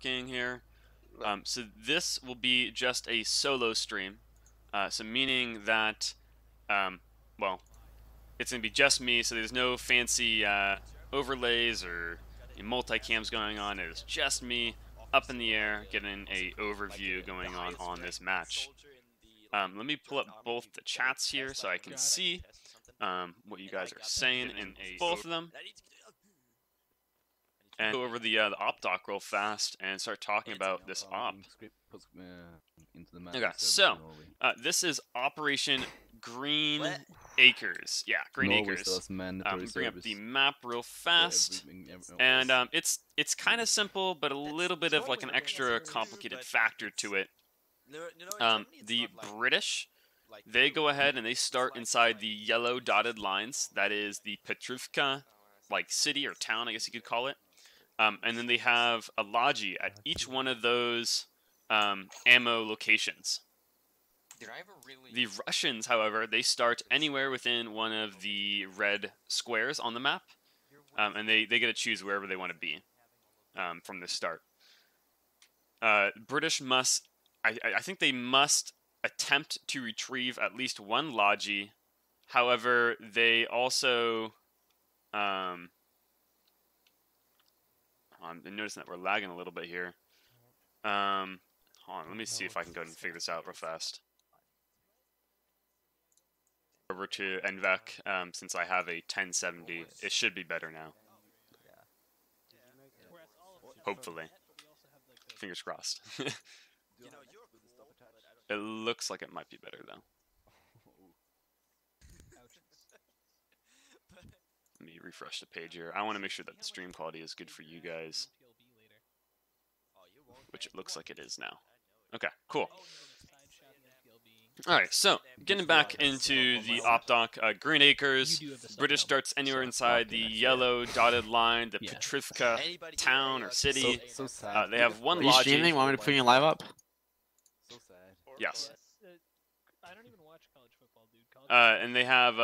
working here. So this will be just a solo stream. So meaning that, well, it's going to be just me, so there's no fancy overlays or multicams going on. It's just me up in the air getting a overview going on this match. Let me pull up both the chats here so I can see what you guys are saying in both of them. And go over the op doc real fast and start talking about this op. Okay, so this is Operation Green Acres. Yeah, Green Acres. Bring up the map real fast, and it's kind of simple, but a little bit of like an extra complicated factor to it. The British, they go ahead and they start inside the yellow dotted lines. That is the Petrivka, like city or town, I guess you could call it. And then they have a logi at each one of those ammo locations. The Russians, however, they start anywhere within one of the red squares on the map, and they get to choose wherever they want to be from the start. British must, I think they must attempt to retrieve at least one logi. However, they also I'm noticing that we're lagging a little bit here. Hold on, let me see if I can go ahead and figure this out real fast. Over to NVEC, since I have a 1070, it should be better now. Hopefully. Fingers crossed. It looks like it might be better though. Let me refresh the page here. I want to make sure that the stream quality is good for you guys, which it looks like it is now. Okay, cool. Alright, so getting back into the op doc, Green Acres, British starts anywhere inside the yellow dotted line, the Petrivka town or city. They have one logi. Are you streaming? Want me to put your live up? So sad. Yes. I don't even watch college football, dude. And they have,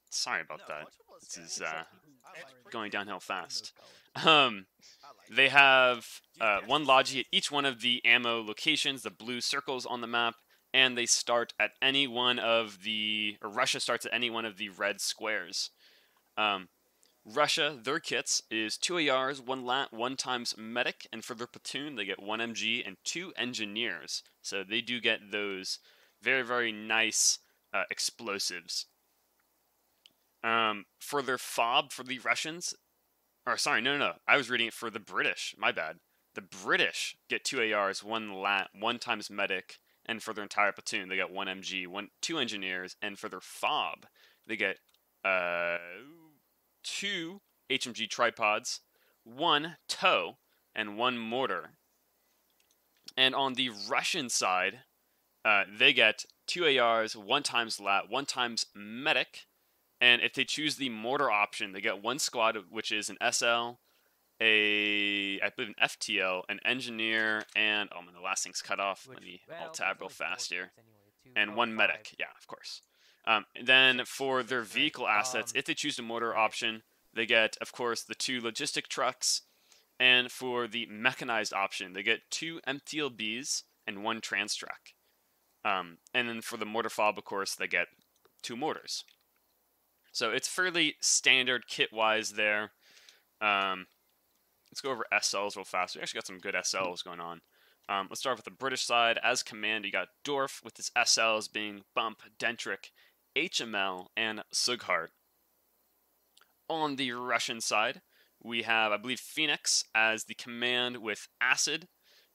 sorry about that. This is going downhill fast. They have one logi at each one of the ammo locations, the blue circles on the map. And they start at any one of the, or Russia starts at any one of the red squares. Russia, their kits is 2 ARs, 1 LAT, 1 times medic, and for their platoon they get 1 MG and 2 engineers. So they do get those very, very nice explosives. For their FOB, for the Russians, or sorry, no, I was reading it for the British, my bad. The British get 2 ARs, 1 LAT, 1 times medic, and for their entire platoon, they get 1 MG, 2 engineers, and for their FOB, they get 2 HMG tripods, 1 tow, and 1 mortar. And on the Russian side, they get 2 ARs, 1 times LAT, 1 times medic, and if they choose the mortar option, they get 1 squad, which is an SL, I believe an FTL, an engineer, and oh man, the last thing's cut off. Let me alt tab real fast here. And 1 medic, yeah, of course. Then for their vehicle assets, if they choose the mortar option, they get, of course, the 2 logistic trucks. And for the mechanized option, they get 2 MTLBs and 1 trans truck. And then for the mortar fob, of course, they get 2 mortars. So it's fairly standard kit-wise there. Let's go over SLs real fast. We actually got some good SLs going on. Let's start with the British side. As command, you got Dorf with his SLs being Bump, Dentrick, HML, and Sughart. On the Russian side, we have, I believe, Phoenix as the command with Acid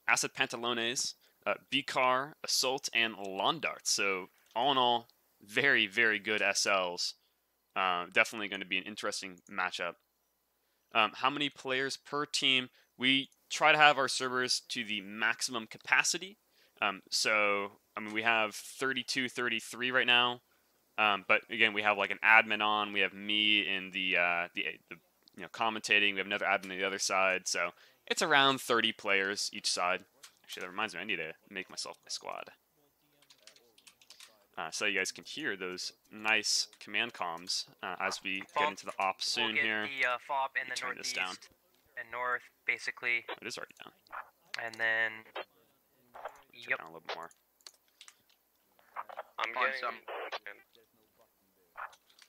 Pantalones, Bikar, Assault, and Londart. So all in all, very, very good SLs. Definitely going to be an interesting matchup. How many players per team? We try to have our servers to the maximum capacity. So, I mean, we have 32, 33 right now. But again, we have like an admin on. We have me in the commentating. We have another admin on the other side. So it's around 30 players each side. Actually, that reminds me, I need to make myself my squad. So you guys can hear those nice command comms as we get into the op soon here. The FOB in the turn this down. and north, basically. Oh, it is already down. And then, Check down a little bit more. I'm getting some.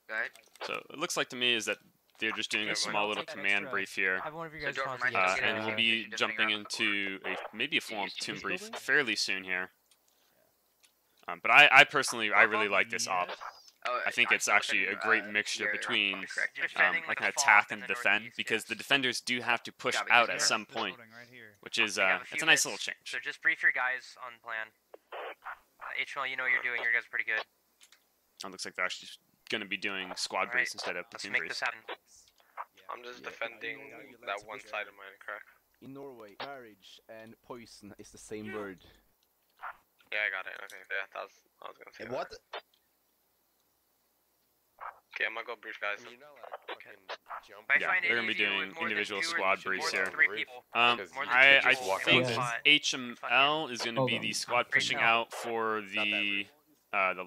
Go ahead. So it looks like to me is that they're just doing a small little command brief here. have one of you So guys Jordan, sponsor right, the Yeah, And yeah, we'll yeah. be Just jumping hang around the into maybe a full-on Use tomb this brief building? fairly soon here. But I personally, I really like this op. Oh, I think I'm it's still actually a looking, great mixture you're between correct. Defending like with an a fog attack in and the defend, northeast, because the yes. defenders do have to push Copy, out yes, at sir. some point, which is We have it's few a nice bits, little change. So just brief your guys on plan. HML, you know what you're doing. Your guys are pretty good. It looks like they're actually going to be doing squad Alright, briefs instead of Let's platoon make briefs. this happen. I'm just defending that one side of mine, correct? In Norway, marriage and poison is the same word. Yeah, I got it. Okay, yeah, I was gonna say. What? That. Okay, I'm gonna go brief, guys. If I Yeah, find they're any gonna be of you doing with more than individual two or squad more briefs than here. 3 people. I just walk think out there. HML is going to be the squad Great pushing help. out for the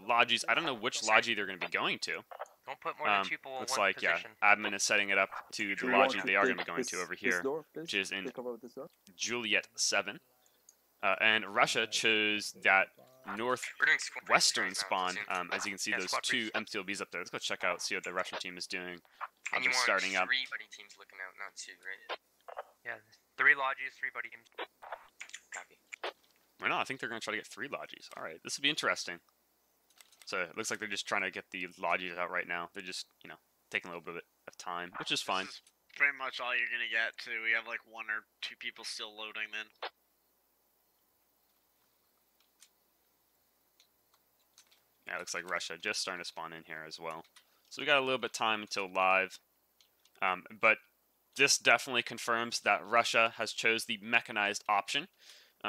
lodges. I don't know which lodgy they're going to be going to. Don't put more than 2 people in Looks one like position. admin is setting it up to the lodgy they are going to be going to over here, which is in Juliet 7. And Russia chose that northwestern spawn. As you can see, Yeah, those squad 2 briefs. empty LBs up there. Let's go check out, see what the Russian team is doing. And you Just want starting up. 3 buddy teams looking out, not 2, right? Yeah, 3 lodges, 3 buddy teams. Copy. Or no, I think they're going to try to get 3 lodges. All right, this will be interesting. So it looks like they're just trying to get the lodges out right now. They're just, taking a little bit of time, which is fine. This is pretty much all you're gonna get too. We have like 1 or 2 people still loading then. Yeah, it looks like Russia just starting to spawn in here as well. So we got a little bit of time until live. But this definitely confirms that Russia has chose the mechanized option.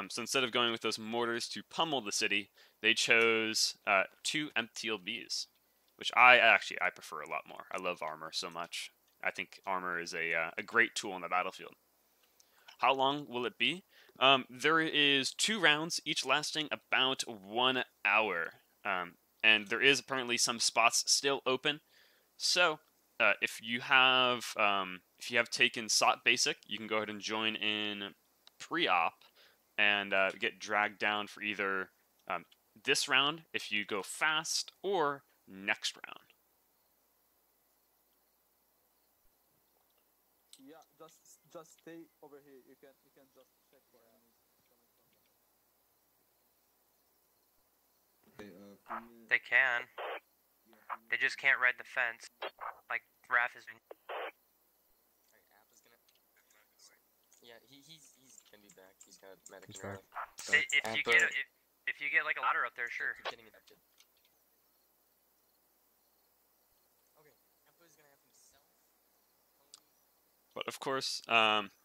So instead of going with those mortars to pummel the city, they chose 2 MTLBs, which I prefer a lot more. I love armor so much. I think armor is a great tool on the battlefield. How long will it be? There is 2 rounds, each lasting about 1 hour. And there is apparently some spots still open. So if you have taken SOT Basic, you can go ahead and join in pre-op and get dragged down for either this round if you go fast or next round. Yeah, just stay over here. You can just check for enemies coming from. They can. They just can't ride the fence. Like Raph is doing. Yeah, he's can be back. He's got medic He's now. back. If you get like a ladder up there, sure. Keep getting infected. Okay, Apple is gonna have himself. But of course,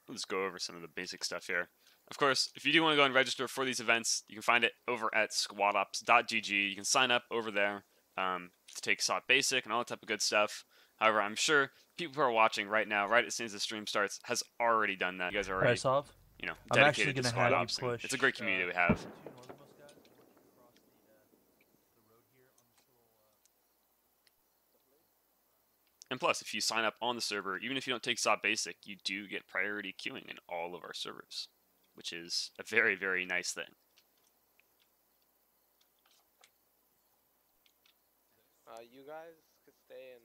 let's go over some of the basic stuff here. Of course, if you do want to go and register for these events, you can find it over at squadops.gg. You can sign up over there to take SOT Basic and all that type of good stuff. However, I'm sure people who are watching right now, right as soon as the stream starts, has already done that. You guys are already, Solve. I'm actually dedicated to gonna squad have you ops. And push, it's a great community we have. And plus, if you sign up on the server, even if you don't take SOT Basic, you do get priority queuing in all of our servers, which is a very, very nice thing. You guys could stay in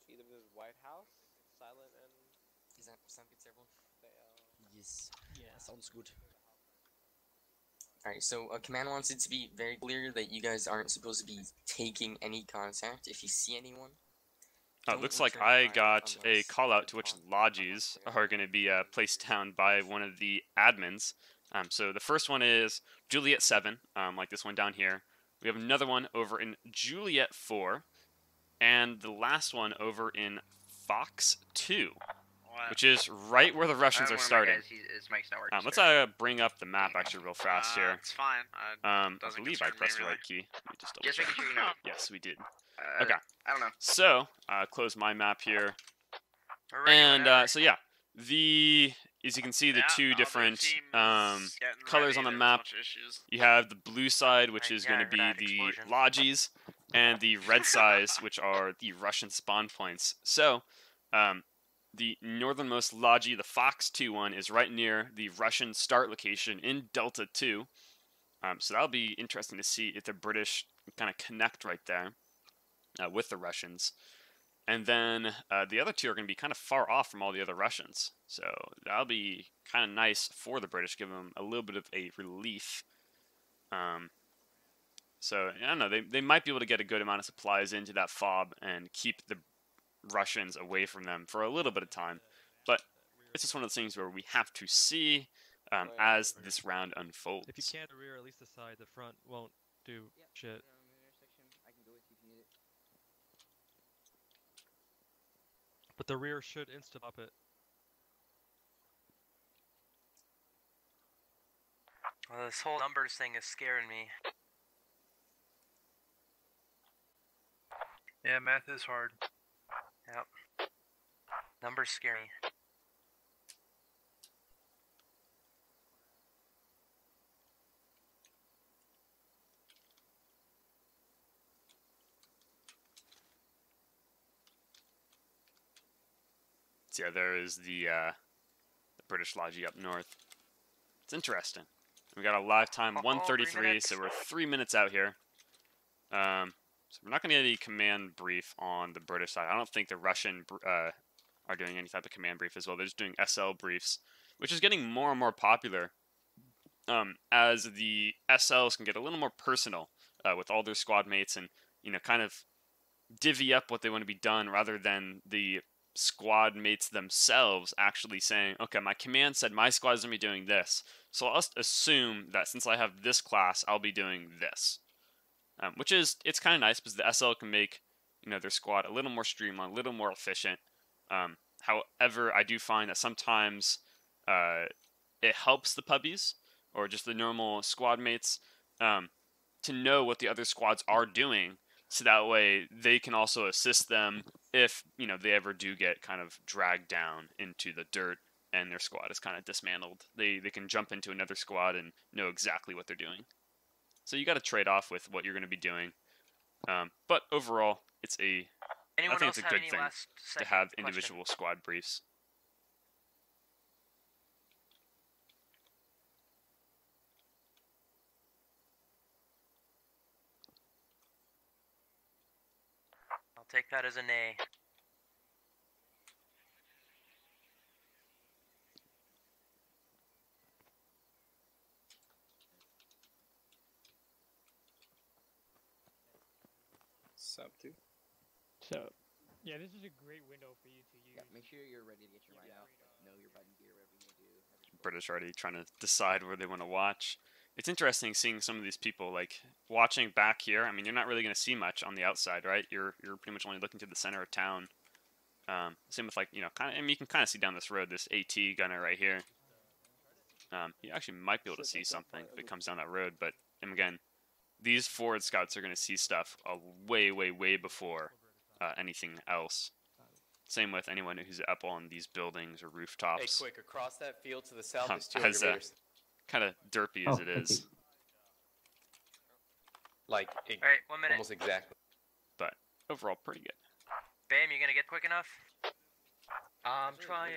either this White House, silent and. Is that sound good to everyone? Yes. Yeah. Sounds good. Alright, so command wants it to be very clear that you guys aren't supposed to be taking any contact if you see anyone. It looks like I got a call out to which lodges are going to be placed down by one of the admins. So the first one is Juliet 7, like this one down here. We have another one over in Juliet 4, and the last one over in Fox 2, which is right where the Russians are starting. Let's bring up the map actually real fast here. It's fine. I doesn't believe I concern me, pressed the really. right key. Let me just double Just check. making sure you know. Yes, we did. Okay. Okay. I don't know. So, close my map here. We're ready whenever. And so yeah, as you can see, the 2 different colors on the map. You have the blue side, which is going to be that the explosion. lodges, and the red sides, which are the Russian spawn points. So, the northernmost Lodgy, the Fox 2-1, is right near the Russian start location in Delta 2. So that'll be interesting to see if the British kind of connect right there with the Russians. And then the other two are going to be kind of far off from all the other Russians. So that'll be kind of nice for the British, give them a little bit of a relief. So, I don't know, they might be able to get a good amount of supplies into that fob and keep the Russians away from them for a little bit of time. But it's just one of those things where we have to see as this round unfolds. If you can't the rear, at least the side, the front won't do shit. But the rear should insta-pop it. Well, this whole numbers thing is scaring me. Yeah, math is hard. Yep. Numbers scare me. So yeah, there is the British Lodgy up north. It's interesting. We got a live time 1:33, so we're 3 minutes out here. So we're not going to get any command brief on the British side. I don't think the Russian are doing any type of command brief as well. They're just doing SL briefs, which is getting more and more popular as the SLs can get a little more personal with all their squad mates and, you know, kind of divvy up what they want to be done rather than the squad mates themselves actually saying, okay, my command said my squad is going to be doing this, so I'll assume that since I have this class, I'll be doing this. Which is, it's kind of nice because the SL can make, you know, their squad a little more streamlined, a little more efficient. However, I do find that sometimes it helps the puppies or just the normal squad mates to know what the other squads are doing, so that way they can also assist them if, you know, they ever do get kind of dragged down into the dirt and their squad is kind of dismantled. They can jump into another squad and know exactly what they're doing. So you got to trade off with what you're going to be doing. But overall, I think it's a good thing to have individual squad briefs. I'll take that as a nay. Sub 2. So, yeah, this is a great window for you to use. Yeah, make sure you're ready to get your ride out. Know your button gear, whatever you need to do. British already trying to decide where they want to watch. It's interesting seeing some of these people, like, watching back here. I mean, you're not really going to see much on the outside, right? You're pretty much only looking to the center of town. Same with, like, you know, kind of, I mean, you can kind of see down this road, this AT gunner right here. You actually might be able to see something if it comes down that road, but, and again, these forward scouts are going to see stuff way, way, way before anything else. Same with anyone who's up on these buildings or rooftops. Hey, quick, across that field to the south is 200 meters. Kind of derpy as it is. Like, Alright, 1 minute. almost exactly. But overall, pretty good. Bam, you gonna get quick enough? I'm trying.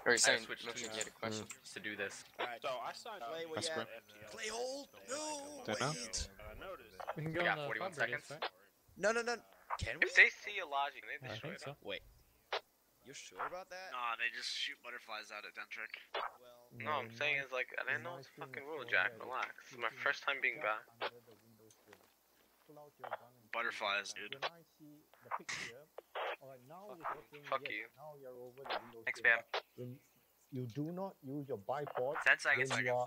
Alright, saying, switched Milton, teams. you had a question to do this. Alright, so I signed Clay where you at? Clay hold? No, wait. I noticed. We can go We on got the 41 pub radius, seconds. right? No, no, no. Can we? If they see a logic, they I destroy think it. so. Wait. You sure about that? Nah, they just shoot butterflies out at Dentrick. Well, No, I'm saying is like, I didn't know it's fucking rule, Jack. Relax. It's my first time being back. Butterflies, dude. Fuck you. Thanks, Bam. You do not use your bipod 10 seconds. when you are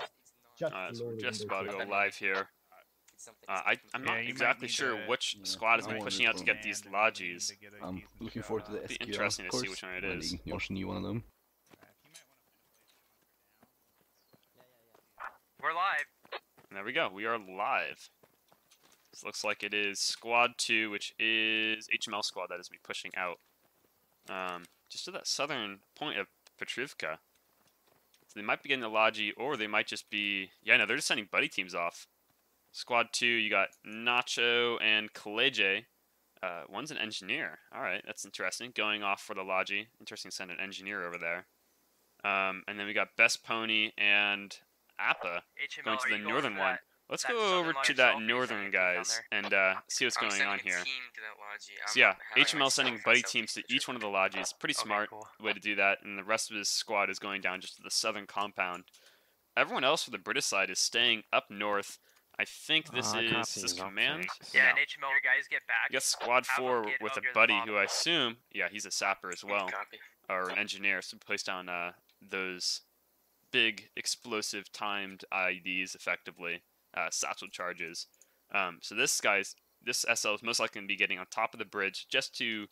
just So we're below the just window about to sill. go live here. I'm not exactly sure which squad has been pushing out to get these lodges. I'm looking forward to the It'd be SQL, interesting of to see course, which one it when is. they launch a new one of them. We're live. And there we go. We are live. This looks like it is Squad 2, which is HML Squad that is be pushing out. Just to that southern point of Petrivka. So they might be getting the Logi, or they might just be... Yeah, no, they're just sending buddy teams off. Squad 2, you got Nacho and Kaleje One's an engineer. All right, that's interesting. Going off for the Logi. Interesting to send an engineer over there. And then we got Best Pony and Appa HML, going to are the you northern for one. that- Let's that go southern over line to yourself, that or you northern sending a team down guys there? and see what's going on here. So yeah, HML sending buddy teams to each one of the lodges. Pretty Okay, smart cool. way to do that. And the rest of his squad is going down just to the southern compound. Everyone else for the British side is staying up north. I think this is this command. Yeah, No. and HML, your guys get back. You got squad Have 'em 4 get with a up near the buddy bottom. who I assume, yeah, he's a sapper as well, Copy. or an engineer. So place down those big explosive timed IEDs effectively, satchel charges. So this SL is most likely going to be getting on top of the bridge just to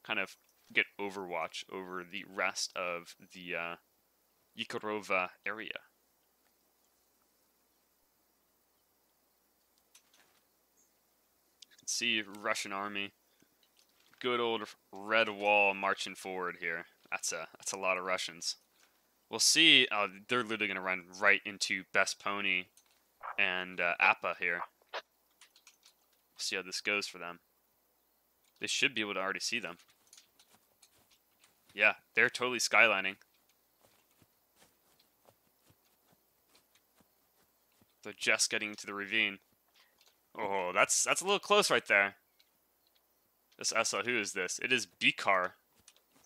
kind of get overwatch over the rest of the Yekirova area. You can see Russian army. Good old red wall marching forward here. That's a lot of Russians. We'll see. They're literally going to run right into Best Pony and Appa here. See how this goes for them. They should be able to already see them. Yeah, they're totally skylining. They're just getting into the ravine. Oh, that's a little close right there. This SL, who is this? It is Bikar,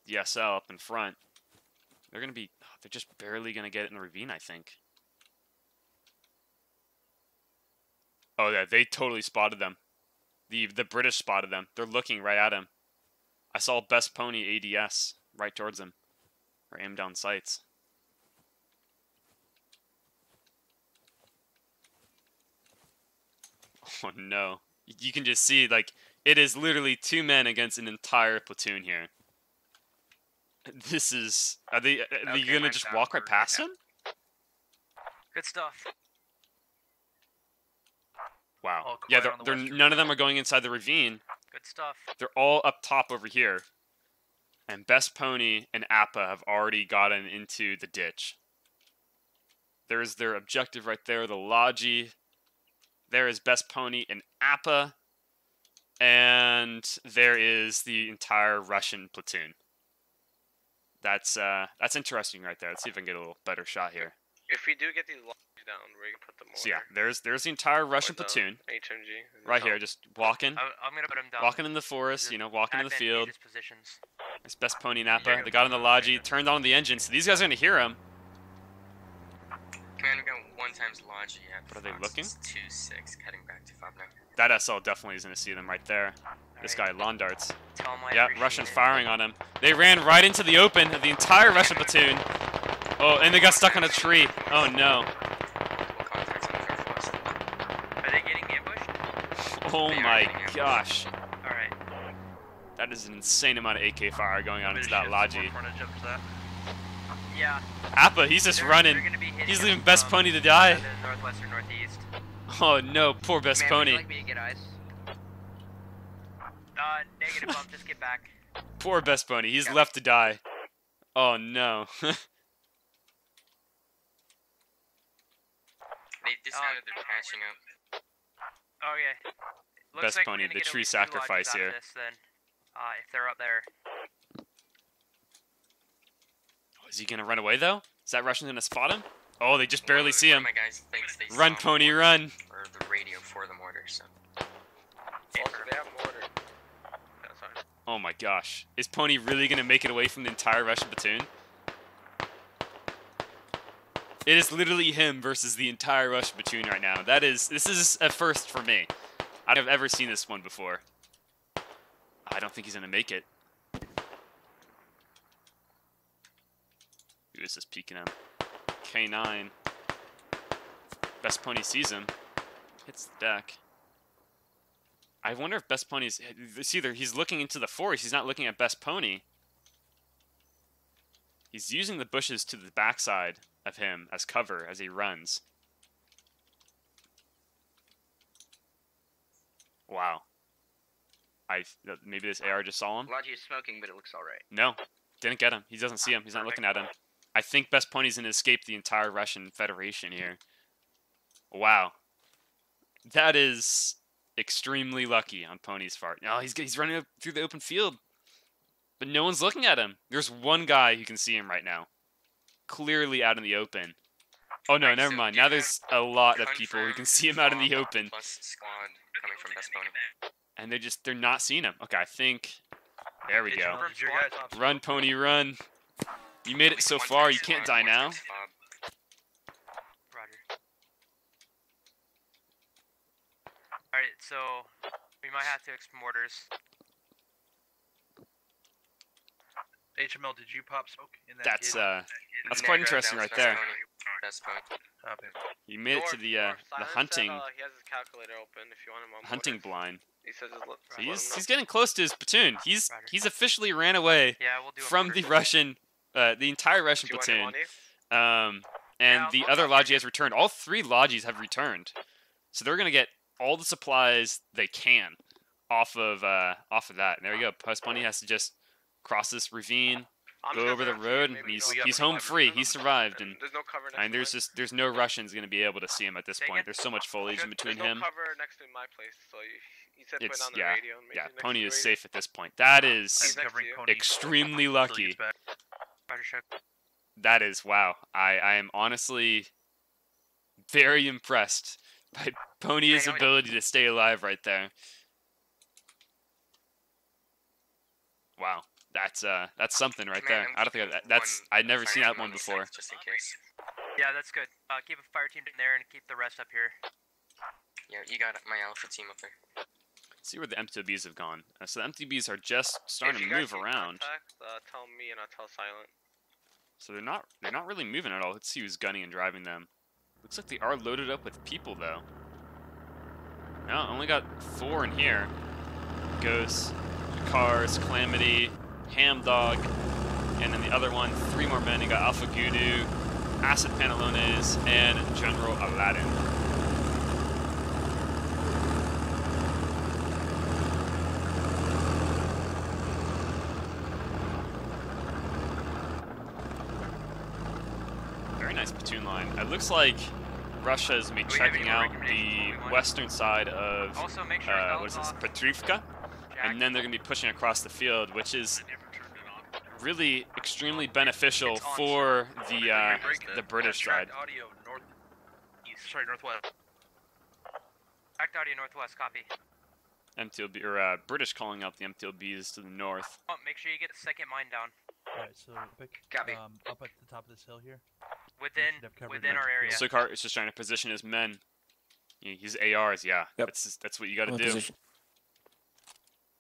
the SL up in front. They're gonna be. They're just barely gonna get it in the ravine, I think. Oh yeah, they totally spotted them. The British spotted them. They're looking right at him. I saw Best Pony ADS right towards him, or aim down sights. Oh no! You can just see like it is literally 2 men against an entire platoon here. This is. Are they gonna just walk right past him? Good stuff. Wow. All Yeah, quiet on the they're western none of them are going inside the ravine. Good stuff. They're all up top over here. And Best Pony and Appa have already gotten into the ditch. There's their objective right there, the Logi. There is Best Pony and Appa. And there is the entire Russian platoon. That's interesting right there. Let's see if I can get a little better shot here. If we do get these logs down, we can put them So yeah, there's the entire Russian platoon HMG. right here, just walking, I'm gonna put him down. walking in the forest, you know, walking in the field. Advantageous positions. There's Best Pony and Appa. They got on the Logi, turned on the engine, so these guys are gonna hear him. Commander gun 1 times Logi at What are they Fox looking? is 2-6, heading back to 5-9. That SL definitely is gonna see them right there. This guy, lawn darts. Tell him I Yeah, appreciate Russians it. firing on him. They ran right into the open of the entire Russian platoon. Oh, and they got stuck on a tree. Oh no. Contacts on the northwest. Are they getting ambushed? Oh They are my getting ambushed. gosh. Alright. That is an insane amount of AK fire going on into that Logi. Yeah. Appa, he's just They're running. gonna be hitting He's us leaving Best from Pony to die. the northwest or northeast. Oh no, poor Best Pony. me to get eyes? Negative bump, just get back. Poor Best Pony. He's left to die. Oh no. They dismounted, they're patching up. Oh yeah. Looks Best like Pony, we're gonna the get at tree least 2 lodges sacrifice out of here. This, then, if they're up there. Is he gonna run away though? Is that Russian gonna spot him? Oh, they just barely see One him. of my guys thinks they Run, saw Pony, mortar, run. Or the radio for the mortar, so. Also, they have mortar. That's fine. Oh my gosh. Is Pony really gonna make it away from the entire Russian platoon? It is literally him versus the entire Russian platoon right now. This is a first for me. I don't have ever seen this one before. I don't think he's gonna make it. Who is this peeking him? K9. Best Pony sees him. Hits the deck. I wonder if Best Pony's... It's either he's looking into the forest, he's not looking at Best Pony. He's using the bushes to the backside of him as cover as he runs. Wow. Maybe this AR just saw him? Logi is smoking, but it looks alright. No, didn't get him. He doesn't see him. He's not looking at him. I think Best Pony's going to escape the entire Russian Federation here. Wow. That is extremely lucky on Pony's part. No, he's running up through the open field, but no one's looking at him. There's one guy who can see him right now, clearly out in the open. Oh no, never mind. Now there's a lot of people who can see him out in the open, Plus squad coming from Best Pony. and they're not seeing him. Okay, I think there we go. Did your guys Run, Pony, run. You made it so far. You can't die now. Roger. Alright, so we might have to expect mortars. HML, did you pop smoke in that? That's quite interesting right there. Best Pony. Copy. You made it to the hunting he has his calculator open if you want him on hunting mortars. blind. He says just look, So let him he's know. getting close to his platoon. He's officially ran away Yeah, we'll do a from mortar. the Russian, the entire Russian Do you want him platoon. on you? And Yeah, the I'll other come Logi has returned. All 3 Logis have returned, so they're gonna get all the supplies they can off of that. And there we go. Plus Bunny has to just cross this ravine, I'm go just over the gonna see road, maybe and we he's don't get he's the home cover. free. He survived, and There's no cover next to him. there's no Russians gonna be able to see him at this Dang point. it. There's so much foliage in between There's him. no cover next to my place, so he said put It's it on the yeah, radio. And make yeah. it next Pony to is the safe at this point. That He's is next to Covering you. Pony. extremely Until he lucky. gets back. Roger, check. That is wow. I am honestly very impressed by Pony's Hang on. ability to stay alive right there. Wow, that's something right there. I don't think I'd never seen that one before. Just in case. Yeah, that's good. Keep a fire team in there and keep the rest up here. Yeah, you got my alpha team up there. Let's see where the MTBs have gone. So the MTBs are just starting If to you guys move see around. Contact, tell me and I'll tell Silent. So they're not really moving at all. Let's see who's gunning and driving them. Looks like they are loaded up with people though. No, only got 4 in here. Ghost, Cars, Calamity, Ham Dog, and then the other one, 3 more men. You got Alpha Gudu, Acid Pantalones, and General Aladdin. Very nice platoon line. It looks like Russia is we have checking any more out recommendations the we want? western side of Also, make sure what is this, Petrivka, and then they're going to be pushing across the field, which is really extremely beneficial It's on. for the British side. Audio northwest. Act audio northwest, copy. MTLB or British calling out the MTLBs to the north. Oh, make sure you get the second mine down. Alright, so pick Copy. up at the top of this hill here. Within should have covered within that our area. Sukart is just trying to position his men. His ARs, yeah. Yep. That's what you got to I'm in do. position.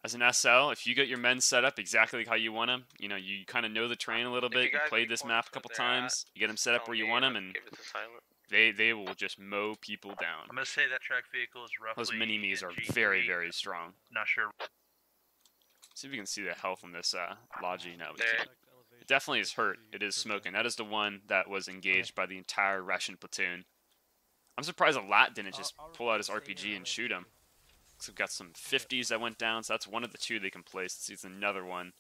As an SL, if you get your men set up exactly like how you want them, you kind of know the terrain a little If you bit. You guys played need this points map a where couple they're at, times. You get them set up tell where you me want and them, I'll and give it to Silent. they will just mow people down. I'm gonna say that track vehicle is roughly. Those mini-me's are NG3. very, very strong. Not sure. See if we can see the health on this Logi. No, we There. can't. It definitely is hurt. It is smoking. That is the one that was engaged by the entire Russian platoon. I'm surprised a lot didn't just pull out his RPG and shoot him. Looks like we've got some 50s that went down, so that's one of the 2 they can place. Let's see, it's another one.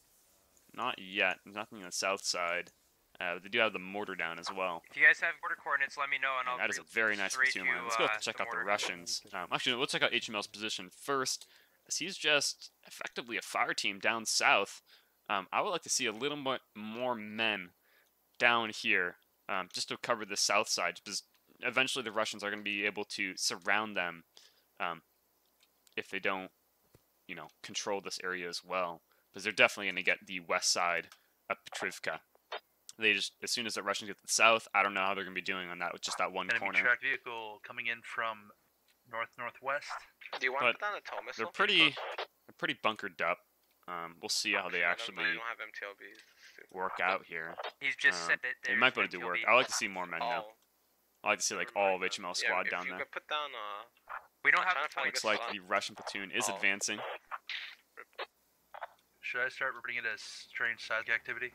Not yet. There's nothing on the south side. But they do have the mortar down as well. If you guys have border coordinates, let me know and I'll. That is a very nice straight platoon to, line. Let's go check out the mortar. Russians. Actually, let's check out HML's position first, as he's just effectively a fire team down south. I would like to see a little more men down here, just to cover the south side, because eventually the Russians are going to be able to surround them if they don't, control this area as well. Because they're definitely going to get the west side of Petrivka. They just, as soon as the Russians get to the south, I don't know how they're going to be doing on that with just that one Enemy corner. track vehicle coming in from northwest. Do you want But to put down a tow missile? They're pretty bunkered up. We'll see how they I actually don't have MTLBs. work out here. He's just said that They there's might be able to do work. MTLB. I like to see more men though. Oh, I like to see like all of HML squad yeah, down if you there. could put down We don't I'm have trying to find a Looks good like spot. the Russian platoon is Oh. advancing. Should I start bringing it as strange side activity?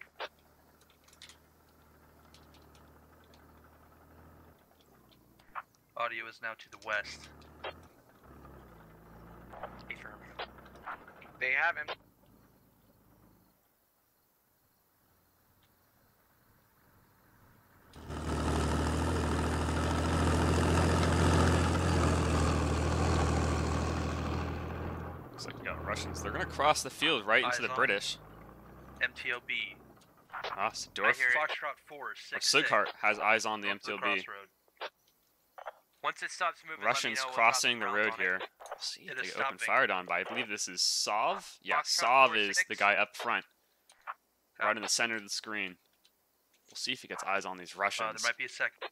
Audio is now to the west. They have him. Looks like we got Russians. They're gonna cross the field right into the British. MTOB. Ah, Dorf. Foxtrot 4, 6. Sughart has eyes on the MTOB. Once it stops moving, Russians let me know. crossing the road here. We'll see if they get open fired on by, I believe this is Sov. Yeah, Sov is the guy up front, right in the center of the screen. We'll see if he gets eyes on these Russians. There might be a second.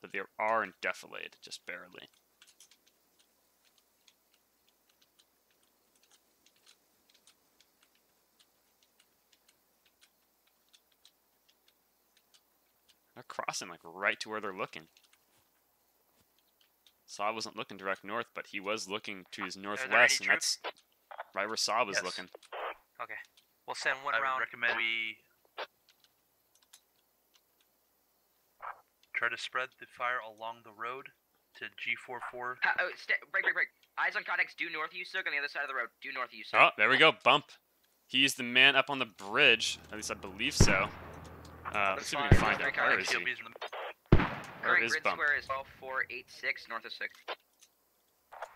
But they are in defilade, just barely. They're crossing like right to where they're looking. Saab wasn't looking direct north, but he was looking to his northwest, and that's right where Saab was looking. Okay, we'll send one I round. recommend we try to spread the fire along the road to G44. Break. Eyes on contacts due north of you, Sug, on the other side of the road. Due north of you, Sug. Oh, there we go. Bump. He's the man up on the bridge. At least I believe so. Let's see if we can find out. Where is he? Where is Bump? Square is 486 north of 6.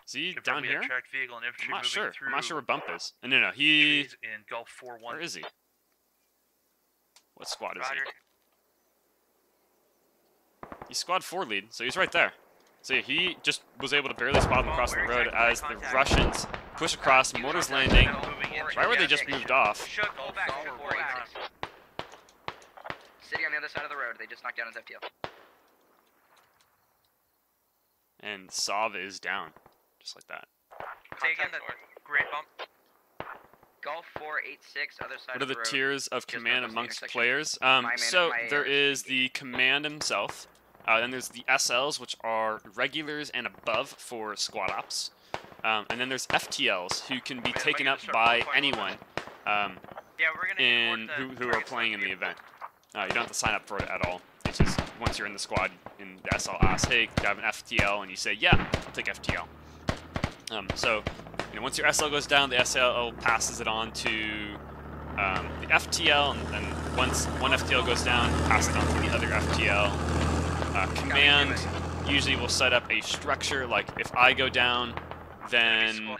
Is he down here? Vehicle and infantry I'm not sure. through I'm not sure where Bump is. No, he... in Gulf 4-1. Where is he? What squad is Roger. he? He's squad 4 lead, so he's right there. So yeah, he just was able to barely spot him across the road as the Russians push across, mortars landing, right where they just moved off. Should go back to 486. City on the other side of the road. They just knocked down his FTL. And Sav is down, just like that. Say again, the great bump. Gulf 486, other side What are of the the road. tiers of command amongst players? My There is the command himself, then there's the SLs, which are regulars and above for squad ops, and then there's FTLs, who can be taken up by anyone who are playing in the event. You don't have to sign up for it at all. It's just once you're in the squad, and the SL asks, hey, do you have an FTL? And you say, yeah, I'll take FTL. So, once your SL goes down, the SL passes it on to the FTL, and then once one FTL goes down, pass it on to the other FTL. Command usually will set up a structure, like if I go down, then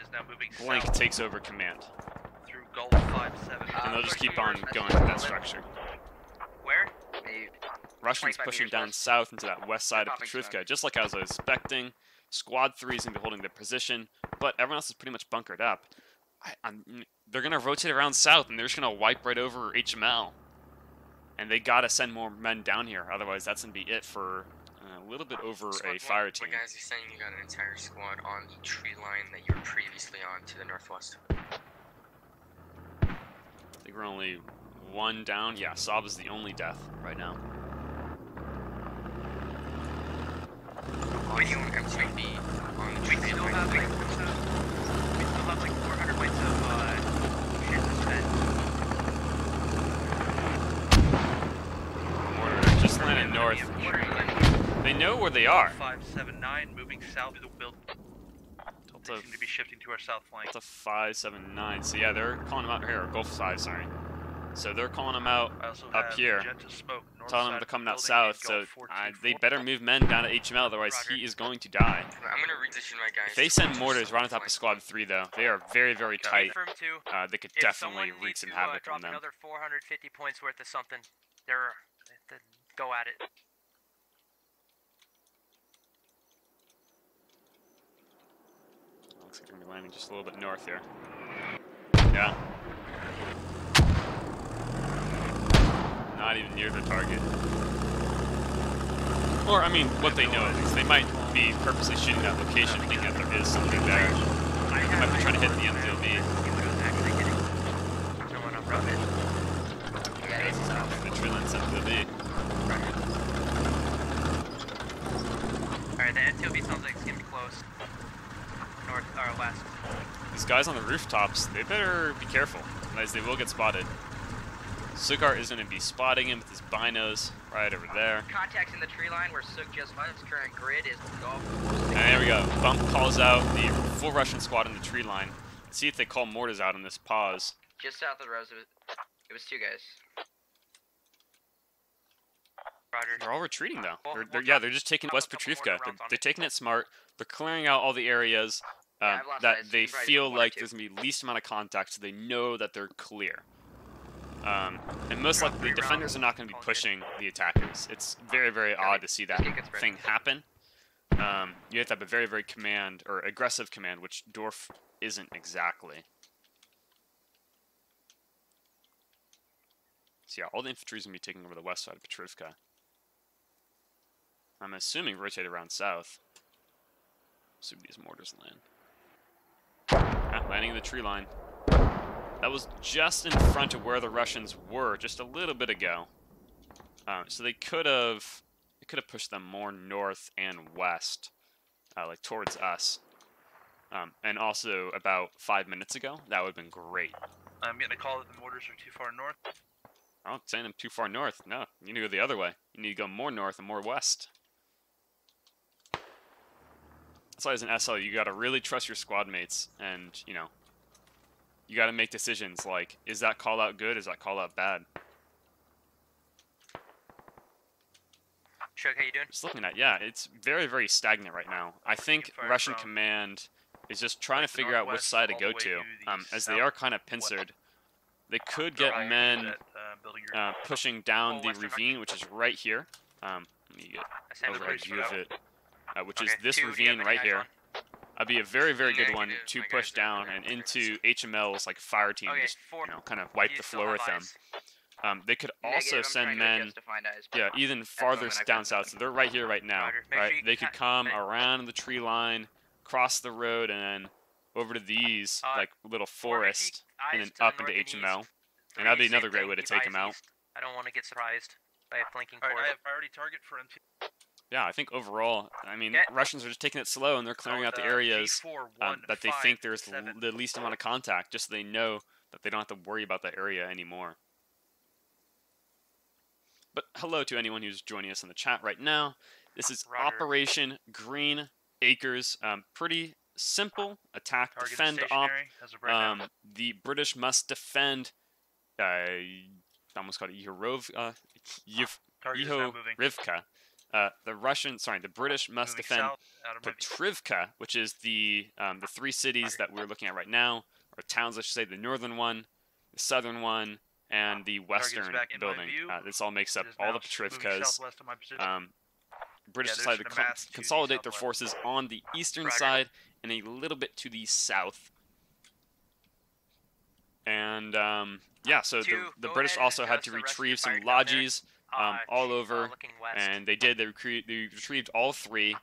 blank takes over command. Through Gulf 57. And they'll just keep on going with that structure. Where? Russians pushing down south into that west side of Petrivka, just like I was expecting. Squad 3 is going to be holding their position, but everyone else is pretty much bunkered up. They're going to rotate around south, and they're just going to wipe right over HML. And they got to send more men down here, otherwise that's going to be it for a little bit over a fire team. What guys are saying you got an entire squad on the tree line that you were previously on to the northwest? I think we're only one down. Yeah, Saab is the only death right now. Why do you want MTB on the tree line? We still have like 400 points of shit to spend. Mortar just landed north. They know where they are. 579 moving south to the build. They seem to be shifting to our south flank. It's a 579. So yeah, they're calling them out here. Gulf 5, sorry. So they're calling them out up here, telling them to come out south. So they better move men down to HML, otherwise he is going to die. I'm gonna reposition my guys. If they send mortars right on top of Squad 3, though, they are very, very tight. They could definitely wreak some havoc on them. Another 450 points worth of something. They're go at it. Looks like they're gonna be landing just a little bit north here. Yeah. Not even near the target. Or, I mean, what they know is they might be purposely shooting that location thinking that there is something there. They might be trying to hit the MTLB. The Trillian's MTLB. Alright, the MTLB sounds like it's gonna be close. North, or west. These guys on the rooftops, they better be careful, otherwise they will get spotted. Sughart is going to be spotting him with his binos right over there. Contacts in the tree line where Sug just went. His current grid is Gulf. And there we go. Bump calls out the full Russian squad in the tree line. Let's see if they call mortars out on this pause. Just south of the roads. It was 2 guys. Roger. They're all retreating though. They're just taking West Petrivka. They're taking it smart. They're clearing out all the areas I've lost that eyes. they You can probably feel do one or like two. there's going to be least amount of contact, so they know that they're clear. And most likely, the defenders are not going to be pushing the attackers. It's very, very odd to see that thing happen. You have to have a very, very command, or aggressive command, which Dorf isn't exactly. So yeah, all the infantry is going to be taking over the west side of Petrivka. I'm assuming rotate around south. See where these mortars land. Yeah, landing in the tree line. That was just in front of where the Russians were just a little bit ago. So they could have pushed them more north and west, like towards us. And also about 5 minutes ago, that would have been great. I'm getting a call that the mortars are too far north. I'm not saying them too far north. No, you need to go the other way. You need to go more north and more west. That's why as an SL, you gotta really trust your squad mates, and you know, you gotta make decisions like, is that call out good? Is that call out bad? Chuck, how you doing? Just looking at, yeah, it's very, very stagnant right now. I think Russian command is just trying to figure out which side to go to, as they are kind of pincered. They could get men pushing down the ravine, which is right here. Let me get over a view of it, which is this ravine right here. That'd be a very, very good one to push down and into HML's like fire team, just kind of wipe the floor with them. They could also send men, even farther down south. So they're right here, right now. Right? They could come around the tree line, cross the road, and then over to these like little forest, and then up into HML. And that'd be another great way to take them out. I don't want to get surprised by a flanking force. I have priority target for MT. Yeah, I think overall, I mean, Russians are just taking it slow, and they're clearing out the areas that they think there's the least amount of contact, just so they know that they don't have to worry about that area anymore. But hello to anyone who's joining us in the chat right now. This is Operation Green Acres. Pretty simple attack, defend op. The British must defend. I almost called it Yehovivka. The British must defend Petrivka, which is the 3 cities that we're looking at right now, or towns, I should say, the northern one, the southern one, and the western building. This all makes up all the Petrivkas. British decided to consolidate their forces on the eastern side and a little bit to the south. And so the British also had to retrieve some lodges all over, and they did. They retrieved all 3.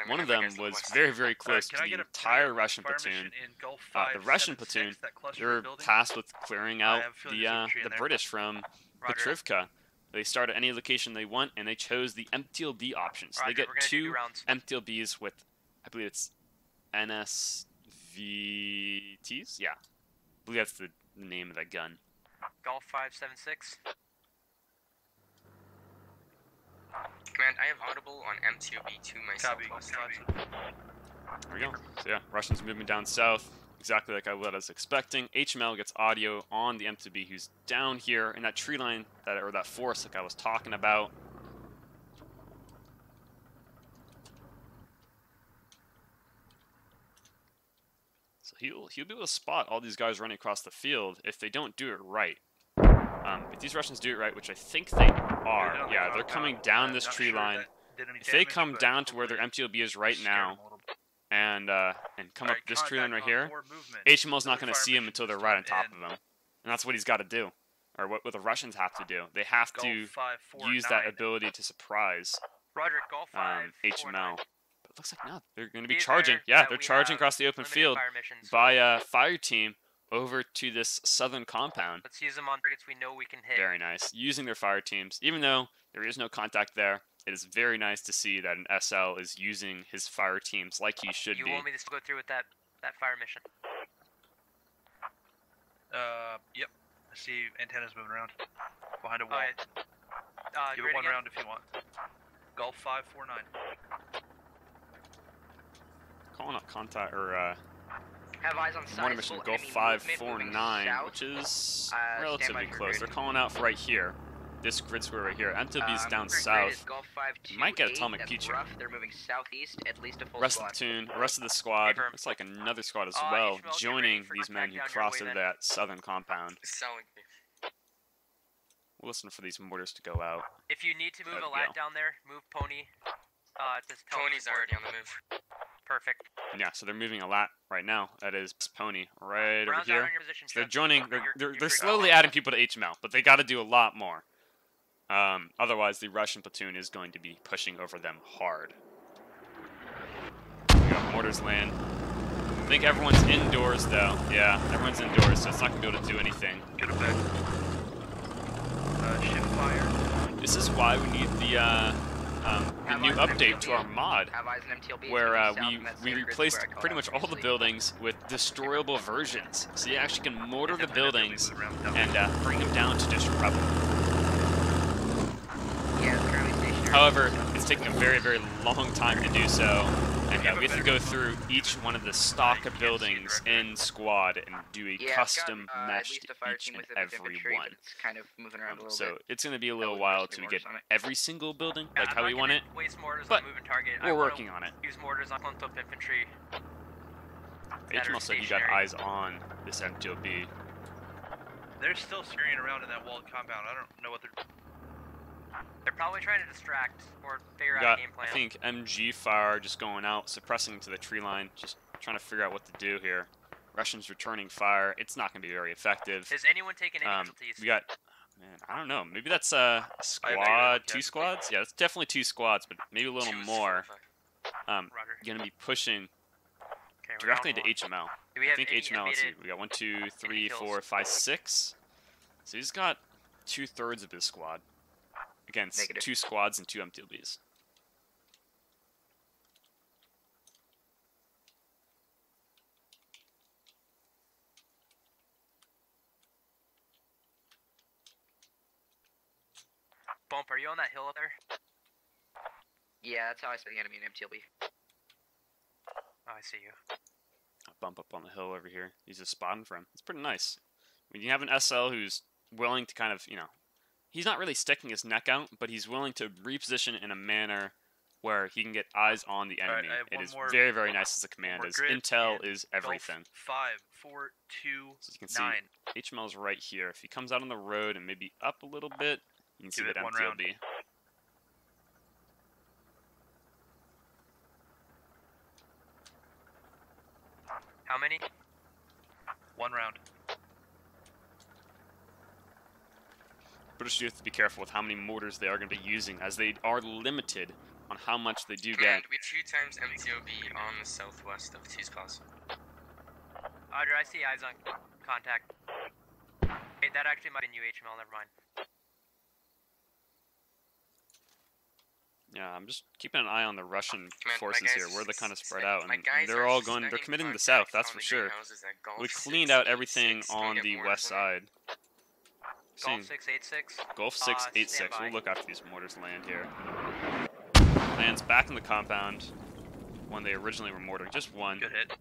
One of them was very, very close to the entire Russian platoon. The Russian platoon, they were tasked with clearing out the British from Petrivka. They start at any location they want, and they chose the MTLB option. So they get 2 MTLBs with, I believe it's NSVTs? Yeah. I believe that's the name of that gun. Golf 576. Command, I have audible on MTOB2 myself. There we go. So yeah, Russians moving down south, exactly like I was expecting. HML gets audio on the MTOB who's down here in that tree line, or that forest like I was talking about. So he'll be able to spot all these guys running across the field if they don't do it right. If these Russians do it right, which I think they are, yeah, they're coming down this tree line. If they come down to where their MTLB is right now, and come up this tree line right here, HML's not going to see them until they're right on top of them. And that's what he's got to do, or what the Russians have to do. They have to use that ability to surprise HML. But it looks like now they're going to be charging. Yeah, they're charging across the open field by a fire team over to this southern compound. Let's use them on targets we know we can hit. Very nice. Using their fire teams. Even though there is no contact there, it is very nice to see that an SL is using his fire teams like he should be. You want me to go through with that fire mission? Yep. I see antennas moving around behind a wall. Give it 1 round if you want. Golf 549. Calling up contact, or have eyes on mortar mission Gulf 549, which is relatively close. They're calling out for right here. this grid square right here. MTB's down Current grid is south. Golf You might get 528, Atomic that's Peach here. rough. They're moving southeast, at least a full Rest of squad. the platoon, rest of the squad. Looks like another squad as well, HML, joining get ready for these men contact who down your crossed way over then. that southern compound. Selling me. We'll listen for these mortars to go out. If you need to move There a we lat go. down there, move Pony. Just tell Pony's support. already on the move. Perfect. And yeah, so they're moving a lot right now. That is Pony right over Rounds out here. on your position, So they're Chuck. joining. You're They're good. slowly adding people to HML, but they got to do a lot more. Otherwise, the Russian platoon is going to be pushing over them hard. We got mortars land. I think everyone's indoors though. Yeah, everyone's indoors, so it's not gonna be able to do anything. Good effect. Shift fire. This is why we need the new update to our mod, where we replaced pretty much all the buildings with destroyable versions. So you actually can mortar the buildings and bring them down to just rubble. However, it's taking a very, very long time to do so, and we have to go through each one of the stock buildings in squad and do a custom mesh to each and every one. It's kind of moving around a little So bit. it's going to be a little while till we get every single building like how we want it, Waste mortars but on moving target. we're working on it. Use mortars on clumped up infantry. HML said you got eyes on this MTOB. They're still scurrying around in that walled compound. I don't know what they're. They're probably trying to distract or figure We out got, a game plan. I think, MG fire just going out, suppressing to the tree line, just trying to figure out what to do here. Russians returning fire. It's not going to be very effective. Is anyone taking any casualties? We got, man, I don't know. Maybe that's a squad, two squads? Yeah, it's definitely two squads, but maybe a little more. Going to be pushing directly to HML. Do we I have think any HML, let's see, invaded we got 1, 2, 3, 4, 5, 6. So he's got 2/3 of his squad against Negative. 2 squads and 2 MTLBs. Bump, are you on that hill up there? Yeah, that's how I saw the enemy in MTLB. Oh, I see you. Bump up on the hill over here. He's just spotting for him. It's pretty nice. When you have an SL who's willing to kind of, he's not really sticking his neck out, but he's willing to reposition in a manner where he can get eyes on the enemy. It is very, very nice as a command, as intel is everything. 5, 4, 2, So you can 9. see HML's right here. If he comes out on the road and maybe up a little bit, you can see Give that it one round. MTLB. How many? 1 round. British do have to be careful with how many mortars they are going to be using, as they are limited on how much they do Command, get. we 2 times MTOB on the southwest of T's Plaza. Audrey, I see eyes on contact. Hey, that actually might have been UHML, never mind. Yeah, I'm just keeping an eye on the Russian Command, forces here, where they're kind of spread out, my and guys they're are all going, they're suspending committing to the south, that's contacts on for the sure. greenhouses at Golf We cleaned out everything 686. Can we on get the mortars west on it? side. Golf 686. Golf stand 686, by. we'll look after these mortars land here. Lands back in the compound when they originally were mortaring, just one. Good hit.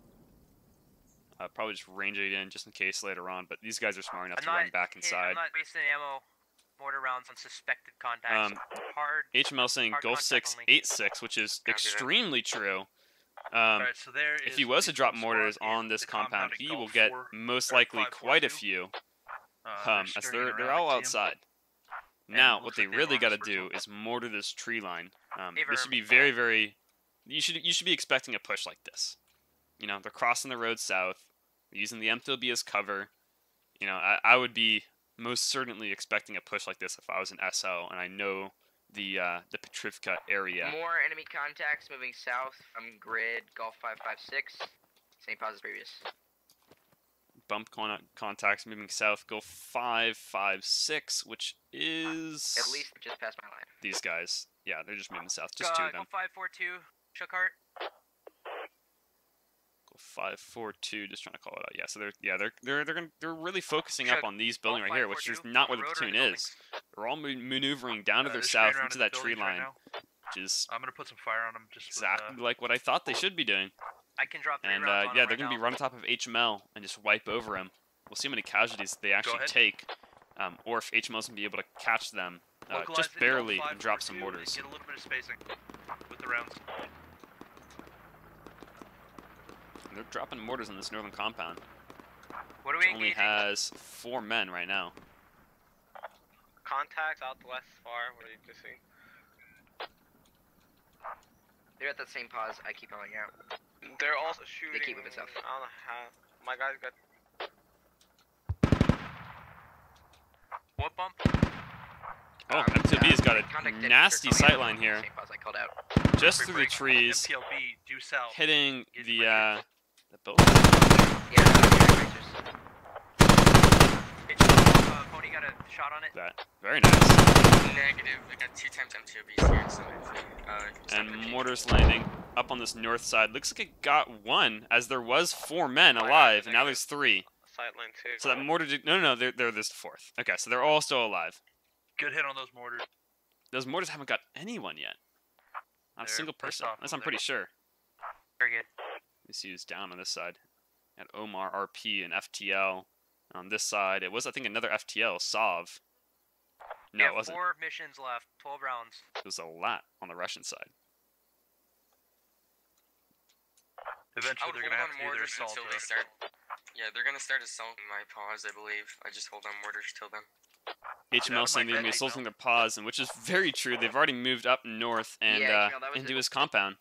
Probably just range it in just in case later on, but these guys are smart enough to run back I'm inside. not wasting ammo mortar rounds on suspected contacts. Hard. HML saying hard Golf contact 686, which is extremely true. Alright, so there If is he was to the drop squad mortars in on this the compound, in he will Golf get 4, most or likely 542. quite a few, as scurrying they're around, all I see 'em. outside. Now, looks what they like they really have got to arms do for is mortar this tree line. Hey, This should be Verb. very, very. You should be expecting a push like this. They're crossing the road south, using the MTLB as cover. I would be most certainly expecting a push like this if I was an SL, and I know the Petrivka area. More enemy contacts moving south from grid Golf 556. Same pause as previous. Bump contacts moving south. Go 556, which is At least just past my line. these guys. Yeah, they're just moving south. Just 2 of them. Go 542. Chuckart. Go 542. Just trying to call it out. Yeah, so they're really focusing up on these buildings right here, which is not where the platoon is. They're all maneuvering down to their they're south scurrying around into in the that tree buildings right line, now. which is I'm gonna put some fire on them. Just exactly like what I thought they should be doing. I can drop 3 And rounds on yeah, him they're right gonna be now. run on top of HML and just wipe over him. We'll see how many casualties they actually ahead. take. or if HML's gonna be able to catch them Localize just it, barely Golf and drop 5 some over 2, mortars. Get a little bit of spacing with the rounds. They're dropping mortars on this northern compound. What are Which we only engaging? has 4 men right now. Contacts out the west far. What are you just seeing? They're at that same pause. I keep going out. They're also shooting. They keep moving south. I don't know how. My guys got. What bump? Oh, M2B's got a contact did nasty circle me sightline out. here. Same pause I called out. Just through the Break. trees, MPLB due south. hitting Get the ready. building. Yeah, racers. Pony got a shot on it. That. Very nice. Negative. I got 2 times M2Bs here, so And mortars landing up on this north side. Looks like it got 1, as there was 4 men alive, and now there's 3. Sightline too. So that mortar did, no, they're this 4th. Okay, so they're all still alive. Good hit on those mortars. Those mortars haven't got anyone yet. Not a They're single pissed person. off That's over I'm pretty sure. Very good. You see who's down on this side. Got Omar, RP, and FTL. On this side, it was, I think, another FTL, Sov. No, Yeah, it wasn't. 4 missions left, 12 rounds. It was a lot on the Russian side. Eventually, I would they're hold gonna on have to do their mortars assault. until they start. Yeah, they're gonna start assaulting my pause, I believe. I just hold on mortars till then. HML saying they're going to be assaulting their pause, and which is very true. They've already moved up north and Yeah, HML, that was into it. his compound.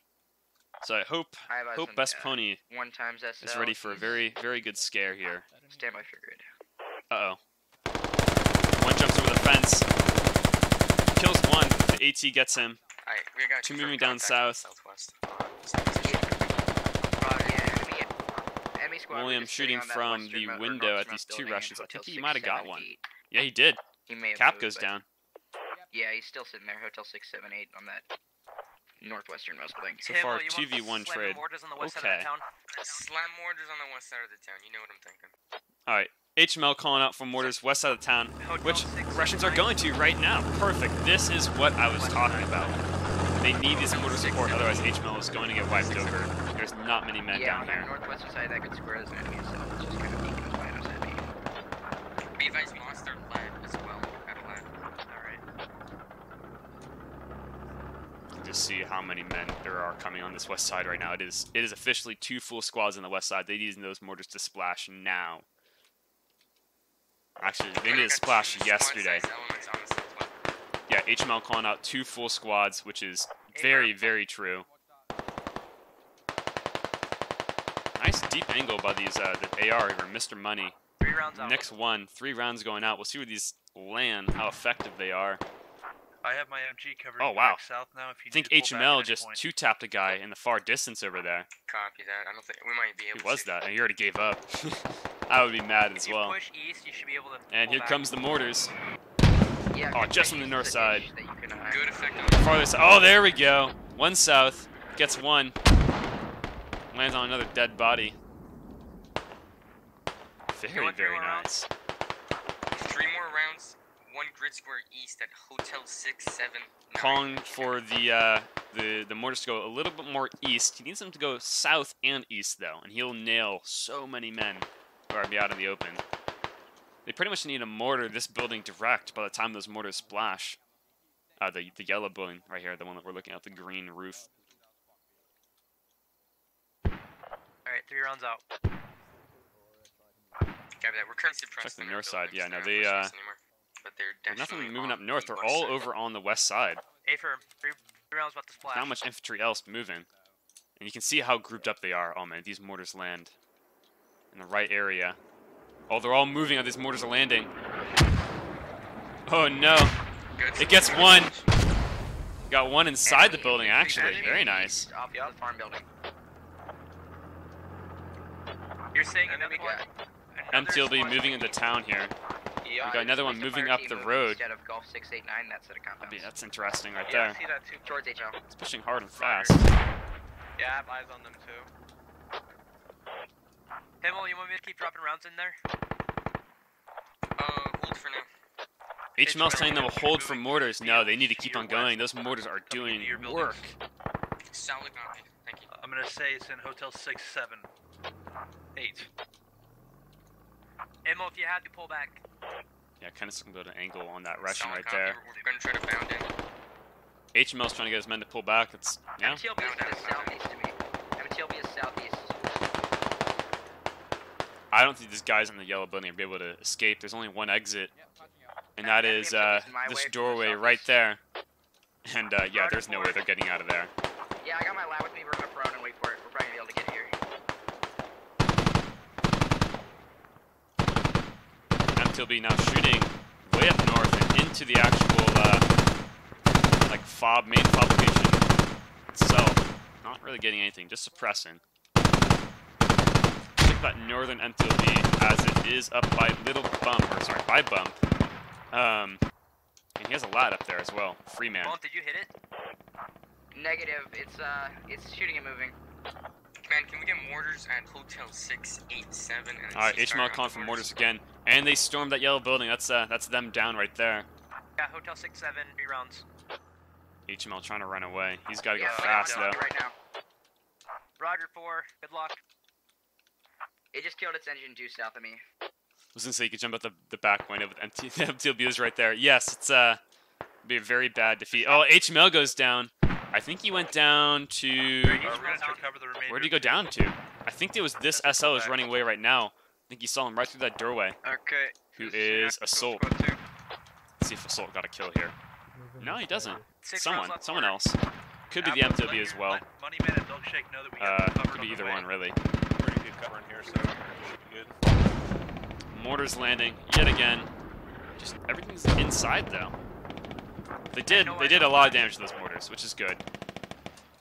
So I hope I have eyes on, Best Pony 1 times SL. is ready for a very, very good scare here. Stand by for grid. Uh-oh. One jumps over the fence. Kills 1. The AT gets him. We got 2 moving down south. southwest. Enemy squad William was just sitting shooting on that from western the mo- or window at northernmost these 2 building in Russians. I Hotel think he might have 6, got 7, one. 8. Yeah, he did. He may have Cap moved, goes but- down. Yeah, he's still sitting there. Hotel 6, 7, 8 on that northwesternmost building. So Tim, far, will you want 2v1 slam trade. mortars on the west side of Okay. the town? Slam mortars on the west side of the town. You know what I'm thinking. Alright. HML calling out for mortars west side of the town, which the Russians are going to right now. Perfect. This is what I was talking about. They need this mortar support, otherwise HML is going to get wiped over. There's not many men Yeah, down on that here. northwestern side, that could square as an enemy itself. It's just kind of beacon by us enemy. Be advised, monster led as well. At led. Alright. Just see how many men there are coming on this west side right now. It is officially 2 full squads on the west side. They need those mortars to splash now. Actually, they need to splash yesterday. Yeah, HML calling out 2 full squads, which is very, very true. Nice deep angle by these the AR here, Mr. Money. 3 rounds out. Next one, 3 rounds going out. We'll see where these land, how effective they are. I have my MG covered. Oh wow! back south now if you I think need to pull back HML at any just point. 2-tapped a guy in the far distance over there. Copy that. I don't think we might be able Who was to. that? And he already gave up. I would be mad as If you well. push east, you should be able to And pull here back. comes the mortars. Yeah, Oh, just on the north side. Good effect on Farther side. Oh, there we go. 1 south. Gets 1. Lands on another dead body. Very, very nice. 3 more rounds. 1 grid square east at Hotel 6, 7, 9. Calling for the mortars to go a little bit more east. He needs them to go south and east, though. And he'll nail so many men who are be out in the open. They pretty much need a mortar this building direct by the time those mortars splash. The yellow building right here, the one that we're looking at, the green roof. Alright, 3 rounds out. Copy that. We're currently suppressed. Check the in our north side. buildings. Yeah, no, They're they not pushing us anymore. But they're there's nothing definitely moving on up north. the They're west all side. over on the west side. A firm. 3 rounds about to splash. Not much infantry else moving. And you can see how grouped up they are. Oh man, these mortars land in the right area. Oh, they're all moving as these mortars are landing. Oh no. It gets 1. Got 1 inside the building, actually. Very nice. Off the farm building. You're saying another one? MTLB moving into town here. We got another one moving up the road. Instead of Golf 689, that's at a compound. That's interesting right Yeah, I there. see that too. Towards HL. It's pushing hard and fast. Yeah, I have eyes on them too. Himmel, you want me to keep dropping rounds in there? Hold for now. HML's telling them to hold for mortars. No, they need to keep on going. Those mortars are doing work. Solid copy. Thank you. I'm gonna say it's in Hotel 6, 7, 8. Himmel, if you had to pull back. Yeah, kind of looking at an angle on that Russian right copy. there. We're gonna try to bound in. HML's trying to get his men to pull back. It's yeah. MTLB is southeast to me. MTLB is southeast. I don't think these guys in the yellow building will be able to escape. There's only one exit, and that is this doorway right there. And yeah, there's no way they're getting out of there. Yeah, I got my lab with me. We're gonna prone and wait for it. We're probably gonna be able to get here. MTLB now shooting way up north and into the actual like main fob location itself. Not really getting anything, just suppressing. Check that northern MTLB as it is up by by bump. And he has a lat up there as well. Free man. Bump, did you hit it? Negative. It's shooting and moving. Command, can we get mortars at Hotel 687? Alright, HML calling for mortars again. And they stormed that yellow building. That's them down right there. Yeah, Hotel 67, 3 rounds. HML trying to run away. He's got to go Yeah, fast though. right now. Roger 4, good luck. It just killed its engine due south of me. I was gonna say you could jump out the back window, but the MTLB is right there. Yes, it's be a very bad defeat. Oh, HML goes down. I think he went down to. Where did he go down to? I think it was this SL is running away right now. I think you saw him right through that doorway. Okay. Who is Assault? Let's see if Assault got a kill here. No, he doesn't. Someone else. Could be the MTLB as well. Moneyman and Milkshake know that we got them covered Could be on either the way. one really. Pretty good cover in here, so should be good. Mortars landing yet again. Just everything's inside though. They did a lot of damage to those mortars, which is good.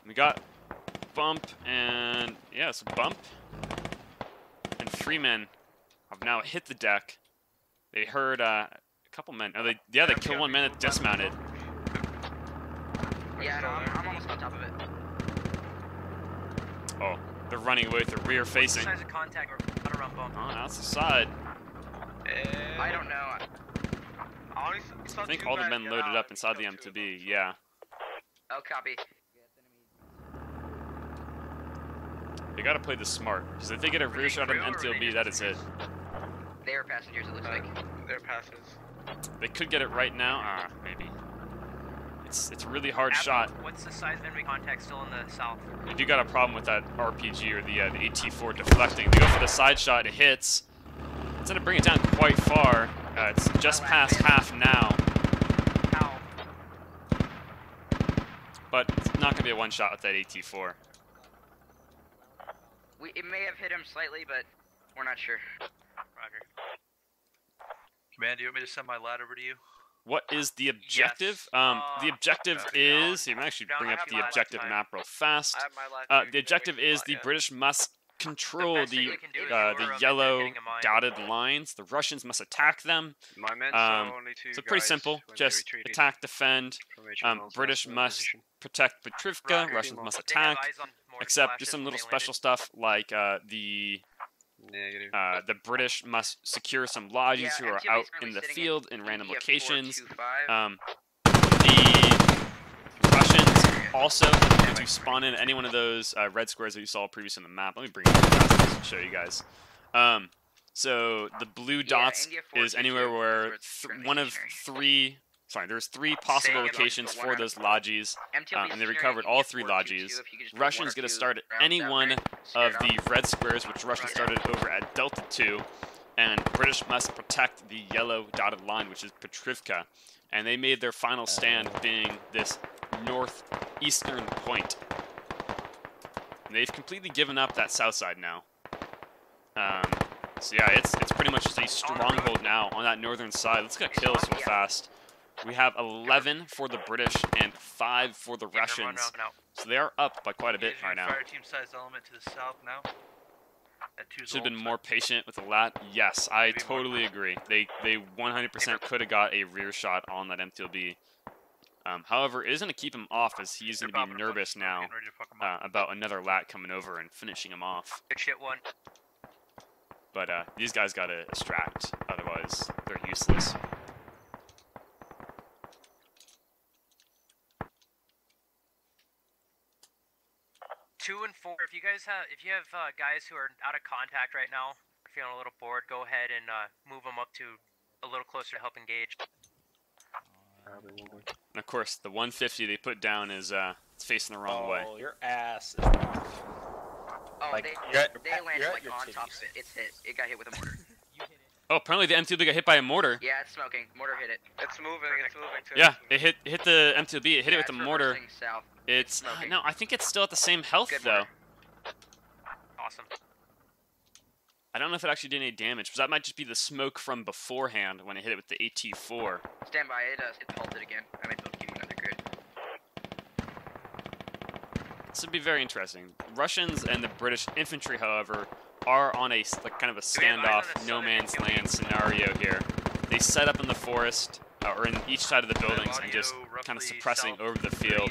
We got bump and yeah, so bump and Freeman have now hit the deck. They heard a couple men. Oh, they killed one man that dismounted. Yeah, no, I'm almost on top of it. Oh, they're running away with the rear facing. Size of contact or not around bump. Oh, now it's the side. I don't know. I think all the men loaded up inside the M2B. Yeah. Oh, copy. They gotta play this smart, because if they get a rear shot on the MTLB, that is it. They are passengers, it looks like. They're passes. They could get it right now. Maybe. It's a really hard shot. What's the size of enemy contact still in the south? If you got a problem with that RPG or the AT4 deflecting, they go for the side shot, it hits. It's gonna bring it down quite far. It's just past half now. How? But it's not gonna be a one shot with that AT4. It may have hit him slightly, but we're not sure. Roger. Command, do you want me to send my lad over to you? What is the objective? Yes. The objective is. You can actually bring up the objective map real fast. The objective is the British must control the yellow dotted lines. The Russians must attack them. My men only two so pretty guys simple. when they Just retreated attack, defend. from HML's British last must position. protect Petrivka. Russians must attack. Except there's some little special stuff like the British must secure some lodges who are out in the field in random locations. The Russians also need to spawn in any one of those red squares that you saw previously on the map. Let me bring it up to show you guys. So the blue dots is anywhere where one of three. Sorry, there's 3 possible locations for those lodges, and they recovered all 3 lodges. Russians get to start at any one of the red squares, which Russians started over at Delta 2, and British must protect the yellow dotted line, which is Petrivka. And they made their final stand being this northeastern point. And they've completely given up that south side now. So yeah, it's pretty much just a stronghold now on that northern side. Let's get kills real fast. We have 11 for the British and 5 for the Russians. So they are up by quite a bit right now. Fire team sized element to the south now. Should have been more patient with the lat. Yes, I totally agree. They 100% could have got a rear shot on that MTLB. However, it is going to keep him off as he's going to be nervous now about another lat coming over and finishing him off. Good shit, one. But these guys got to extract, otherwise they're useless. Two and 4. If you have guys who are out of contact right now, feeling a little bored, go ahead and move them up to a little closer to help engage. And of course, the 150 they put down is it's facing the wrong way. Oh, your ass is. Oh, Like, they landed like on top of it. It's hit. It got hit with a mortar. Oh, apparently the M2B got hit by a mortar. Yeah, it's smoking. Mortar hit it. It's moving. It's moving too. Yeah, it hit the M2B. It hit it with the mortar. reversing South. It's no, I think it's still at the same health Good though. mortar. Awesome. I don't know if it actually did any damage, because that might just be the smoke from beforehand when it hit it with the AT4. Stand by. It halted again. I might be able to give you another grid. This would be very interesting. Russians and the British infantry, however, are on a like kind of a standoff, no man's land scenario here. They set up in the forest, or in each side of the buildings, and just kind of suppressing over the field.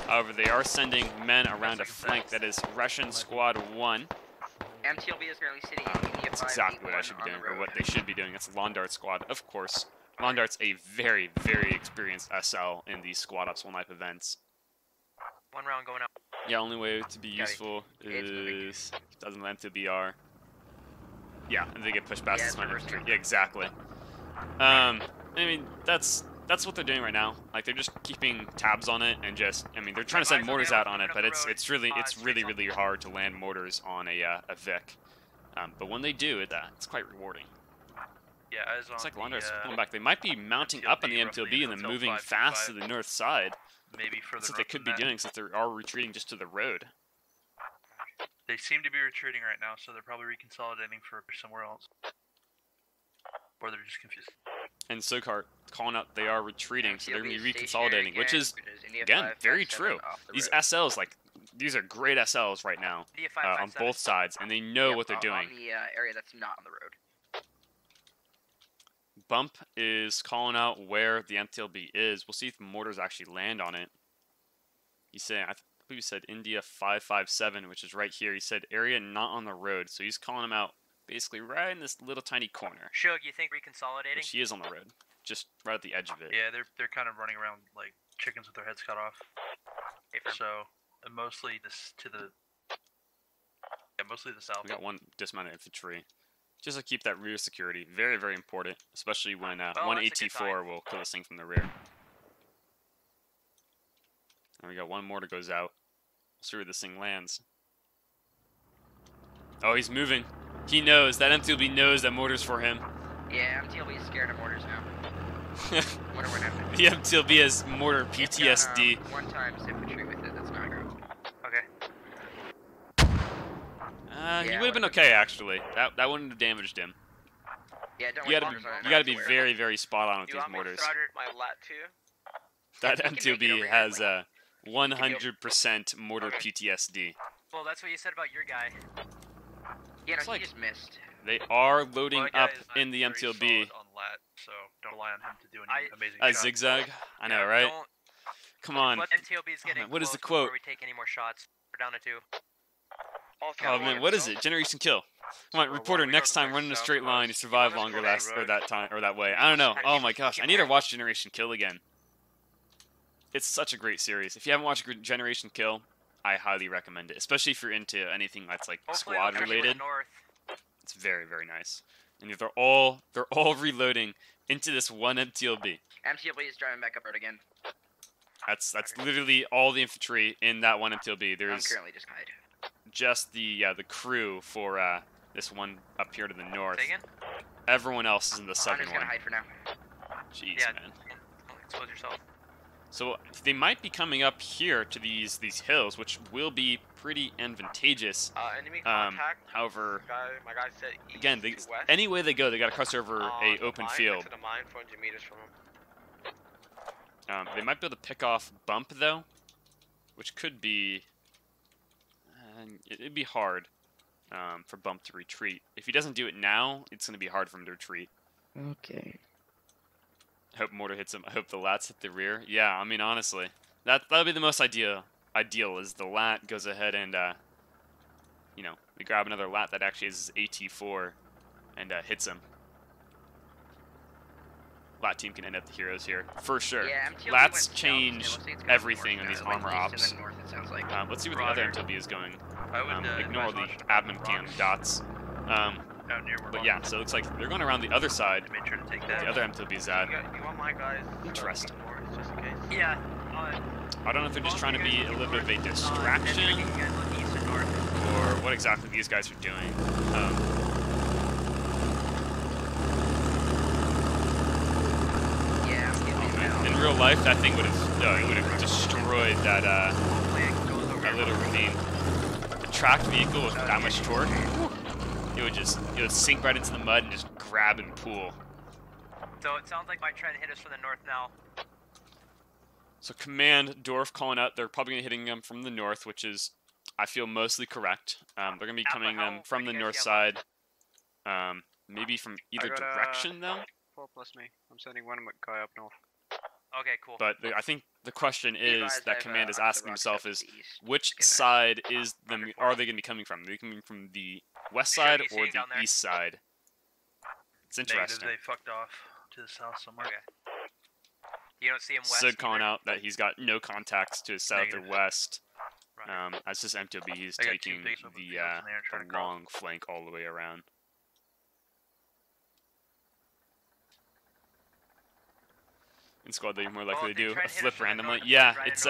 However, they are sending men around a flank that is Russian Squad 1. MTLB is currently sitting in India 5. That's exactly what I should be doing, or what they should be doing. It's Londart Squad, of course. Londart's a very, very experienced SL in these squad ops one-life events. 1 round going out. Yeah, only way to be useful is doesn't land to BR. Yeah, and they get pushed past this one. Yeah, exactly. I mean, that's what they're doing right now. Like, they're just keeping tabs on it and just, I mean, they're trying to send mortars out on it, but it's really hard to land mortars on a Vic. But when they do, it's quite rewarding. Yeah, it's like Londart's pulling back. They might be mounting up on the MTLB and then moving fast to the north side. Maybe further. That's what they could be doing, since they are retreating just to the road. They seem to be retreating right now, so they're probably reconsolidating for somewhere else. Or they're just confused. And Sokart calling out they are retreating, so they're going to be reconsolidating, which is, again, very true. These SLs, like, these are great SLs right now on both sides, and they know what they're doing. On the area that's not on the road. Bump is calling out where the MTLB is. We'll see if mortars actually land on it. He's saying, I believe he said India 557, which is right here. He said area not on the road, so he's calling them out basically right in this little tiny corner. Shug, you think reconsolidating? Which he is on the road, just right at the edge of it. Yeah, they're kind of running around like chickens with their heads cut off. So mostly mostly the south. We got one dismounted infantry. Just to keep that rear security, very, very important, especially when one AT4 will kill this thing from the rear. And we got one mortar goes out. We'll see where this thing lands. Oh, he's moving. He knows. That MTLB knows that mortar's for him. Yeah, MTLB is scared of mortars now. Wonder what happened. The MTLB has mortar PTSD. It's got, 1 times infantry with it. That's not good. Okay. He would have been okay, actually. That wouldn't have damaged him. Yeah, don't you gotta be very, very spot on with these mortars. My lat too. That MTLB has 100% mortar PTSD. Well, that's what you said about your guy. Yeah, no, he just missed. They are loading up in the MTLB. On lat, so don't rely on him to do any amazing shots. Zigzag? I know, right? Come on. MTLB's getting what is the quote? Before we take any more shots. We're down to 2. Oh man, what is it? Generation kill. Come on, reporter. Next time, run in a straight line. You survive longer that way. I don't know. Oh my gosh, I need to watch Generation Kill again. It's such a great series. If you haven't watched Generation Kill, I highly recommend it, especially if you're into anything that's like squad related. It's very, very nice. And they're all reloading into this one MTLB. MTLB is driving back up road again. That's literally all the infantry in that one MTLB. There's I'm currently just hide. Just the crew for this one up here to the north. Everyone else is in the southern one. I'm just gonna hide for now. Jeez, man. Expose yourself. So they might be coming up here to these hills, which will be pretty advantageous. Enemy contact. However, my guy said east again, to west. any way they go, they got to cross over a open field. To the mine, 400 meters from him. They might be able to pick off Bump though, which could be. It'd be hard for Bump to retreat. If he doesn't do it now, it's going to be hard for him to retreat. Okay. I hope mortar hits him. I hope the lats hit the rear. Yeah, I mean, honestly, that'll be the most ideal is the lat goes ahead and, you know, we grab another lat that actually is AT4 and hits him. Lat team can end up the heroes here, for sure. Yeah, Lats change everything in these armor ops. Let's see where the other MTLB is going. I would ignore the admin cam dots. Out near where But yeah, so it looks like they're going around the other side. I made sure to take The that. other MTLB's at. You want my guys? Interesting. Just in case. Yeah. I don't know if they're just trying to be a little bit of a distraction, or what exactly these guys are doing. In real life, that thing would have destroyed that that little ravine. A tracked vehicle with that much torque, it would sink right into the mud and just grab and pull. So it sounds like they're trying to hit us from the north now. So command, Dorf calling out, they're probably going to be hitting them from the north, which is, I feel, mostly correct. They're going to be coming them from the north side. Maybe from either direction, though. 4 plus me. I'm sending one guy up north. Okay, cool. But I think the question is, that command is asking himself is, which side are they going to be coming from? Are they coming from the west side or the east side? It's interesting. Negative, they fucked off to the south somewhere. Okay. You don't see him west. Sig calling out that he's got no contacts to his south or west. As this MTLB, he's taking the long flank all the way around. In squad, they're more likely to do a flip randomly. Yeah, it's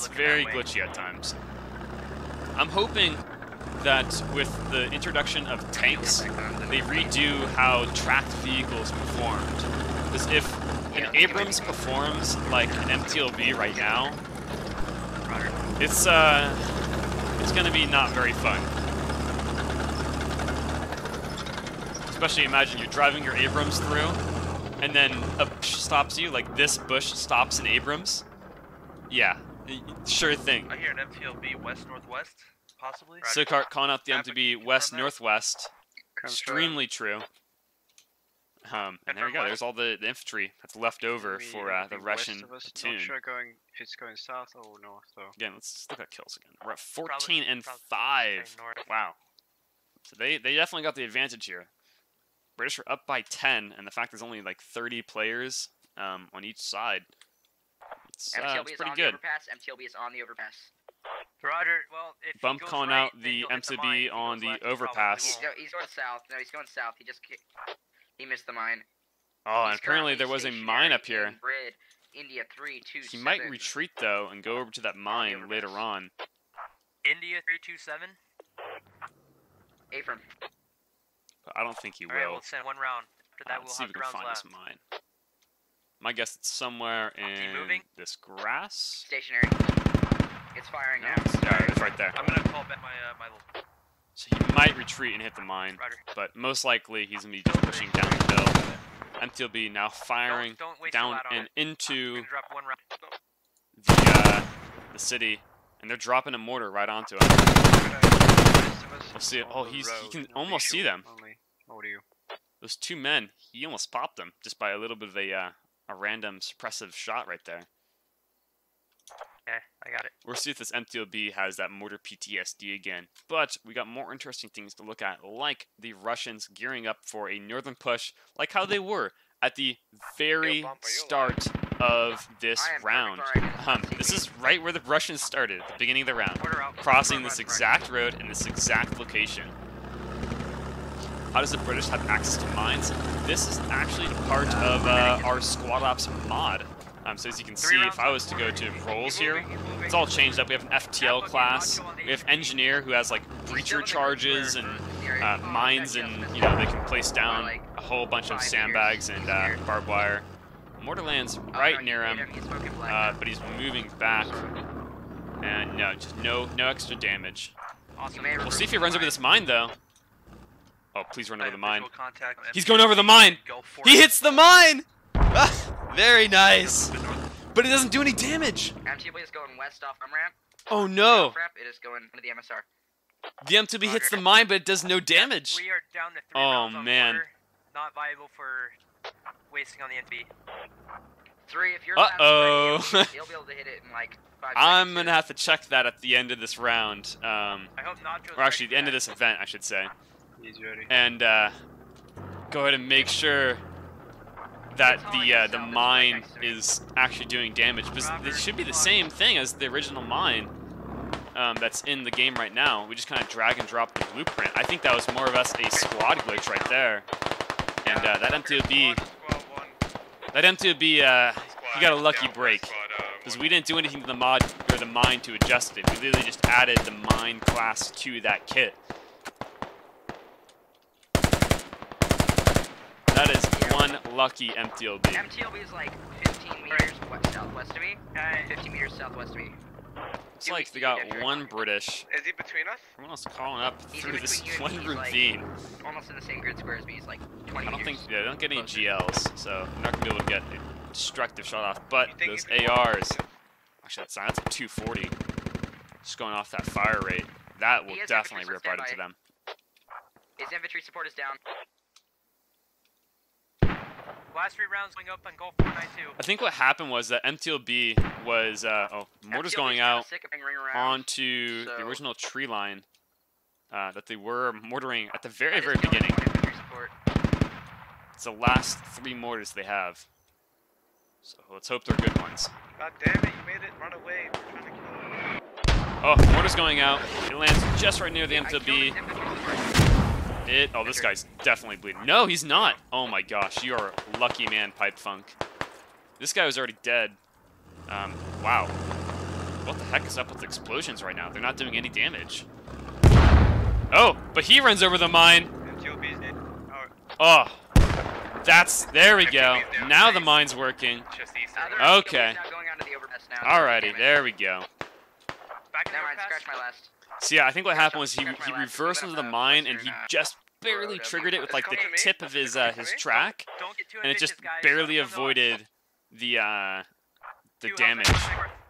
very glitchy at times. I'm hoping that with the introduction of tanks, they redo how tracked vehicles performed. Because if an Abrams performs like an MTLB right now, it's gonna be not very fun. Especially imagine you're driving your Abrams through, and then a bush stops you, like this bush stops an Abrams. Yeah, sure thing. I hear an MTLB west-northwest, possibly. Sicart calling out the MTLB west-northwest. Extremely true. And there you go. There's all the infantry that's left over for the Russian platoon. Not sure if it's going south or north though. Again, let's look at kills again. We're at 14 and 5. Wow. So they definitely got the advantage here. British are up by 10, and the fact there's only like 30 players on each side. It's pretty good. MTLB is on the overpass. Roger. Well, if Bump calling out the MCB on the overpass. He's going south. No, he's going south. He missed the mine. Oh, and apparently there was a mine up here. Grid, India 327. He might retreat though and go over to that mine later on. India 327. Affirm. But I don't think he will. Alright, we'll send one round. After that, let's we'll see if we can find this mine. My guess it's somewhere in this grass. Stationary. It's firing now. Yeah, it's right there. I'm gonna call back my little. So he might retreat and hit the mine, but most likely he's gonna be just pushing down the hill. MTLB now firing down and into the city, and they're dropping a mortar right onto him. We'll see it. Oh, he can almost see them. Those two men, he almost popped them just by a little bit of a random suppressive shot right there. Okay, I got it. We'll see if this MTLB has that mortar PTSD again. But we got more interesting things to look at, like the Russians gearing up for a northern push, like how they were at the very start of this round. This is right where the Russians started, at the beginning of the round, crossing this exact road in this exact location. How does the British have access to mines? This is actually a part of our Squad Ops mod. So as you can see, if I was to go to roles here, it's all changed up. We have an FTL class. We have engineer who has like breacher charges and mines, and they can place down a whole bunch of sandbags and barbed wire. Mortarland's right near him, but he's moving back, and no extra damage. We'll see if he runs over this mine though. Oh, please run over the mine. He's going over the mine! He hits the mine! Very nice! But it doesn't do any damage! MTLB is going west off ramp. Oh no! It is going into the MSR. The MTLB hits the mine, but it does no damage. We are down to 3 rounds on mortar. Not viable for wasting on the NB. 3, if you're Uh-oh. you'll be able to hit it in like 5 seconds. I'm gonna have to check that at the end of this round. I hope Nacho's or actually, the end of this event, I should say. He's ready. And go ahead and make sure that the mine is actually doing damage, because it should be the same thing as the original mine. that's in the game right now. We just kind of drag and drop the blueprint. I think that was more or less a squad glitch right there. And that MTOB, he got a lucky break because we didn't do anything to the mod or the mine to adjust it. We literally just added the mine class to that kit. That is one lucky MTOB. MTOB is like 15 meters southwest of me. 15 meters southwest of me. It's like they got one British. Is he between us? Everyone else calling up He's through this between you one and he's, ravine. Like, almost in the same grid square as me. He's like 20 I don't meters. think they don't get any GLs, so they're not gonna be able to get a destructive shot off. But those ARs, actually that's a 240. Just going off that fire rate, that will definitely rip right into them. His infantry support is down. Last 3 rounds going up on Gulf 492. I think what happened was that MTOB was mortars going out onto the original tree line that they were mortaring at the very beginning. It's the last 3 mortars they have. So let's hope they're good ones. God damn it, you made it run away. We're trying to kill him. Oh, mortar's going out. It lands just right near the MTOB. Oh, this guy's definitely bleeding. No, he's not. Oh my gosh, you are a lucky man, Pipe Funk. This guy was already dead. Wow. What the heck is up with the explosions right now? They're not doing any damage. Oh, but he runs over the mine. Oh, there we go. Now the mine's working. Okay. Alrighty, there we go. So yeah, I think what happened was he reversed into the mine and he just barely triggered it with like the tip of his track, and it just barely avoided the damage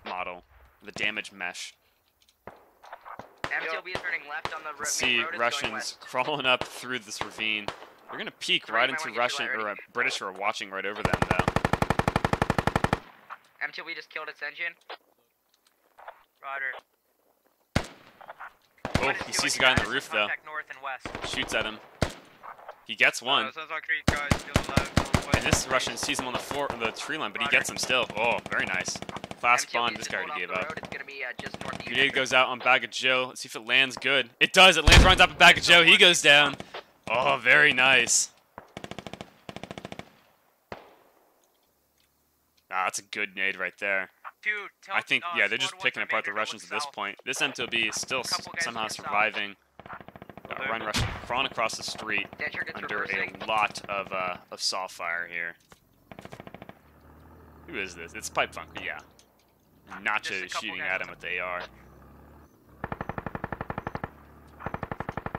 model, the damage mesh. MTOB is turning left on the Let's see Russians crawling up through this ravine. We're gonna peek right into Russian or British who are watching right over them though. MTOB just killed its engine. Roger. Oh, he sees the guy on the roof though. Shoots at him. He gets one. And this Russian sees him on the tree line, but he gets him still. Oh, very nice. Class spawn, this guy already gave up. Grenade goes out on Bag of Joe. Let's see if it lands good. It does. It lands right on top of Bag of Joe. He goes down. Oh, very nice. Ah, that's a good nade right there. Dude, I think, yeah, they're just picking apart the Russians at this point. This MTOB is still somehow surviving. Run Russian crawling across the street under a lot of saw fire here. Who is this? It's Pipe Funk, yeah. Nacho is shooting at him with the AR.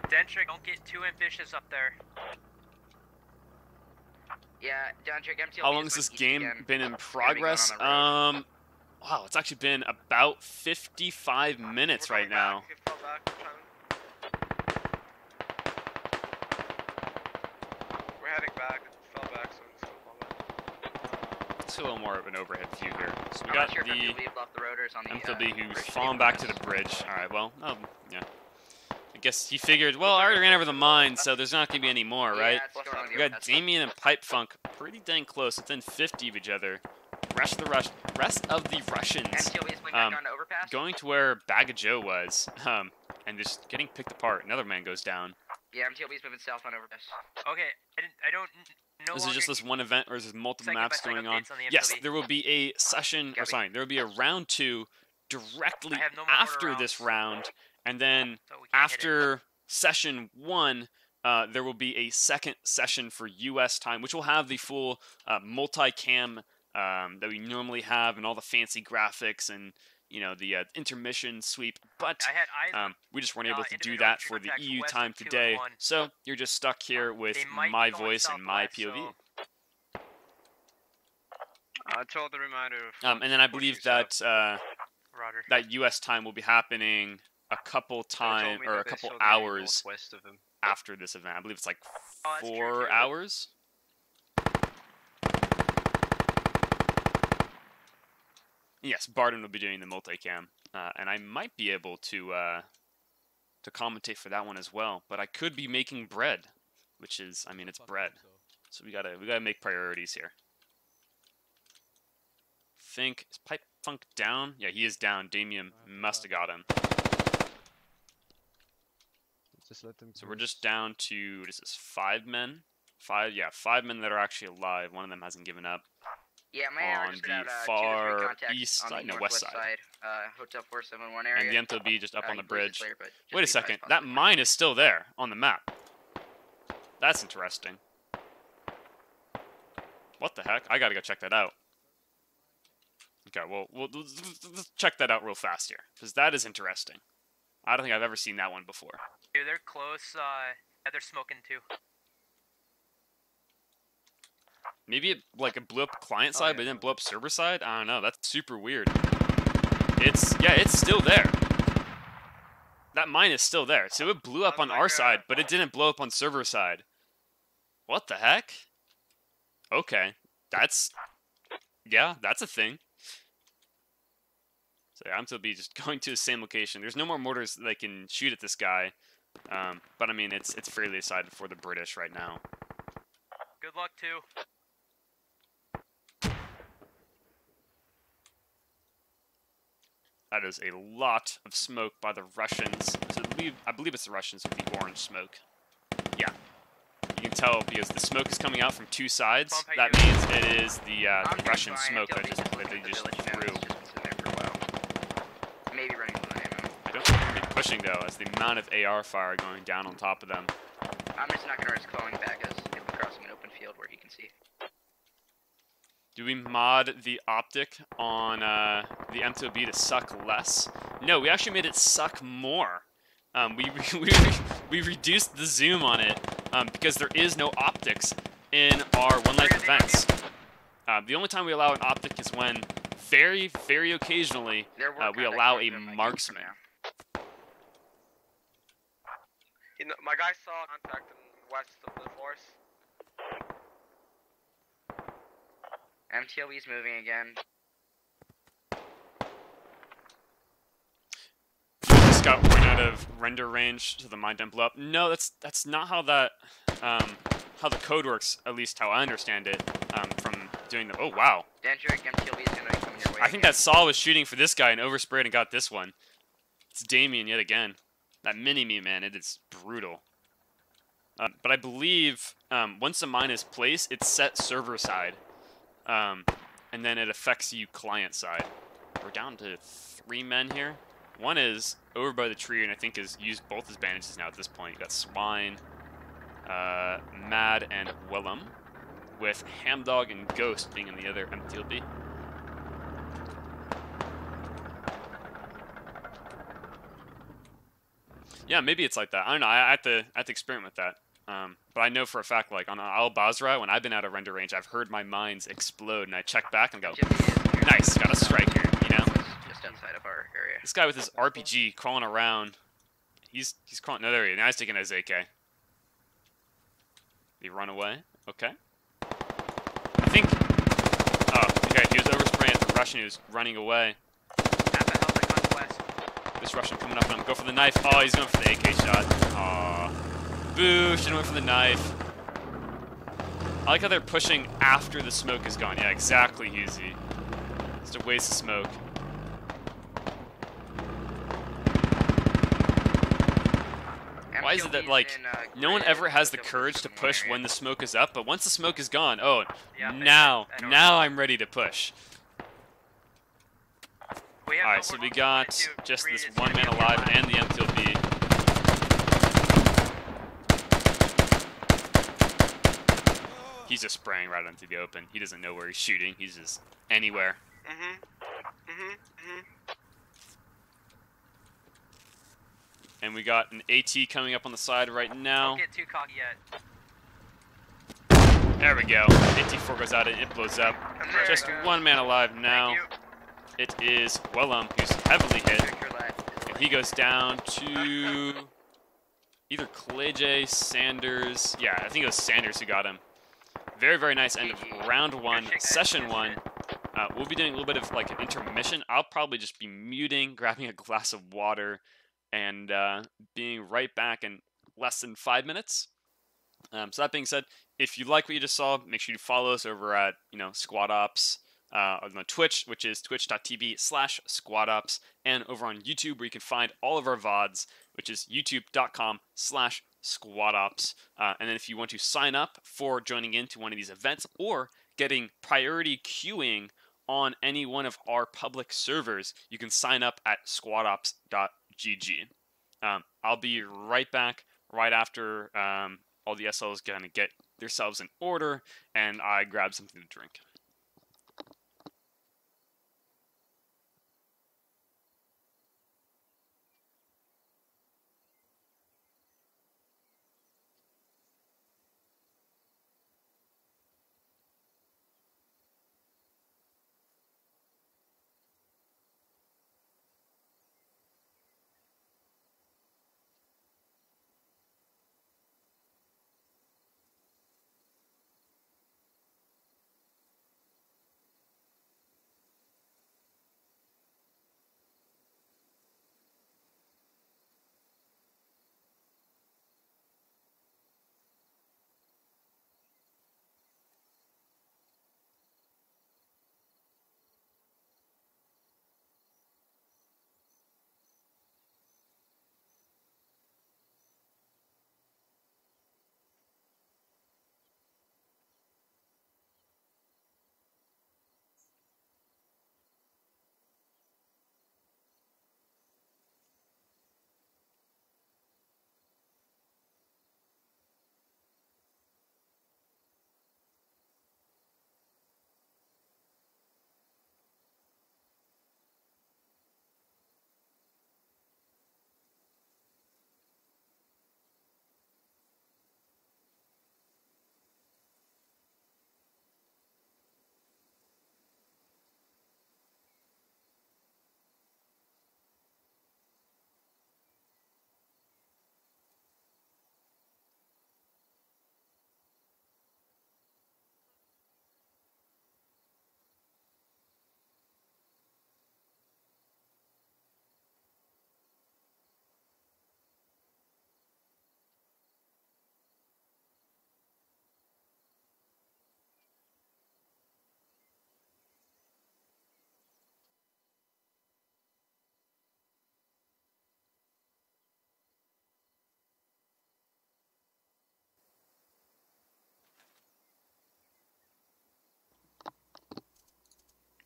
Dentrick, don't get too ambitious up there. Yeah, Dentrick, MTOB. How long has this game been in progress? Wow, it's actually been about 55 minutes right now. We're heading back. Fell back, so it's fall back. Let's do a little more of an overhead view here. So we got the MTOB who's fallen back to the bridge. Alright, well, yeah. I guess he figured, well, I already ran over the mine, so there's not going to be any more, right? We got Damien and Pipe Funk pretty dang close, within 50 of each other. Rest of the Russians going to where Bag of Joe was, and just getting picked apart. Another man goes down. Yeah, MTOB's moving south on overpass. Okay, I don't know. Is it just this one event, or is there multiple maps going on? Yes, there will be a session, or sorry, there will be a round 2 directly after this round, and then after session 1, there will be a second session for US time, which will have the full multi-cam that we normally have and all the fancy graphics and, you know, the intermission sweep, but we just weren't able to do that for the EU time today, so you're just stuck here with my voice and my POV. I told the reminder. And then I believe that that US time will be happening a couple hours after this event. I believe it's like 4 hours. Yes, Barden will be doing the multicam, and I might be able to commentate for that one as well. But I could be making bread, which is, I mean, it's bread, so we gotta make priorities here. Is Pipe Funk down? Yeah, he is down. Damien must have got him. Just let them. So we're just down to, what is this, 5 men? 5 men that are actually alive. One of them hasn't given up. Yeah, my On just the put out, 2 to 3 far contacts east on side, the no, northwest west side. Hotel 471 area. And the MTOB just up on the bridge. Clear, but just Wait a be second, advised, that mine is still there on the map. That's interesting. What the heck? I gotta go check that out. Okay, well, let's check that out real fast here, because that is interesting. I don't think I've ever seen that one before. Dude, they're close. Yeah, they're smoking too. Maybe it blew up client side, but it didn't blow up server side. I don't know. That's super weird. It's still there. That mine is still there. So it blew up on our side, but it didn't blow up on server side. What the heck? Okay, that's a thing. So yeah, I'm still be just going to the same location. There's no more mortars that can shoot at this guy, but I mean it's fairly decided for the British right now. Good luck too. That is a lot of smoke by the Russians. So I believe it's the Russians with the orange smoke. Yeah. You can tell because the smoke is coming out from 2 sides. That means it is the Russian smoke that they just threw. Maybe running low on ammo. I don't think they're be pushing though, as the amount of AR fire going down on top of them. I'm just not gonna risk calling back as if we're crossing an open field where he can see. Do we mod the optic on the M2B to suck less? No, we actually made it suck more. We reduced the zoom on it because there is no optics in our one light defense. The only time we allow an optic is when very, very occasionally we allow a marksman. You know, my guy saw contact in west of the forest. MTLB's moving again. Just got point out of render range to the mine didn't blow up. No, that's not how that how the code works. At least how I understand it from doing the. Oh wow. Dendrick, MTLB is gonna be coming your way. I think that Saul was shooting for this guy and oversprayed and got this one. It's Damien yet again. That mini-me, man, it is brutal. But I believe once the mine is placed, it's set server side. And then it affects you client side. We're down to 3 men here. One is over by the tree and I think has used both his bandages now at this point. You got Swine, Mad, and Willem, with Hamdog and Ghost being in the other MTLB. Yeah, maybe it's like that. I don't know. I have to experiment with that. But I know for a fact, like on Al Basra, when I've been out of render range, I've heard my mines explode, and I check back and go, "Nice, got a strike here." You know. Just outside of our area. This guy with his RPG crawling around. He's crawling. No, there he is. Now he's taking his AK. Did he run away? Okay. I think. Oh, okay. He was overspraying at the Russian who was running away. This Russian coming up on him. Go for the knife. Oh, he's going for the AK shot. Aw. Boo, should've went for the knife. I like how they're pushing after the smoke is gone. Yeah, exactly, Husey. Just a waste of smoke. Why is it that, like, no one ever has the courage to push when the smoke is up, but once the smoke is gone, oh, now I'm ready to push. Alright, so we got just this 1 man alive and the MTLB. He's just spraying right into the open. He doesn't know where he's shooting. He's just anywhere. And we got an AT coming up on the side right now. Don't get too cocky yet. There we go. AT4 goes out and it blows up. Just 1 man alive now. It is Willem, who's heavily hit. And he goes down to either Clay Sanders. Yeah, I think it was Sanders who got him. Very, very nice end of round 1, session 1. We'll be doing a little bit of like an intermission. I'll probably just be muting, grabbing a glass of water, and being right back in less than 5 minutes. So that being said, if you like what you just saw, make sure you follow us over at Squad Ops. on Twitch, which is twitch.tv/squadops, and over on YouTube, where you can find all of our VODs, which is youtube.com/squadops. And then if you want to sign up for joining into one of these events or getting priority queuing on any one of our public servers, you can sign up at squadops.gg. I'll be right back right after all the SLs gonna get themselves in order and I grab something to drink.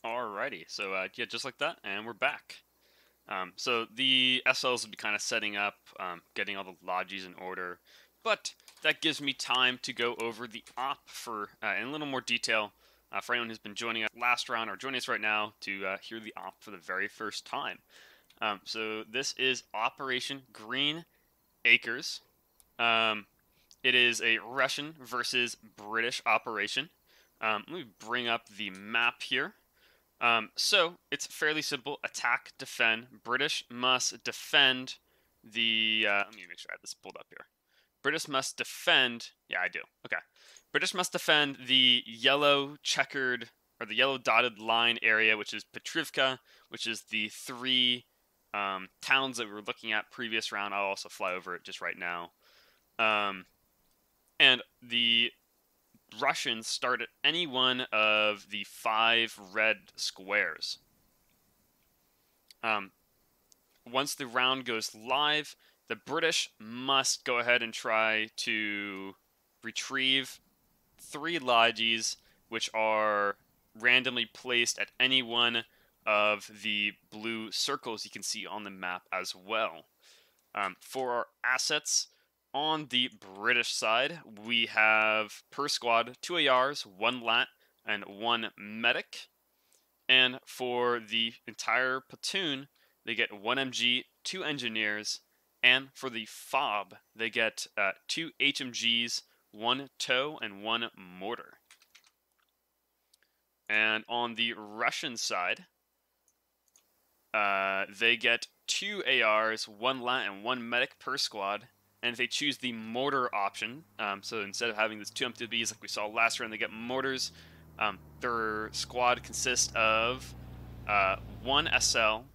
Alrighty, so yeah, just like that, and we're back. So the SLs will be kind of setting up, getting all the lodges in order, but that gives me time to go over the op for in a little more detail for anyone who's been joining us last round or joining us right now to hear the op for the very first time. So this is Operation Green Acres. It is a Russian versus British operation. Let me bring up the map here. So it's fairly simple: attack, defend. British must defend the. Let me make sure I have this pulled up here. British must defend. Yeah, I do. Okay. British must defend the yellow checkered or the yellow dotted line area, which is Petrivka, which is the three towns that we were looking at previous round. I'll also fly over it just right now. And the Russians start at any one of the 5 red squares. Once the round goes live, the British must go ahead and try to retrieve 3 lodges, which are randomly placed at any one of the blue circles you can see on the map as well. For our assets, on the British side, we have, per squad, 2 ARs, 1 LAT, and 1 medic. And for the entire platoon, they get 1 MG, 2 engineers, and for the FOB, they get 2 HMGs, 1 tow, and 1 mortar. And on the Russian side, they get 2 ARs, 1 LAT, and 1 medic per squad. And if they choose the mortar option, so instead of having this 2 MTBs like we saw last round, they get mortars. Their squad consists of 1 SL,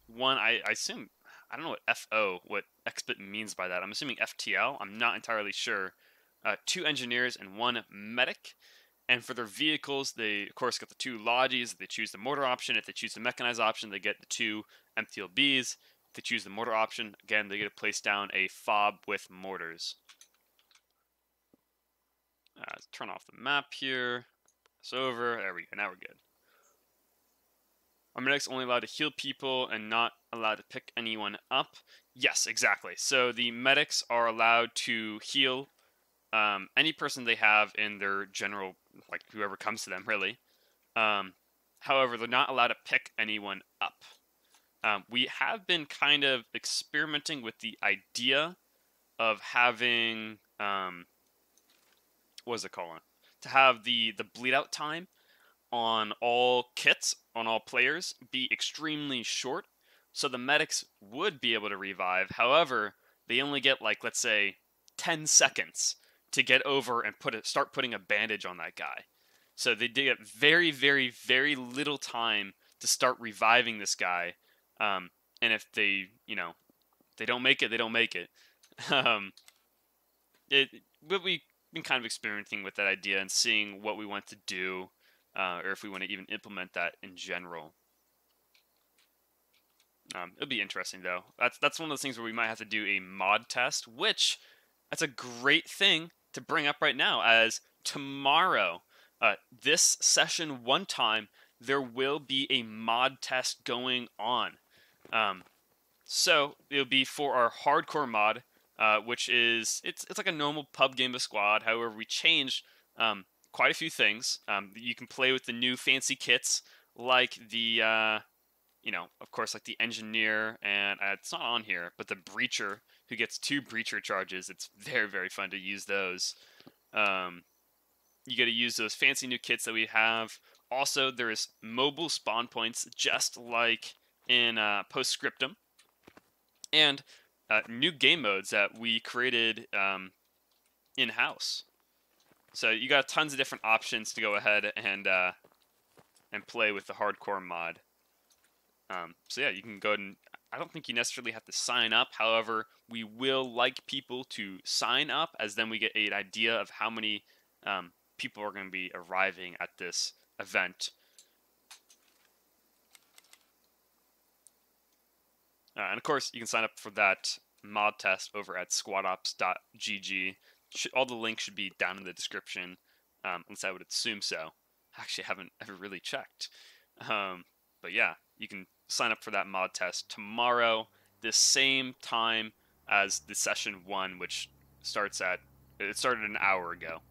1, I assume, I don't know what FO, what XBit means by that. I'm assuming FTL, I'm not entirely sure. 2 engineers and 1 medic. And for their vehicles, they, of course, get the 2 Lodges. They choose the mortar option. If they choose the mechanized option, they get the 2 MTLBs. If they choose the mortar option, again, they get to place down a fob with mortars. Let's turn off the map here. It's over. There we go. Now we're good. Are medics only allowed to heal people and not allowed to pick anyone up? Yes, exactly. So the medics are allowed to heal any person they have in their general, like whoever comes to them, really. However, they're not allowed to pick anyone up. We have been kind of experimenting with the idea of having, what is it called? To have the bleed out time on all kits, on all players, be extremely short, so the medics would be able to revive. However, they only get, like, let's say 10 seconds to get over and start putting a bandage on that guy. So they did get very, very, very little time to start reviving this guy. And if they, they don't make it, they don't make it. But we've been kind of experimenting with that idea and seeing what we want to do, or if we want to even implement that in general. It'll be interesting, though. That's one of those things where we might have to do a mod test, which that's a great thing to bring up right now, as tomorrow, this session 1 time, there will be a mod test going on. So it'll be for our hardcore mod, which is it's like a normal pub game of squad. However, we changed quite a few things. You can play with the new fancy kits, like the of course, like the engineer, and it's not on here, but the breacher, who gets 2 breacher charges. It's very, very fun to use those. You get to use those fancy new kits that we have. Also, there's mobile spawn points, just like in Postscriptum, and new game modes that we created in-house. So you got tons of different options to go ahead and play with the hardcore mod. So yeah, you can go and I don't think you necessarily have to sign up. However, we will like people to sign up, as then we get an idea of how many people are going to be arriving at this event. And of course, you can sign up for that mod test over at squadops.gg. All the links should be down in the description, unless I would assume so. Actually, I haven't ever really checked. But yeah, you can sign up for that mod test tomorrow, the same time as the session 1, which started an hour ago.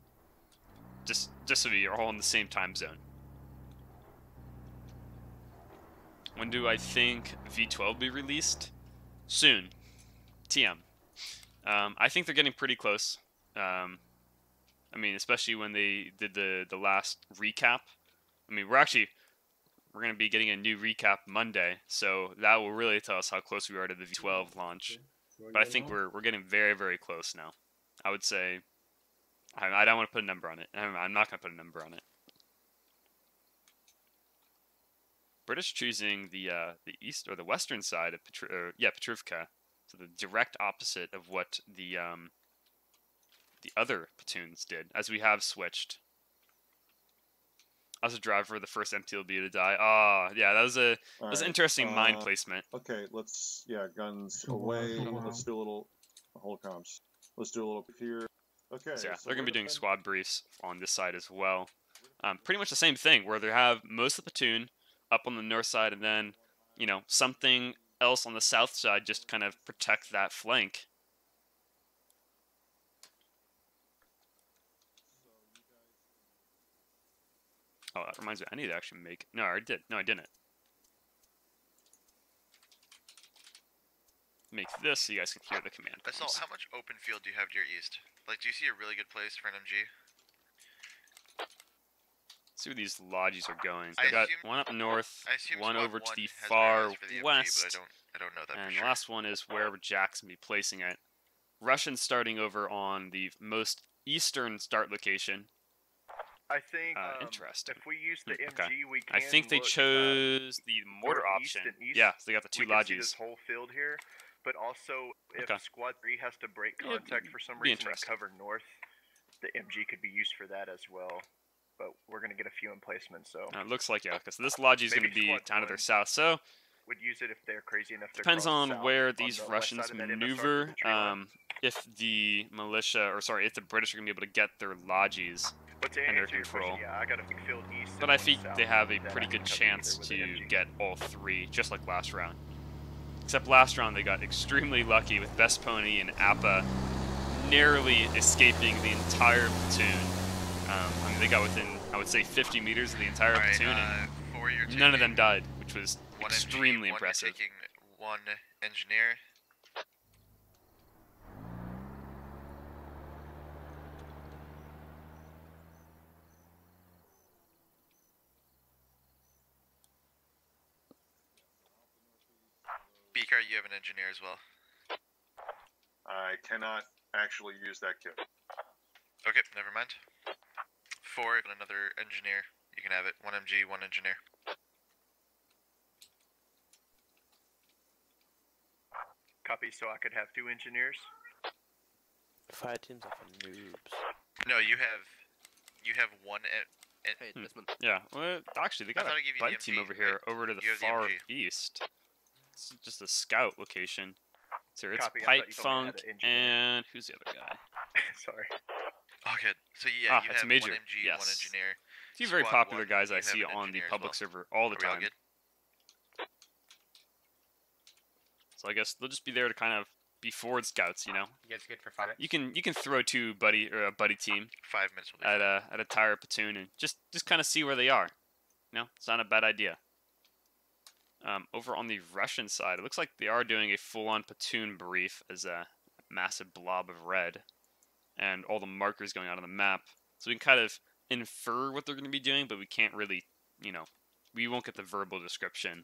Just so you're all in the same time zone. When do I think V12 will be released? Soon. TM. I think they're getting pretty close. I mean, especially when they did the last recap. I mean, we're going to be getting a new recap Monday, so that will really tell us how close we are to the V12 launch. But I think we're getting very, very close now. I would say, I don't want to put a number on it. I'm not going to put a number on it. British choosing the east or the western side of Petrivka, so the direct opposite of what the other platoons did, as we have switched. I was a driver of the first MTLB to die. Ah, yeah, that was an interesting mine placement. Okay, guns away. Let's do a little whole comps. Let's do a little here. Okay. So yeah, they're gonna be doing squad briefs on this side as well. Pretty much the same thing, where they have most of the platoon up on the north side, and then something else on the south side, just kind of protect that flank. Oh, that reminds me, I need to actually make... No, I did. No, I didn't. Make this so you guys can hear the command. Assault, how much open field do you have to your east? Like, do you see a really good place for an MG? Let's see where these lodges are going. So I got one up north, one over to the far west, MG, but I don't know that and for sure. the last one is wherever Jack's going to be placing it. Russians starting over on the most eastern start location. I think interesting. If we use the MG, okay. we can I think they chose the mortar option. Yeah, so they got the 2 lodges. See this whole field here, but also if Squad 3 has to break contact for some reason and cover north, the MG could be used for that as well. but we're gonna get a few emplacements. So It looks like, yeah, because this lodge is going to be Squad down to their 1 south. So would use it if they're crazy enough to depends cross on south where on these the west Russians side of that MSR maneuver. with the tree line. If the militia, or sorry, if the British are going to be able to get their lodges But to under answer your control. question, yeah, I got a big field east. But and I one think south they have a that pretty I good can cover chance either with an to MG. get all three, just like last round. Except last round they got extremely lucky with Best Pony and Appa narrowly escaping the entire platoon. I mean, they got within, I would say, 50 meters of the entire platoon, and none of them died, which was extremely impressive. Taking one engineer. Beaker, you have an engineer as well. I cannot actually use that kit. Okay, never mind. 4 and another engineer. You can have it. 1 MG, 1 engineer. Copy. So I could have 2 engineers. Fire teams are for noobs. No, you have 1. Yeah, well, actually, they got I thought I a gave you the fight team MG, over here, right? over to the You have the far MG. east. It's just a scout location. So it's Copy, I Pipe thought you told me I had Funk an engineer. and who's the other guy? Sorry. Okay, so yeah, you it's have Major. 1 MG, Yes. 1 engineer. A few very Squad popular 1, guys you I have see an on the engineer as public well. server all the Are we all time. good? So I guess they'll just be there to kind of be forward scouts, you know. You guys good for 5 minutes? You can throw two buddy or a buddy team 5 minutes will be at a tire platoon and just kind of see where they are. You know, it's not a bad idea. Over on the Russian side, it looks like they are doing a full-on platoon brief as a massive blob of red, and all the markers going out on the map. So we can kind of infer what they're going to be doing, but we can't really, you know, we won't get the verbal description.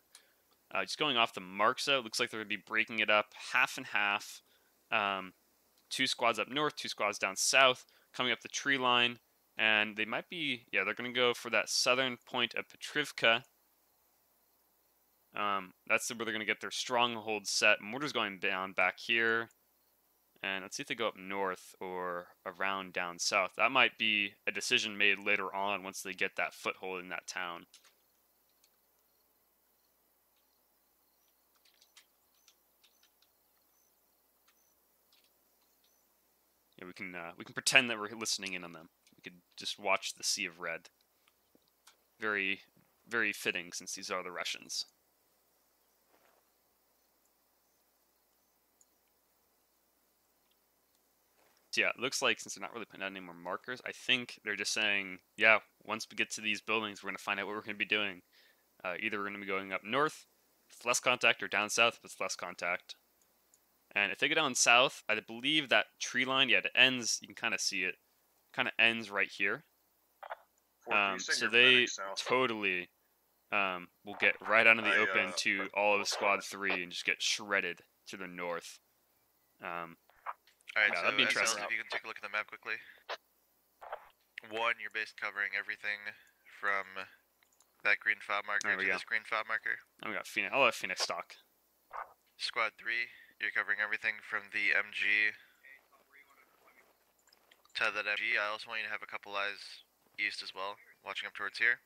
Just going off the marks, though, it looks like they're going to be breaking it up half and half. 2 squads up north, 2 squads down south, coming up the tree line, and they might be, yeah, they're going to go for that southern point of Petrivka. That's where they're going to get their stronghold set. Mortar's going down back here. And let's see if they go up north or around down south. That might be a decision made later on once they get that foothold in that town. Yeah, we can pretend that we're listening in on them. We could just watch the sea of red. Very, very fitting since these are the Russians. So yeah, it looks like since they're not really putting out any more markers, I think they're just saying, yeah, once we get to these buildings, we're going to find out what we're going to be doing. Either we're going to be going up north with less contact or down south with less contact. And if they go down south, I believe that tree line, yeah, it ends, you can kind of see it, kind of ends right here. So they totally will get right out of the open to all of Squad 3 and just get shredded to the north. Alright, yeah, so that'd be interesting. if you can take a look at the map quickly. 1, you're based covering everything from that green fob marker There we to go. this green fob marker. And we got Phoenix. I'll let Phoenix stock. Squad 3, you're covering everything from the MG to that MG. I also want you to have a couple eyes east as well, watching up towards here.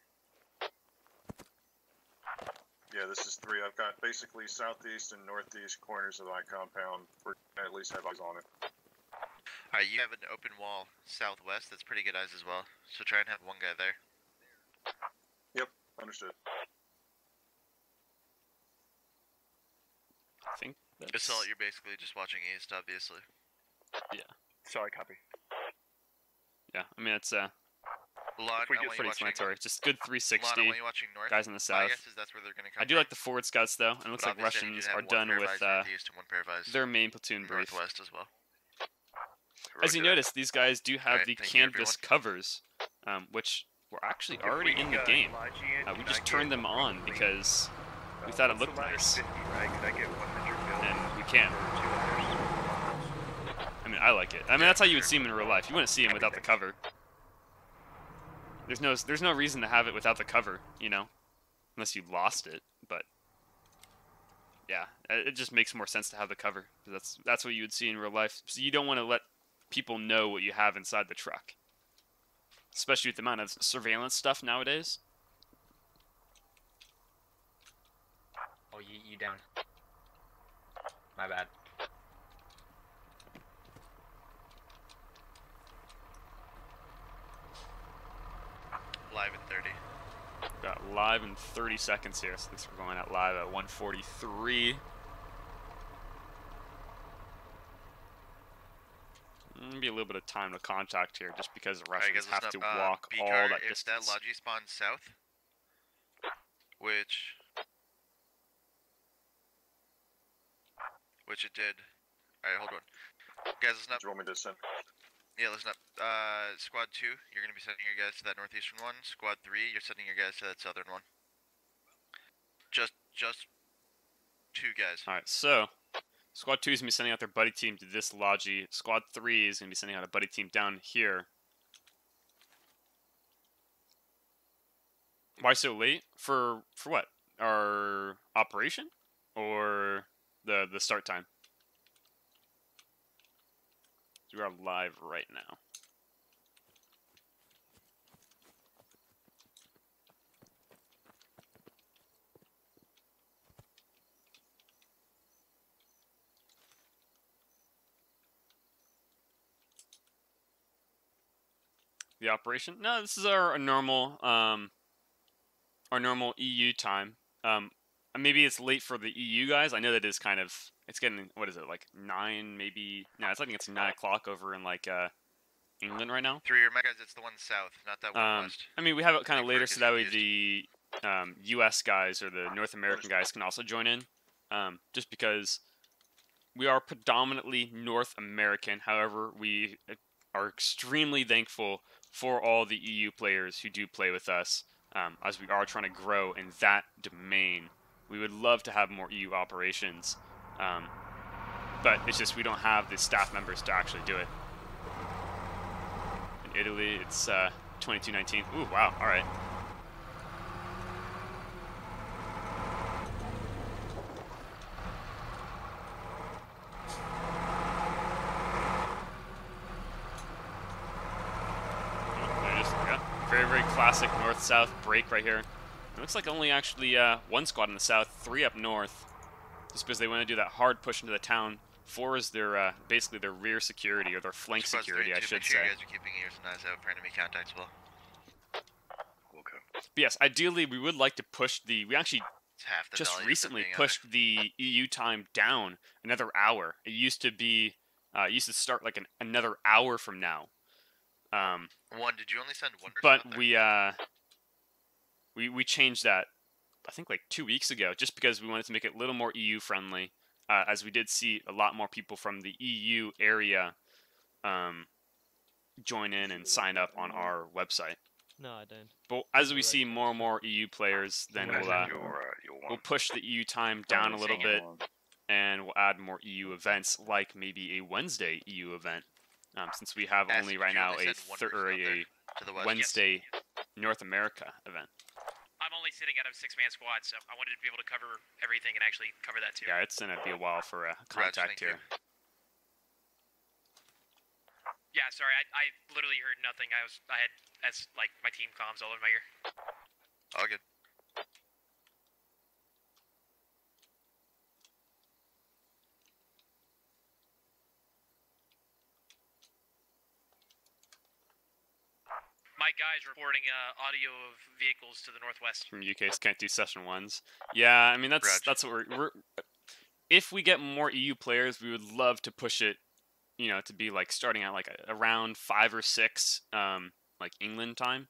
Yeah, this is 3. I've got basically southeast and northeast corners of my compound. We're gonna at least have eyes on it. Alright, you have an open wall southwest. That's pretty good eyes as well. So try and have one guy there. Yep, understood. I think that's... Assault, you're basically just watching east, obviously. Yeah. Sorry, copy. Yeah, I mean, it's Lon, pretty explanatory. Just good 360 Lon, I want you watching north. guys in the My south. guess is that's where they're gonna come I do from. like the forward scouts, though, and it looks But like obviously, you Russians need to are have one done pair of with eyes northeast and one pair of eyes their main platoon brief. northwest as well. As you notice, these guys do have Alright, the thank you, canvas covers, which were actually already in the game. We just turned them on because we thought it looked nice. 50, right? Could I get 100 And we can. I mean, I like it. I mean, that's how you would see them in real life. You wouldn't see them without the cover. There's no reason to have it without the cover, you know, unless you lost it. But yeah, it just makes more sense to have the cover. That's what you would see in real life. So you don't want to let people know what you have inside the truck. especially with the amount of surveillance stuff nowadays. Oh, you down. My bad. Live in 30. Got live in 30 seconds here, so we're going at live at 1:43. Maybe a little bit of time to contact here, just because the Russians have to walk all that if distance. that Logi spawns south, which it did. Alright, hold on. Guys, listen up. Do you want me to send? Yeah, listen up. Squad 2, you're going to be sending your guys to that northeastern one. Squad 3, you're sending your guys to that southern one. Just 2 guys. Alright, so Squad 2 is going to be sending out their buddy team to this Logi. Squad 3 is going to be sending out a buddy team down here. Why so late? For what? Our operation? Or the start time? We are live right now. The operation? No, this is our normal EU time. Maybe it's late for the EU guys. I know that is kind of, it's getting, what is it, like 9 maybe? No, I think it's 9 o'clock over in like England right now. 3, my guys, it's the one south, not that one west. I mean, we have it kind of later, so that way the US guys or the North American guys can also join in. Just because we are predominantly North American. However, we are extremely thankful for all the EU players who do play with us, as we are trying to grow in that domain. We would love to have more EU operations, but it's just we don't have the staff members to actually do it. In Italy, it's 2219. Ooh, wow, all right. Very classic north-south break right here. It looks like only actually 1 squad in the south, 3 up north, just because they want to do that hard push into the town. 4 is their basically their rear security, or their flank security, I should say. Make sure you guys are keeping ears and eyes out for enemy contact as well. But yes, ideally we would like to push the. We actually just recently pushed the EU time down another hour. It used to be, it used to start like another hour from now. Did you only send 1 person? But we changed that, I think like 2 weeks ago, just because we wanted to make it a little more EU friendly, as we did see a lot more people from the EU area join in and sign up on our website. No, I don't. But as we see more and more EU players, then we'll push the EU time down a little bit, and we'll add more EU events, like maybe a Wednesday EU event. Since we have only right now a Wednesday North America event. I'm only sitting out of a 6-man squad, so I wanted to be able to cover everything and actually cover that too. Yeah, it's gonna be a while for a contact here. Yeah, sorry, I literally heard nothing. I had like my team comms all over my ear. All good. My guys reporting audio of vehicles to the northwest. From UK, can't do session 1s. Yeah, I mean that's what we're. If we get more EU players, we would love to push it, you know, to be like starting at like around 5 or 6, like England time.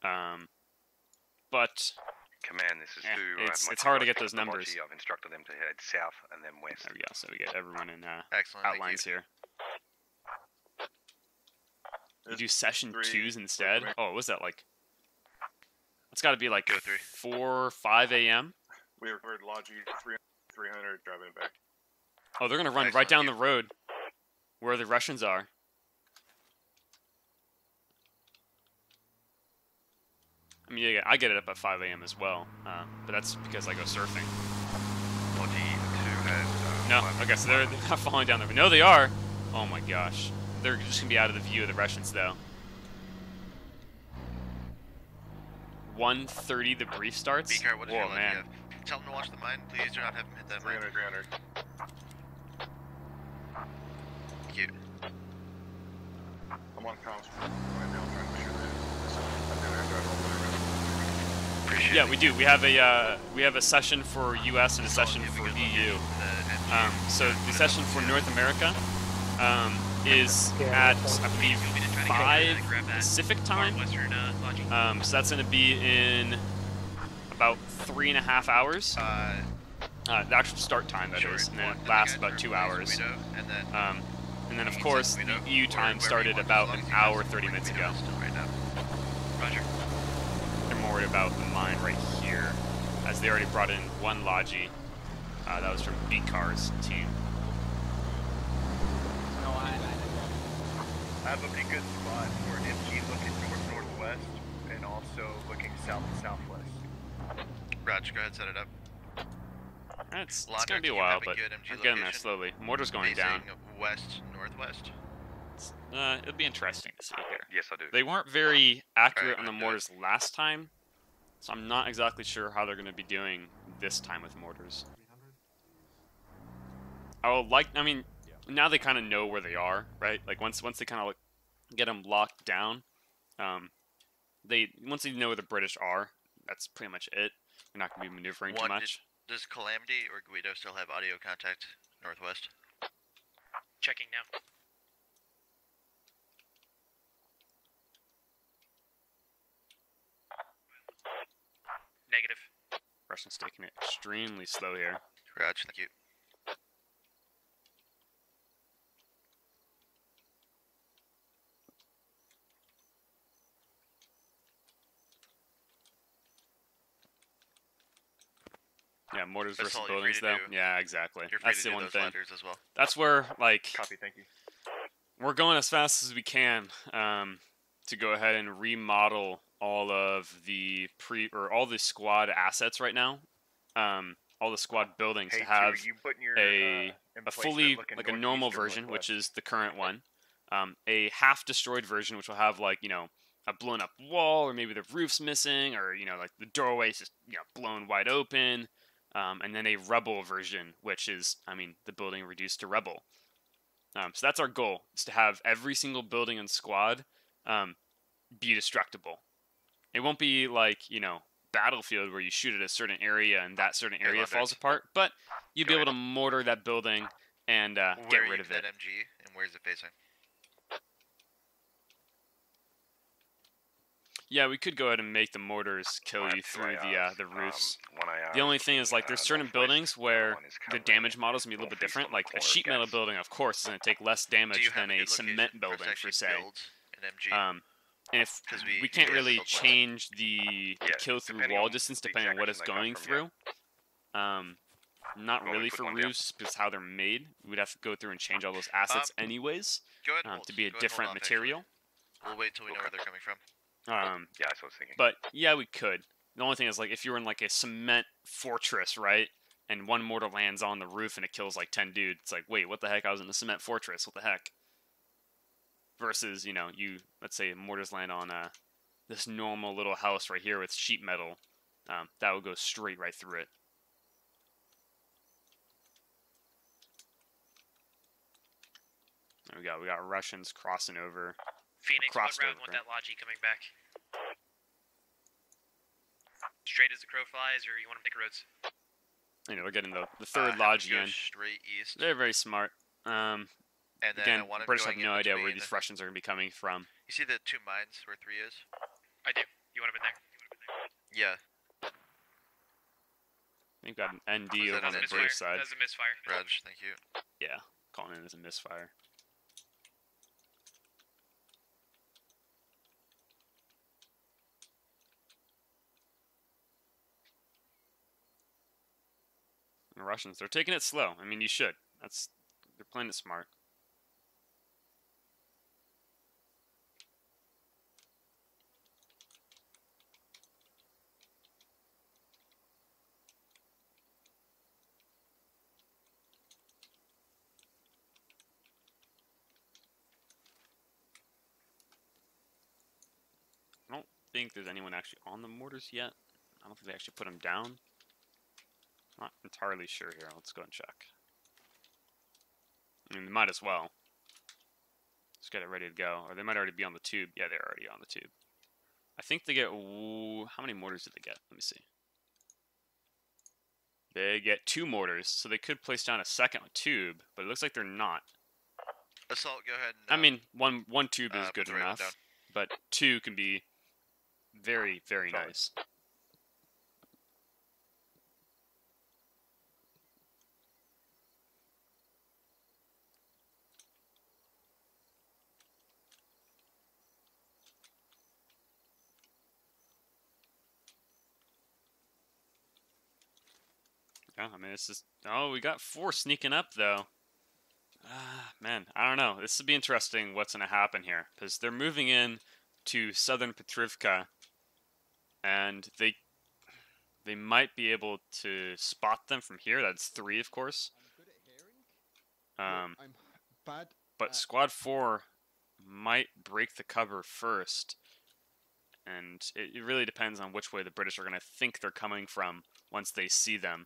But Command, this is it's hard to get those numbers. I've instructed them to head south and then west. There we go. So we get everyone in excellent outlines here. You do session 2s instead? Oh, what was that like? It's got to be like 4 or 5 a.m. We heard Logi 300 driving back. Oh, they're gonna run right down the road where the Russians are. I mean, yeah, I get it up at 5 a.m. as well, but that's because I go surfing. Logi 2 has... No, okay, so they're not falling down there. No, they are! Oh my gosh. They're just going to be out of the view of the Russians, though. 1:30 the brief starts. Beaker, what is Whoa, your load man. you have? Tell him to watch the mine. Please do not have him hit that mine. 300. Thank you. I'm on comms right now trying to make sure that Appreciate Yeah, we do. We have a session for U.S. and a session for EU. So the session for North America is at, I believe, 5 Pacific time. So that's going to be in about 3.5 hours. The actual start time, that is, and then it lasts about 2 hours. And then of course, the EU time started about an hour 30 minutes ago. Roger. They're more worried about the mine right here, as they already brought in one Logi. That was from B-Car's team. No, I have a pretty good spot for MG looking north-northwest and also looking south-southwest. Raj, go ahead, set it up. It's going to be a while, but we're getting there slowly. Mortar's going down. West-northwest. It'll be interesting to see here. Yes, I do. They weren't very accurate on the mortars last time, so I'm not exactly sure how they're going to be doing this time with mortars. I mean, now they kind of know where they are, right? Like once they kind of get them locked down, once they know where the British are, that's pretty much it. They're not going to be maneuvering too much. Does Calamity or Guido still have audio contact northwest? Checking now. Negative. Russians taking it extremely slow here. Raj, thank you. Yeah, mortars That's versus all you're buildings, free to though. do. Yeah, exactly. You're free That's to the do one those thing. ladders as well. That's where, like, Copy, thank you. we're going as fast as we can to go ahead and remodel all of the all the squad assets right now. All the squad buildings Hey, to have you putting your, a emplacement fully, looking like a normal northeast or version, which northwest? is the current one. A half destroyed version, which will have, like, you know, a blown up wall, or maybe the roof's missing, or, you know, like the doorway's just, you know, blown wide open. And then a rubble version, which is, I mean, the building reduced to rubble. So that's our goal, is to have every single building and squad be destructible. It won't be like, you know, Battlefield where you shoot at a certain area and that certain area falls apart, but you'd be able to mortar that building and get rid of it. That MG, and where's it facing? Yeah, we could go ahead and make the mortars kill you through the roofs. The only thing is, like, there's certain buildings where the damage models can be a little bit different. Like, a sheet metal building, of course, is going to take less damage than a cement building, per se. And if we can't really change the kill through wall distance depending on what it's going through. Not really for roofs, because how they're made. We'd have to go through and change all those assets anyways to be a different material. We'll wait till we know where they're coming from. Yeah, that's what I was thinking. But yeah, we could. The only thing is, like, if you were in like a cement fortress, right, and one mortar lands on the roof and it kills like 10 dudes, it's like, wait, what the heck? I was in a cement fortress. What the heck? Versus, you know, let's say mortars land on this normal little house right here with sheet metal, that would go straight right through it. There we go. We got Russians crossing over. Phoenix, what route want that Logi coming back? Straight as the crow flies, or you want to make roads? You know, we're getting the third Logi in. Straight east. They're very smart. And then again, British have going no in idea where between. these Russians are going to be coming from. You see the 2 mines where 3 is? I do. You want them in there? Yeah. They've got an ND over on the British side. That's a misfire. Reg, thank you. Yeah, calling it as a misfire. The Russians, they're taking it slow. I mean, you should. They're playing it smart. Well, think there's anyone actually on the mortars yet. I don't think they actually put them down. Not entirely sure here. Let's go and check. I mean, they might as well. Just get it ready to go. Or they might already be on the tube. Yeah, they're already on the tube. I think they get... Ooh, how many mortars did they get? Let me see. They get 2 mortars, so they could place down a second tube, but it looks like they're not. Assault, go ahead. I mean, one tube is good enough, but 2 can be very, very nice. Yeah, I mean, it's just... Oh, we got 4 sneaking up, though. Man, I don't know. This would be interesting what's going to happen here. Because they're moving in to southern Petrivka. And they might be able to spot them from here. That's 3, of course. I'm bad. But Squad 4 might break the cover first. And it really depends on which way the British are going to think they're coming from once they see them.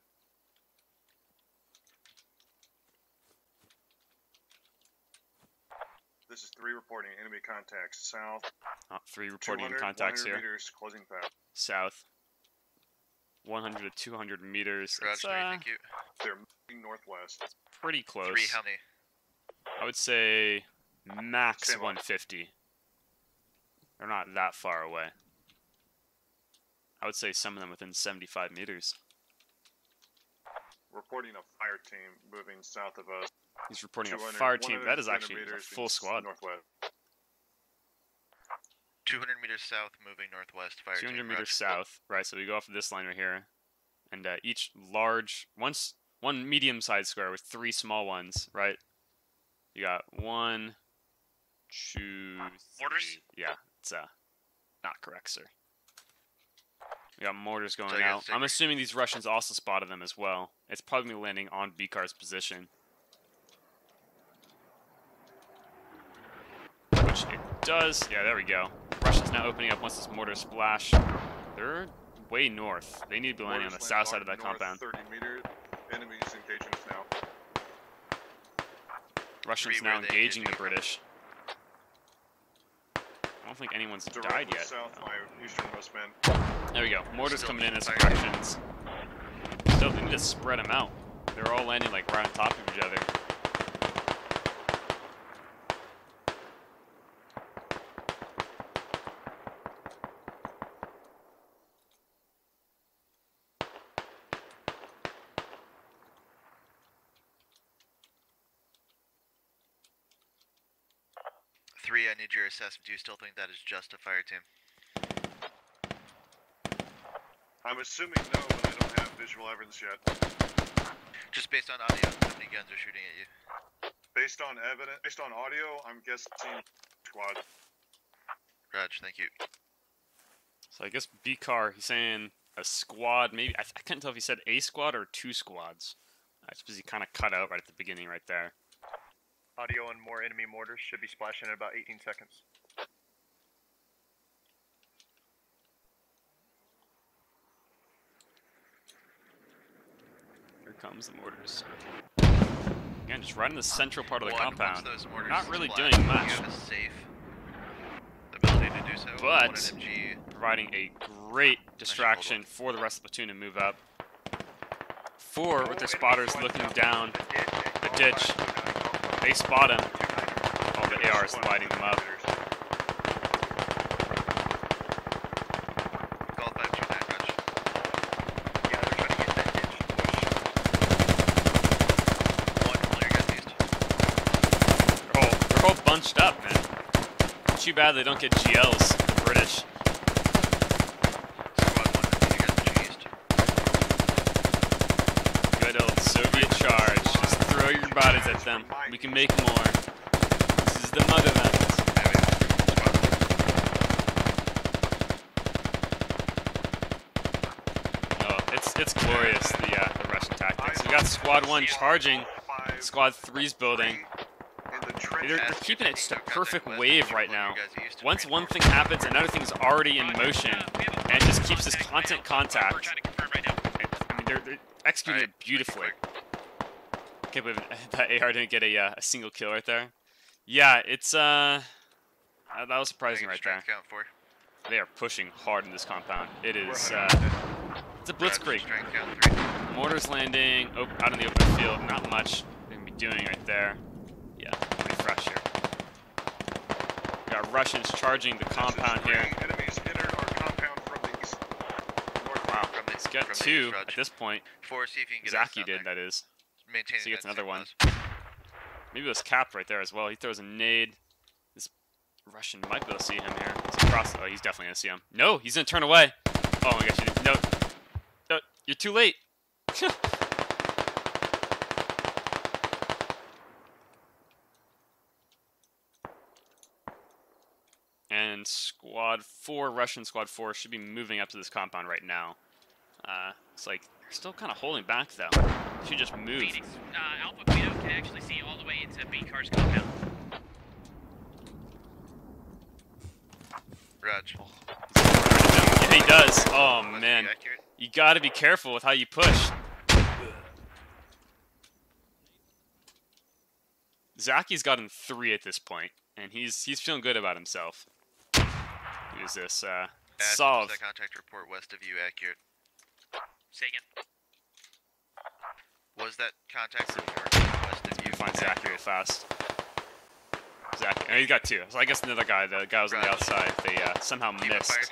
This is 3 reporting enemy contacts south. 3 reporting contacts here. Meters, closing path. South. 100 to 200 meters. Roger, thank you. They're moving northwest. It's pretty close. 3, how many? I would say max 150. They're not that far away. I would say some of them within 75 meters. Reporting a fire team moving south of us. He's reporting a fire team. That is actually a full squad. Northwest. 200 meters south, moving northwest. Fire 200 team, meters south. Right, so we go off of this line right here. And each large... One medium-sized square with 3 small ones, right? You got 1, 2, 3. Mortars? Yeah, it's not correct, sir. We got mortars going out. I'm assuming these Russians also spotted them as well. It's probably landing on Bikar's position. Which it does. Yeah, there we go. Russians now opening up once this mortar splash. They're way north. They need to be landing on the south side of that compound. 30 meters. Enemies engaging us now. Russians now engaging the British. I don't think anyone's died yet. South, my easternmost men. There we go. Mortars coming in as corrections. Still, they need to spread them out. They're all landing like right on top of each other. I need your assessment. Do you still think that is just a fire team? I'm assuming no, but I don't have visual evidence yet. Just based on audio, how many guns are shooting at you? Based on audio, I'm guessing squad. Raj, thank you. So I guess Bikar, he's saying a squad, maybe, I couldn't tell if he said a squad or 2 squads. I suppose he kind of cut out right at the beginning right there. Audio and more enemy mortars should be splashing in about 18 seconds. Here comes the mortars. Again, just right in the central part of the compound. Not really doing much. But providing a great distraction for the rest of the platoon to move up. 4 with their spotters looking down the ditch. They spot him. All the ARs lighting them up. They're all bunched up, man. Too bad they don't get GLs, the British. Good old Soviet charge. Just throw your bodies at them. We can make more. This is the motherland. Oh, it's glorious, the Russian tactics. We got Squad 1 charging Squad 3's building. They're keeping it just a perfect wave right now. Once one thing happens, another thing's already in motion, and it just keeps this constant contact. I mean, they're executing it beautifully. Can't believe that AR didn't get a single kill right there. Yeah, it's that was surprising right there. They are pushing hard in this compound. It is it's a blitzkrieg. Mortars landing out in the open field. Not much they're gonna be doing right there. Yeah, pretty fresh here. We got Russians charging the compound here. Enemies entered our compound from the east. Wow, he's got two at this point. See if you can get Zaki did, that is. So he gets another one. Maybe it was capped right there as well. He throws a nade. This Russian might be able to see him here. He's across. Oh, he's definitely gonna see him. No, he's gonna turn away. Oh my gosh, you didn't. No, you're too late. And squad 4, Russian squad 4, should be moving up to this compound right now. It's like they're still kind of holding back though. They should just move. Phoenix, Alpha Guido can actually see all the way into B Car's compound. Raj. Yeah, he does. Oh man, you got to be careful with how you push. Zaki's gotten 3 at this point, and he's feeling good about himself. Who's this? Solve. Contact report west of you accurate? Say again. Was that contact report west of you? Find Zaki real fast. Zaki, and he's got 2. So I guess another guy. The guy was on the outside. They somehow missed.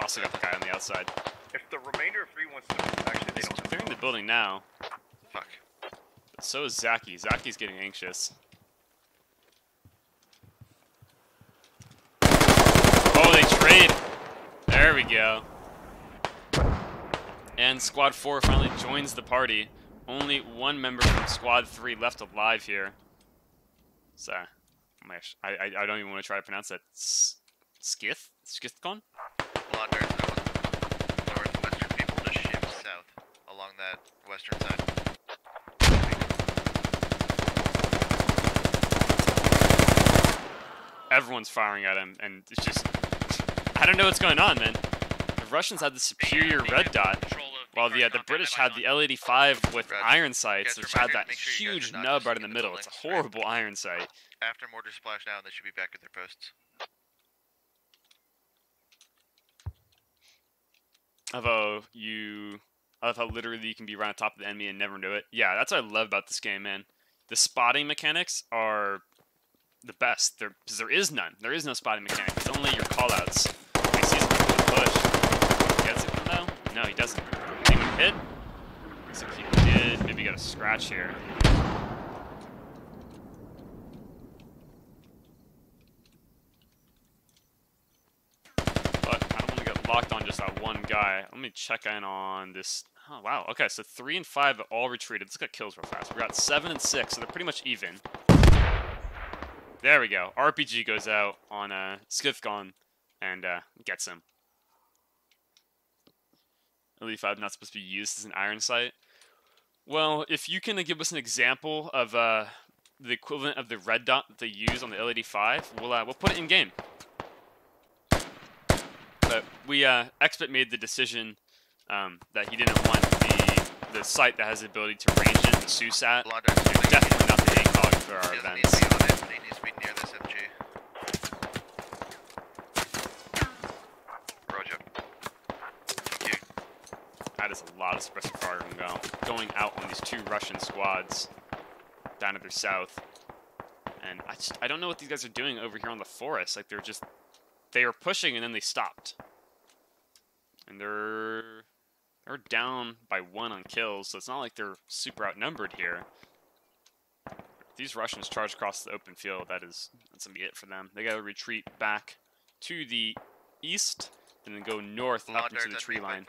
Also got the guy on the outside. If the remainder of 3 wants to actually, they don't. They're in the building now. Fuck. But so is Zaki. Zaki's getting anxious. Oh, they trade. There we go. And Squad 4 finally joins the party. Only one member from Squad 3 left alive here. So, I don't even want to try to pronounce that. Skith? Skithcon? Northwestern people to shift south along that western side. Everyone's firing at him, and it's just... I don't know what's going on, man. The Russians had the superior red dot, while the British had the L-85 with iron sights, which had that huge nub right in the middle. It's a horrible iron sight. After mortar splash down, they should be back at their posts. I love how literally you can be right on top of the enemy and never know it. Yeah, that's what I love about this game, man. The spotting mechanics are the best. There is none. There is no spotting mechanic. It's only your callouts. He sees him push. Gets it though? No, he doesn't. Did he hit? Looks like he did. Maybe got a scratch here. But I don't want to get locked on just that one guy. Let me check in on this. Oh, wow. Okay, so 3 and 5 all retreated. Let's get kills real fast. We got 7 and 6, so they're pretty much even. There we go. RPG goes out on Skithcon and gets him. L-85 not supposed to be used as an iron sight. Well, if you can give us an example of the equivalent of the red dot that they use on the L-85, we'll put it in game. But we Expert made the decision that he didn't want the sight that has the ability to range in the SUSAT. Definitely not the ACOG for our events. That is a lot of suppressive fire going out on these 2 Russian squads down to their south. And I don't know what these guys are doing over here on the forest. Like they were pushing and then they stopped. And they're down by 1 on kills, so it's not like they're super outnumbered here. If these Russians charge across the open field, that's gonna be it for them. They gotta retreat back to the east and then go north up into the tree line.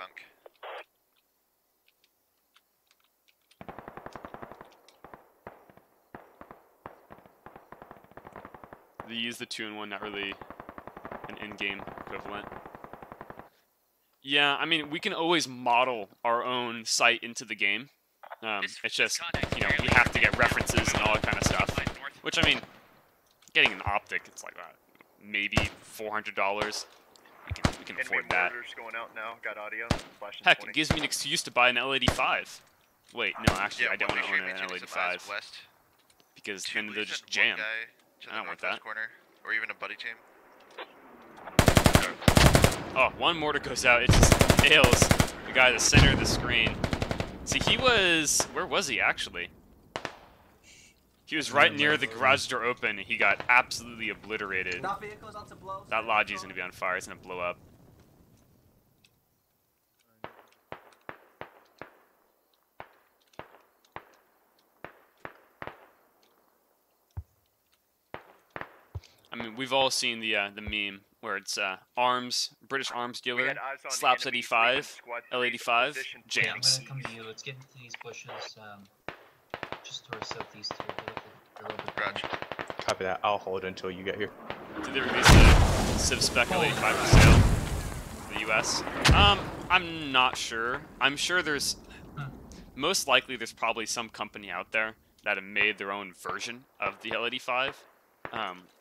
They use the 2-in-1, not really an in-game equivalent. Yeah, I mean, we can always model our own sight into the game. It's just, you know, we have to get references and all that kind of stuff. Which, I mean, getting an optic, it's like maybe $400. We can afford that. Monitors going out now. Got audio. Flashing Heck, 20. it gives me an excuse to buy an L85. Wait, no, actually, Yeah, I don't want to make own sure an you make some eyes L85 west. because Two, then they'll please, just and one jam. guy to I the don't want northwest that. corner, or even a buddy team. Oh, one mortar goes out. It just nails the guy at the center of the screen. See, he was... Where was he, actually? He was right near the garage door open. He got absolutely obliterated. That Logi's going to be on fire. It's going to blow up. I mean, we've all seen the meme where it's British arms dealer, slaps L85, L85, jams. Yeah, I'm gonna come to you. Let's get into these bushes, just towards southeast here. A little bit. Gotcha. Copy that. I'll hold until you get here. Did they release the Civ Spec L85 for sale in the US? I'm not sure. I'm sure there's... Most likely there's probably some company out there that have made their own version of the L85.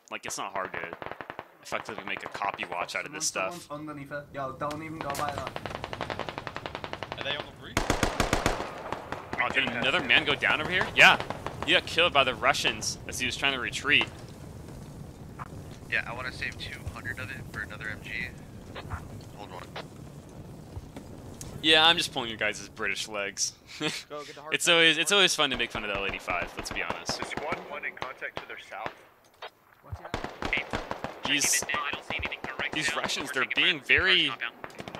Like, it's not hard to effectively make a copy watch out of this stuff. Underneath it. Yo, don't even go by that. Are they on the roof? Oh, did another man go down over here? Yeah. He got killed by the Russians as he was trying to retreat. Yeah, I want to save 200 of it for another MG. Hold on. Yeah, I'm just pulling your guys' British legs. It's always fun to make fun of the L85, let's be honest. Is squad 1 in contact to their south? These Russians, they're being very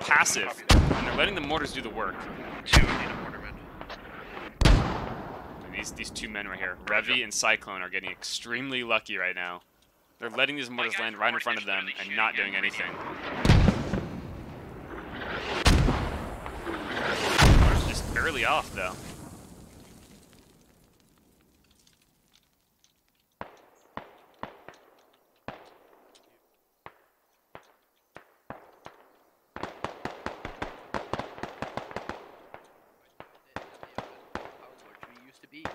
passive, and they're letting the mortars do the work. And these two men right here, Revy and Cyclone, are getting extremely lucky right now. They're letting these mortars land right in front of them and not doing anything. Mortars just barely off, though.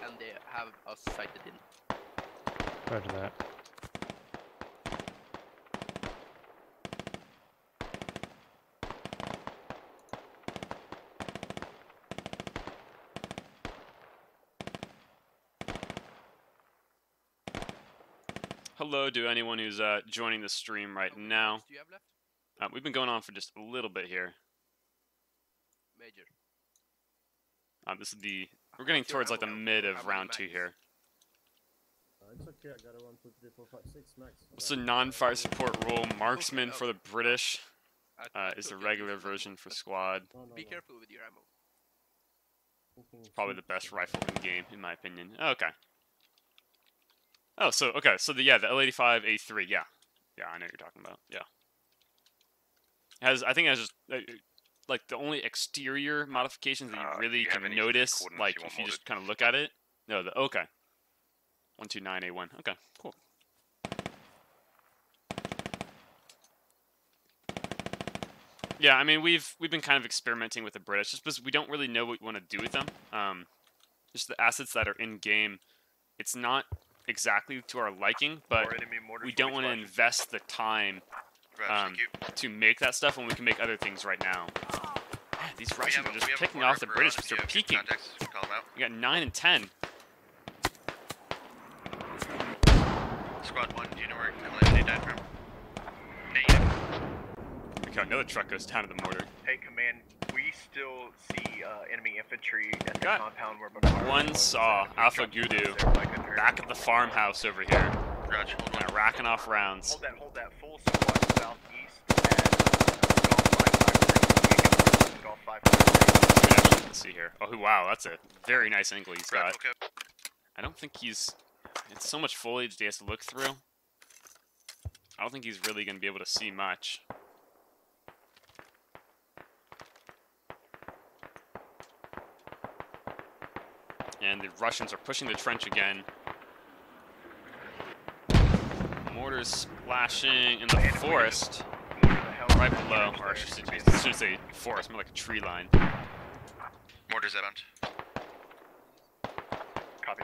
And they have us sighted in. Roger that. Hello to anyone who's joining the stream right now. Do you have left? We've been going on for just a little bit here. Major. This is we're getting towards like the mid of round 2 here. It's okay, I got a 1, 2, 3, 4, 5, 6 max. What's the non-fire support rule? Marksman for the British is the regular version for squad. Be careful with your ammo. Probably the best rifle in game, in my opinion. Okay. Oh, so okay, so the L85 A3, yeah, I know what you're talking about. Yeah. I think it has just like the only exterior modifications that you really can notice, like if you just kind of look at it. No, okay. 129A1. Okay, cool. Yeah, I mean we've been kind of experimenting with the British just because we don't really know what we want to do with them. Just the assets that are in game, it's not exactly to our liking, but we don't want to invest the time to make that stuff when we can make other things right now. Man, these Russians are just picking off the British because they're peeking. We got 9 and 10. Squad 1, do you know where Escalation died from? Negative. Okay, another truck goes down to the mortar. Hey, command, we still see enemy infantry at the Got compound where one saw Alpha Gudu back at the farmhouse over here. Gotcha. Kind of racking off rounds. Hold that full squad southeast at Golf 5. Let's see here. Oh wow, that's a very nice angle he's got. I don't think he's... It's so much foliage that he has to look through. I don't think he's really going to be able to see much. And the Russians are pushing the trench again. Mortars splashing in the forest. Right below, or I should say forest, more like a tree line. Mortars outbound. Copy.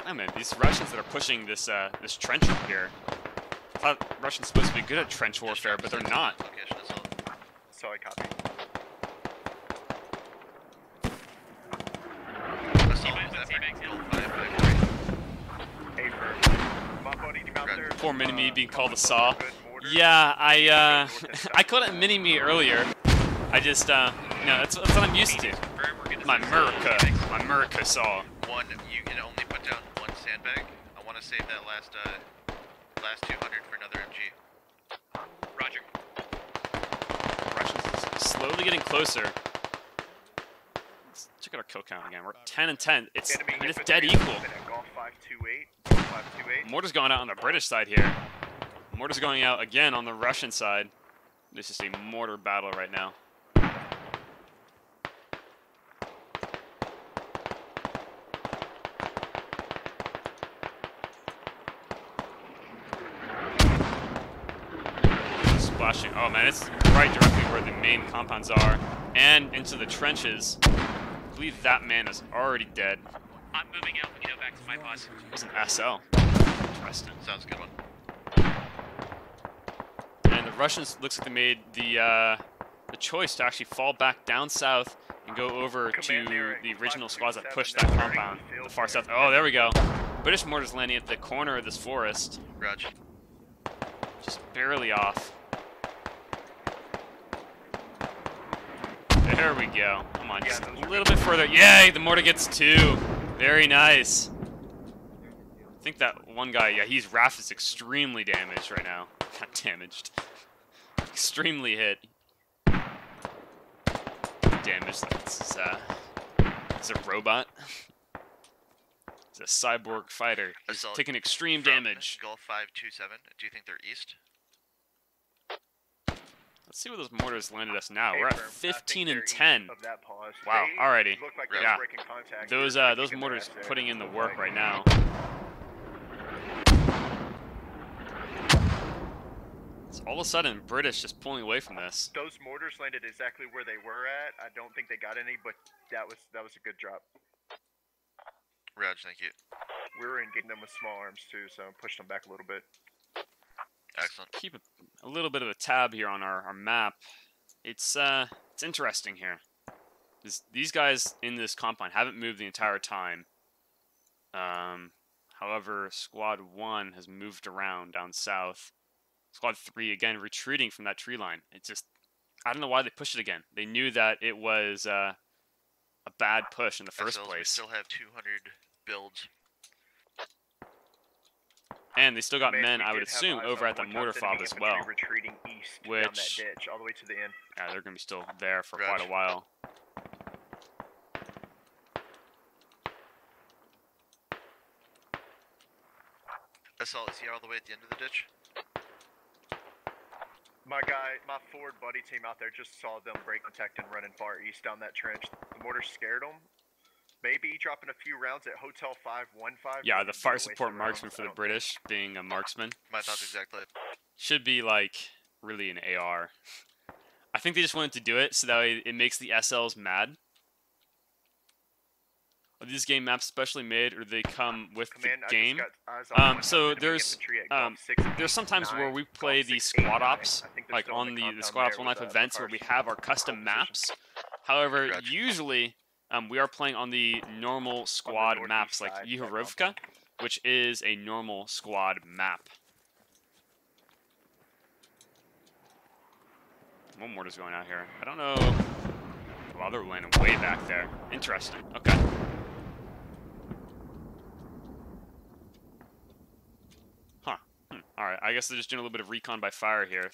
I mean, these Russians that are pushing this this trench up here. I thought Russians supposed to be good at trench warfare, but they're not. Sorry, copy. Poor mini-me being called a saw. Yeah, I I called it mini-me earlier. I just, you know, that's what I'm used to. My America saw. One, you can only put down one sandbag. I want to save that last 200 for another MG. Roger. Russians slowly getting closer. Let's check out our kill count again. We're 10 and 10. It's dead equal. Mortar's going out on the British side here. Mortar's going out again on the Russian side. This is a mortar battle right now. Splashing. Oh man, it's right directly where the main compounds are and into the trenches. I believe that man is already dead. I'm moving out, you know, back to my boss. It was an SL. Interesting. Sounds good one. And the Russians looks like they made the choice to actually fall back down south and go over to the original squads that pushed that compound, the far south. Oh, there we go. British mortars landing at the corner of this forest. Roger. Just barely off. There we go. Come on, just a little bit further. Yay, the mortar gets 2. Very nice. I think that one guy, yeah, Raph is extremely damaged right now. Not damaged. Extremely hit. Damaged. It's a robot. It's a cyborg fighter. He's taking extreme damage. Gulf 527. Do you think they're east? Let's see where those mortars landed us now. We're at 15 and 10. Wow, alrighty. Yeah. Those mortars putting in the work right now. So all of a sudden, British just pulling away from this. Those mortars landed exactly where they were at. I don't think they got any, but that was a good drop. Raj, thank you. We were getting them with small arms too, so pushed them back a little bit. Excellent. Keep a little bit of a tab here on our map. It's interesting here. These guys in this compound haven't moved the entire time. However, Squad 1 has moved around down south. Squad 3, again, retreating from that tree line. It's just, I don't know why they pushed it again. They knew that it was a bad push in the first place. We still have 200 builds. And they still got men, I would assume, over at the mortar fob as well. Retreating east which, down that ditch, all the way to the end. Yeah, they're going to be still there for quite a while. Assault, is he all the way at the end of the ditch? My forward buddy team out there just saw them break contact and running far east down that trench. The mortar scared them. Maybe dropping a few rounds at Hotel 515. Yeah, the fire support marksman for the British, being a marksman. My thoughts exactly. Should be, like, really an AR. I think they just wanted to do it so that way it makes the SLs mad. Are these game maps specially made, or they come with the game? So there's sometimes where we play the squad ops, like on the squad ops 1 Life events, where we have our custom maps. However, usually we are playing on the normal squad maps, like Yuhurovka, which is a normal squad map. One mortar's going out here. I don't know. Well, they're landing way back there. Interesting. Okay. Huh. Alright, I guess they're just doing a little bit of recon by fire here.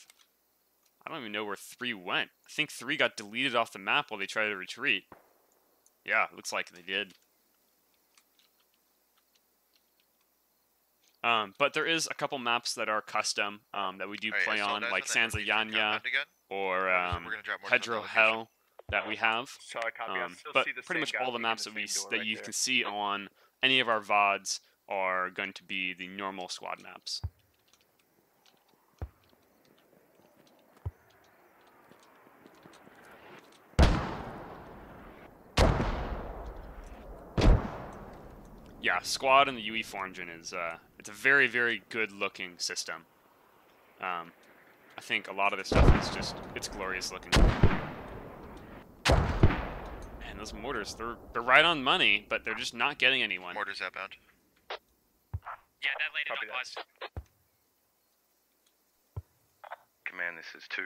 I don't even know where 3 went. I think 3 got deleted off the map while they tried to retreat. Yeah, looks like they did. But there is a couple maps that are custom that we do play on, like Sansa Yanya or Pedro Hell that we have. But pretty much all the maps that you can see on any of our VODs are going to be the normal squad maps. Yeah, Squad and the UE Four engine is it's a very, very good looking system. I think a lot of this stuff is just, it's glorious looking. Man, those mortars, they're right on money, but they're just not getting anyone. Mortars outbound. Yeah, that landed Copy on pause. Command, this is 2.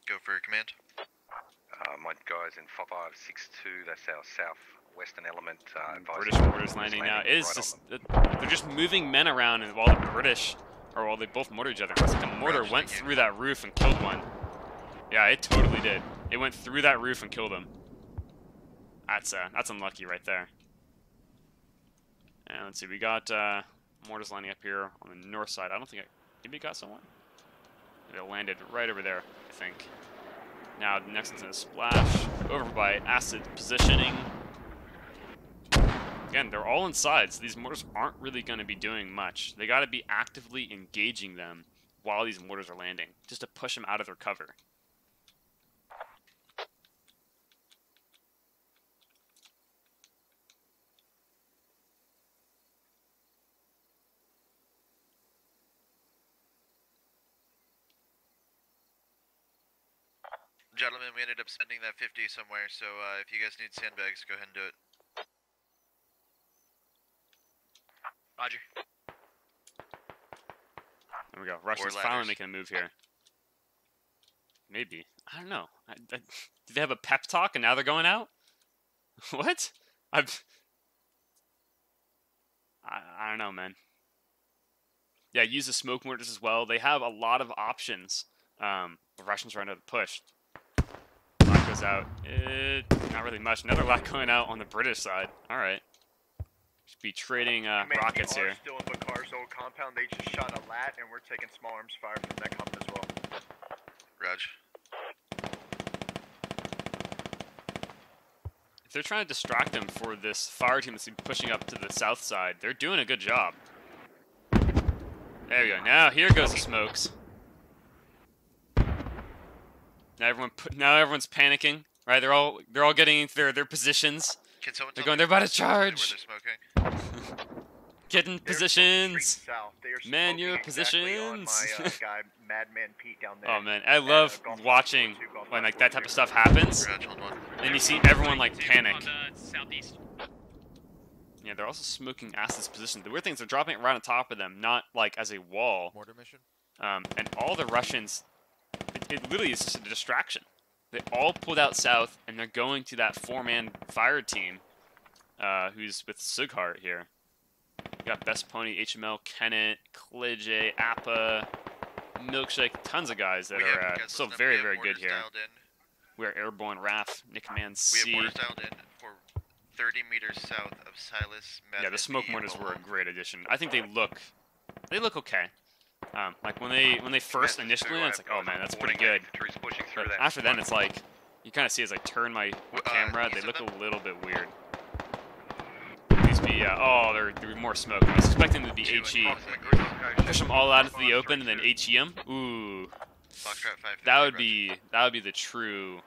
Go for command. My guys in 562, that's our southwestern element. British mortars landing now. It is right just, they're just moving men around, and while the British, or while they both mortar each other. It's like a mortar went through that roof and killed one. Yeah, it totally did. It went through that roof and killed him. That's unlucky right there. And let's see, we got mortars landing up here on the north side. I don't think maybe got someone. They landed right over there, I think. Now the next one's gonna splash over by acid positioning. Again, they're all inside, so these mortars aren't really going to be doing much. They got to be actively engaging them while these mortars are landing, just to push them out of their cover. Gentlemen, we ended up sending that 50 somewhere, so if you guys need sandbags, go ahead and do it. Roger. There we go. Russians finally making a move here. Maybe. I don't know. Did they have a pep talk and now they're going out? What? I don't know, man. Yeah, use the smoke mortars as well. They have a lot of options. The Russians are under the push. Lot goes out. Not really much. Another lot going out on the British side. All right. Should be trading rockets here. Still in Bakar's old compound. They just shot a lat, and we're taking small arms fire from that comp as well. Raj. If they're trying to distract them for this fire team that's pushing up to the south side, they're doing a good job. There we go. Now here goes the smokes. Now everyone's panicking, right? They're all getting into their positions. They're going. They're about to charge. Get in positions. Man, your positions. Exactly on my guy, Madman Pete down there. Oh man, I love watching when like that type of stuff happens, and you see everyone like panic. Yeah, they're also smoking Acid's position. The weird thing is they're dropping it right on top of them, not like as a wall. Mortar mission. And all the Russians, it literally is just a distraction. They all pulled out south, and they're going to that four-man fire team, who's with Sughart here. You got Best Pony, HML, Kennett, Klij, Appa, Milkshake, tons of guys that are still very, very good here. We're Airborne, Raf, Nickman, C. We have mortars dialed in for 30 meters south of Silas. Yeah, the smoke mortars were a great addition. I think they look okay. Like when they first initially went, it's like, oh man, that's pretty good. But after then, it's like you kind of see as I turn my camera, they look a little bit weird. These be oh, they're more smoke. I was expecting them to be HE. Push them all out into the open and then HE them. Ooh, that would be the true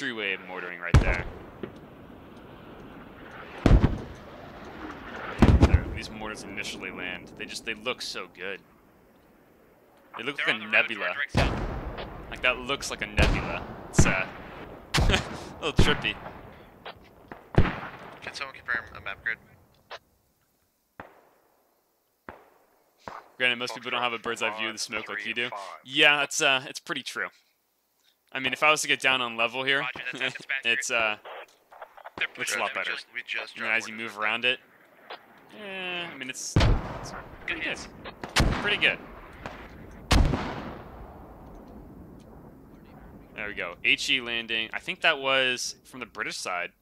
way of mortaring right there. These mortars initially land. They look so good. They look like a nebula. Like that looks like a nebula. It's a little trippy. Can someone confirm a map grid? Granted, most people don't have a bird's eye view of the smoke like you do. Yeah, it's pretty true. I mean, if I was to get down on level here, it's a lot better. And then as you move around it, yeah, I mean it's pretty good. Pretty good. There we go. HE landing. I think that was from the British side.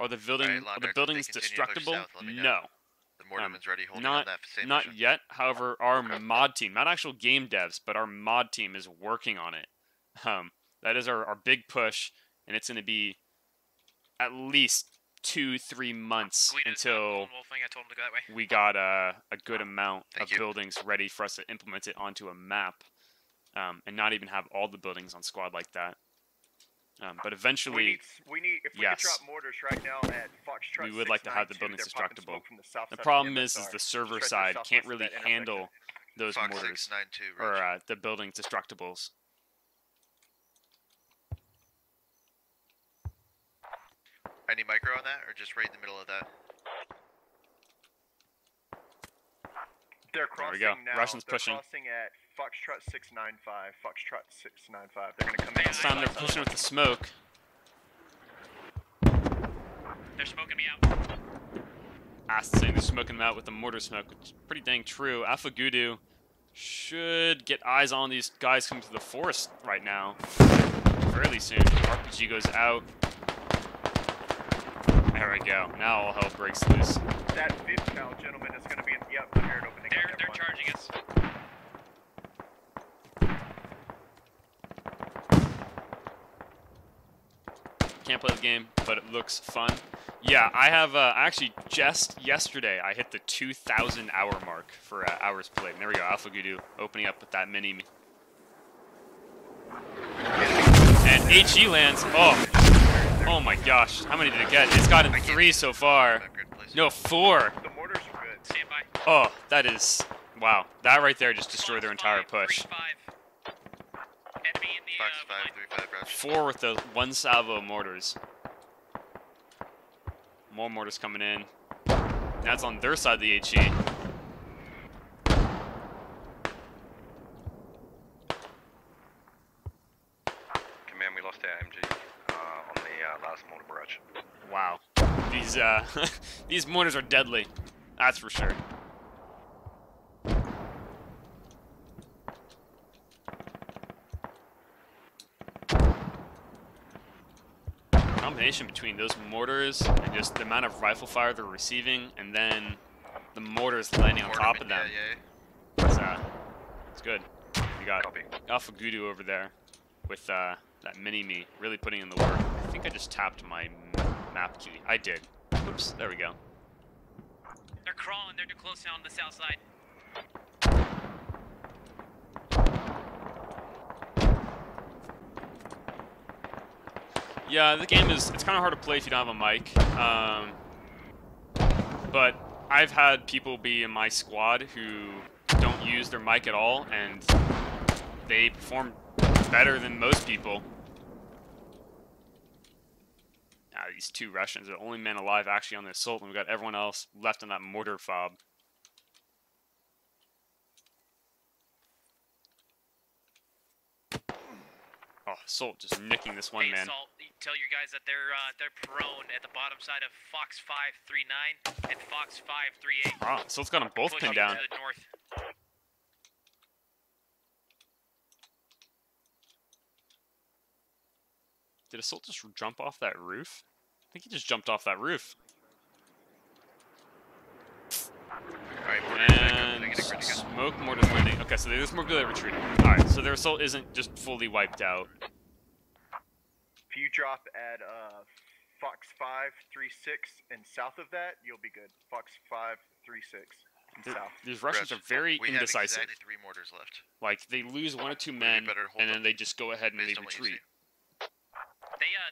Are the buildings destructible? No. The mortarman's ready, holding not on that same not mission. yet. However, our mod team, not actual game devs, but our mod team is working on it. That is our big push, and it's going to be at least 2-3 months until we got a good amount of buildings ready for us to implement it onto a map, and not even have all the buildings on squad like that. But eventually, we need if we yes, could drop mortars right now at Foxtrot we would like to have the 692, buildings they're popping destructible. smoke from the south The side of problem is MSR. the Just server right there side southwest can't of really that handle those Fox mortars 692, or the building destructibles. Any micro on that, or just right in the middle of that? They're There we crossing go. now. Russians they're pushing. crossing at Foxtrot 695. Foxtrot 695. They're gonna come in. This time they're pushing with the smoke. They're smoking me out. Ast saying they're smoking them out with the mortar smoke, which is pretty dang true. Alpha Gudu should get eyes on these guys coming to the forest right now. Fairly soon. RPG goes out. There we go. Now all hell breaks loose. That 5th cal gentleman is gonna be in. Yep, I'm here opening. They're charging us. Can't play the game, but it looks fun. Yeah, I have actually just yesterday I hit the 2,000 hour mark for hours played. And there we go, Alpha Gudu opening up with that mini. And HE lands. Oh my gosh, how many did it get? It's gotten 3 so far. No, 4. The mortars are good. Stand by. Oh, that is wow. That right there just destroyed their entire push. Enemy in the Fox 535, Rush. 4 with the 1 salvo mortars. More mortars coming in. That's on their side of the HE. Command, we lost our MG on the last mortar barrage. Wow. These these mortars are deadly. That's for sure. Combination between those mortars and just the amount of rifle fire they're receiving, and then the mortars landing on top of them. It's good. You got Alpha Gudu over there with that mini-me really putting in the work. I think I just tapped my map key. I did. Oops, there we go. They're crawling. They're too close now on the south side. Yeah, the game is, it's kind of hard to play if you don't have a mic. But I've had people be in my squad who don't use their mic at all, and they perform better than most people. Now, these 2 Russians are the only men alive actually on the assault, and we've got everyone else left on that mortar fob. Oh, Assault just nicking this one man. Assault, you tell your guys that they're prone at the bottom side of Fox 539 and Fox 538. Oh, Assault's got them both pinned down. To the north. Did Assault just jump off that roof? I think he just jumped off that roof. And smoke mortars landing. Okay, so there's more good at retreating. Alright, so their Assault isn't just fully wiped out. If you drop at Fox 536 and south of that, you'll be good. Fox 536 and south. These Russians are very indecisive. We have exactly 3 mortars left. Like, they lose 1 or 2 men, and then they just go ahead and they retreat.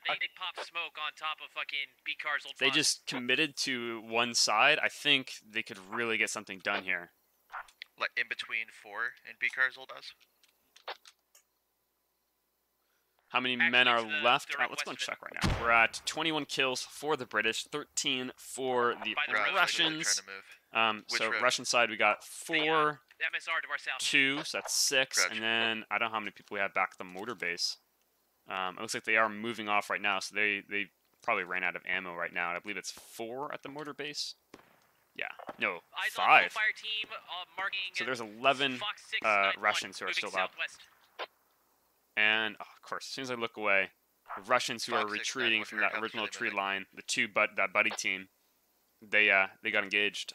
They pop smoke on top of fucking B-Car's old They box. just committed to one side. I think they could really get something done here. Like in between 4 and B-Car's old house? How many men are left? Let's go and check right now. We're at 21 kills for the British, 13 for the Russians. So Russian side, we got 4, MSR to our south. 2, so that's 6, and then I don't know how many people we have back at the mortar base. It looks like they are moving off right now, so they probably ran out of ammo right now. I believe it's 4 at the mortar base. Yeah, no, 5. Fire team, So there's 11 Russians who are still up. And of course, as soon as I look away, the Russians who are retreating from that original tree line, that buddy team, they got engaged.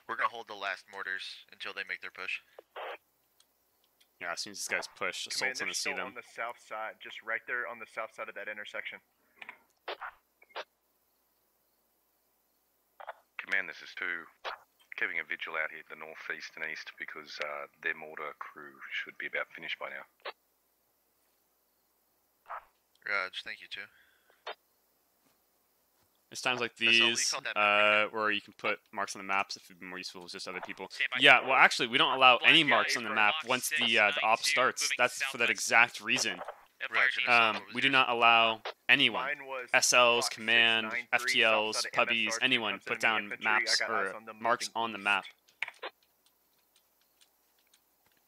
We're gonna hold the last mortars until they make their push. Yeah, as soon as these guys push, Command, Assault's they're gonna see still them. on the south side, just right there on the south side of that intersection. Command, this is 2. Keeping a vigil out here to the northeast and east because their mortar crew should be about finished by now. Raj, thank you too. It's times like That's all we these call that where you can put marks on the maps if it'd be more useful with just other people. Stand by. Yeah, well, actually, we don't allow any Black marks guys on the from map Fox once the 692 op starts. moving That's for that southwest. exact reason. Roger. We do not allow anyone, Mine was SLs, Fox command, 693, FTLs, south side of puppies, MSR2 anyone comes put enemy down infantry. maps I got or eyes on them marks moving on the east. map.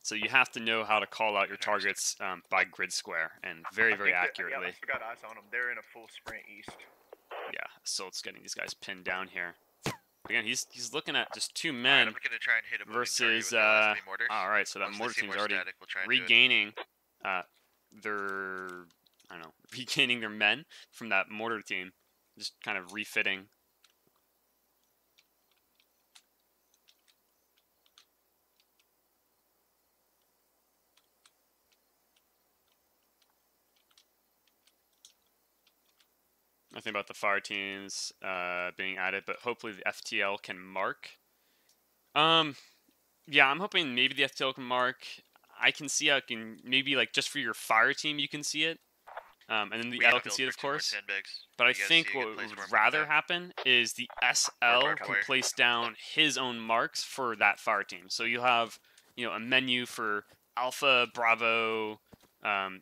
So you have to know how to call out your targets by grid square and very Yeah, accurately. I still got eyes on them. They're in a full sprint east. Yeah, Assault's getting these guys pinned down here. Again, he's looking at just 2 Alright, men I'm gonna try and hit a moving target versus with the last 3 mortars. all right, so that Once they mortar see team's more already static, we'll try and do it. regaining their regaining their men from that mortar team, just kind of refitting. Nothing about the fire teams being added, but hopefully the FTL can mark. Yeah, I'm hoping maybe the FTL can mark. I can see how it can maybe like just for your fire team you can see it, and then the L can see it of course. But I think what would rather happen is the SL can place down his own marks for that fire team. So you'll have a menu for Alpha, Bravo,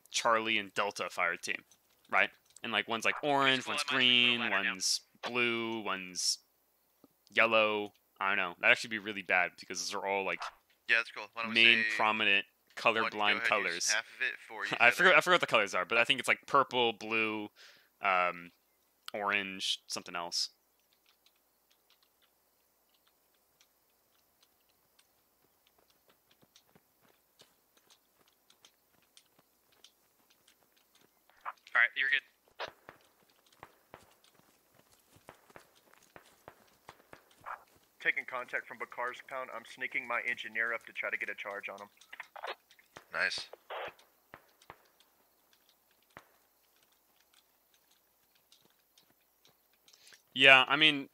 Charlie, and Delta fire team, right? And like one's like orange, one's green, one's blue, one's yellow. I don't know. That'd actually be really bad because those are all like Yeah, that's cool. Why don't we main say prominent one, go colorblind ahead, colors. use half of it for each I other. forgot what the colors are, but I think it's like purple, blue, orange, something else. Alright, you're good. Taking contact from Bakar's pound, I'm sneaking my engineer up to try to get a charge on him. Nice. Yeah, I mean,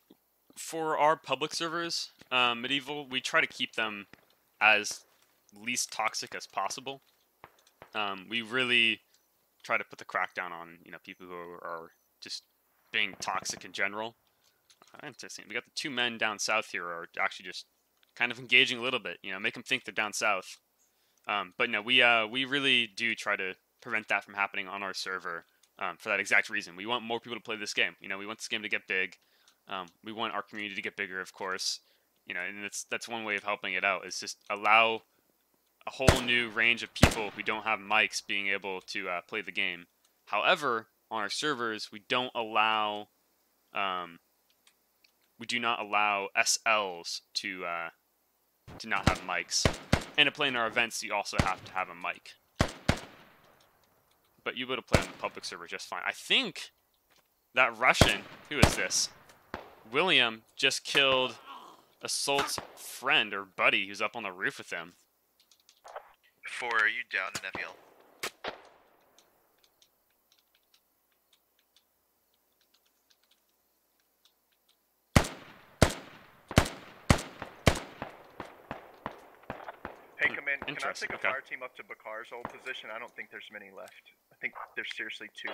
for our public servers, Medieval, we try to keep them as least toxic as possible. We really try to put the crackdown on people who are just being toxic in general. Interesting. We got the 2 men down south here are actually just kind of engaging a little bit. Make them think they're down south. But no, we really do try to prevent that from happening on our server for that exact reason. We want more people to play this game. We want this game to get big. We want our community to get bigger, of course. And that's one way of helping it out is just allow a whole new range of people who don't have mics being able to play the game. However, on our servers, we don't allow we do not allow SLs to not have mics. And to play in our events, you also have to have a mic. But you would play on the public server just fine. I think that Russian, who is this? William just killed Assault's friend or buddy who's up on the roof with him. 4, are you down in FEL? Hey, Command, can I Interesting, take a okay. fire team up to Bakar's old position? I don't think there's many left. I think there's seriously 2.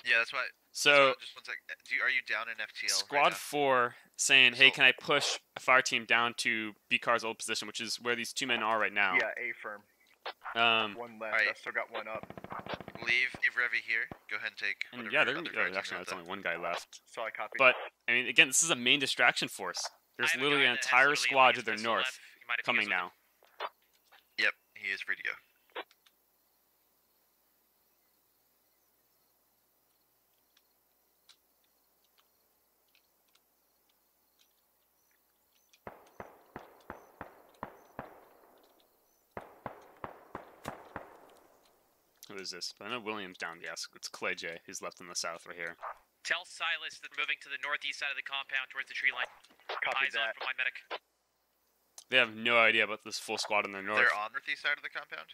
Yeah, that's why. So, just one sec. Are you down in FTL? Squad right now? 4 saying, hey, can I push a fire team down to B-Car's old position, which is where these 2 men are right now. Yeah, A firm. One left. I still got one up. Leave Revi here. Go ahead and take. And whatever yeah, other fire teams actually, are that's out only one guy left. So I copy. But, I mean, again, this is a main distraction force. There's literally an entire squad to their north coming now. Yep, he is free to go. Who is this? I know William's down. Yes, it's Clay J. He's left in the south right here. Tell Silas that moving to the northeast side of the compound towards the tree line. Copy Eyes on that. from my medic. They have no idea about this full squad on their north. They're on the northeast side of the compound?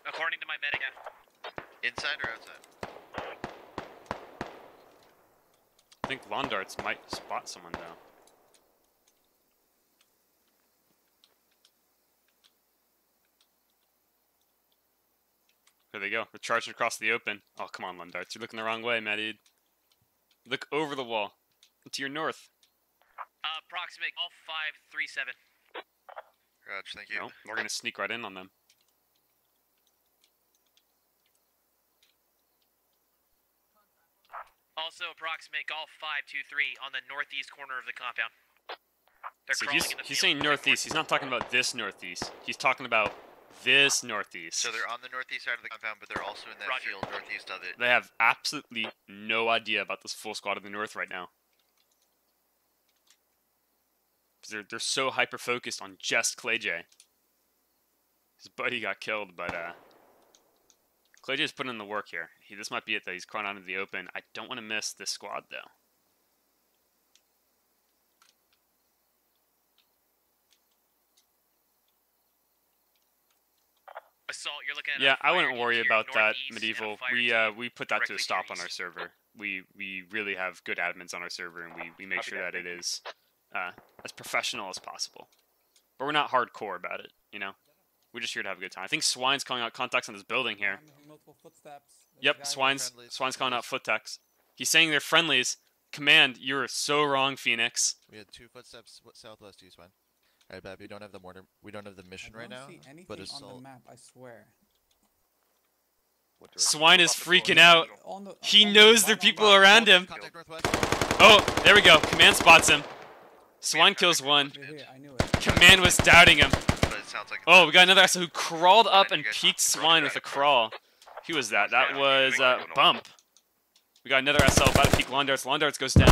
According to my medic. Inside or outside? I think lawn darts might spot someone though. There they go. They're charging across the open. Oh, come on, lawn darts. You're looking the wrong way, my dude. Look over the wall. To your north. Approximate all 537. Roger, thank you. No, we're gonna sneak right in on them. Also approximate golf 523 on the northeast corner of the compound. They're So crawling in the he's field. saying northeast. He's not talking about this northeast. He's talking about this northeast. So they're on the northeast side of the compound, but they're also in that field northeast of it. They have absolutely no idea about this full squad of the north right now. They're so hyper focused on just Clay J. His buddy got killed, but Clay J's putting in the work here. This might be it though. He's crawling out into the open. I don't want to miss this squad though. Assault, you're looking at Yeah, I wouldn't fire worry into your about that, northeast and a Medieval. fire We put that to directly a to stop your on our east. server. We really have good admins on our server, and we make sure that it is as professional as possible. But we're not hardcore about it, you know. We're just here to have a good time. I think Swine's calling out contacts on this building here. Multiple footsteps. Yep, Swine's calling out foottex. He's saying they're friendlies. Command, you're so wrong, Phoenix. We had 2 footsteps southwest to you, Swine. Alright, Bab, we don't have the mortar. We don't have the mission right now. But on assault. the map, I swear. Swine is freaking out. He knows there are people around him. Oh, there we go. Command spots him. Swine kills one. Command was doubting him. Oh, we got another asshole who crawled up and peeked Swine with a crawl. Who was that? That was Bump. We got another SL about to peek Lawn Darts. Lawn Darts goes down.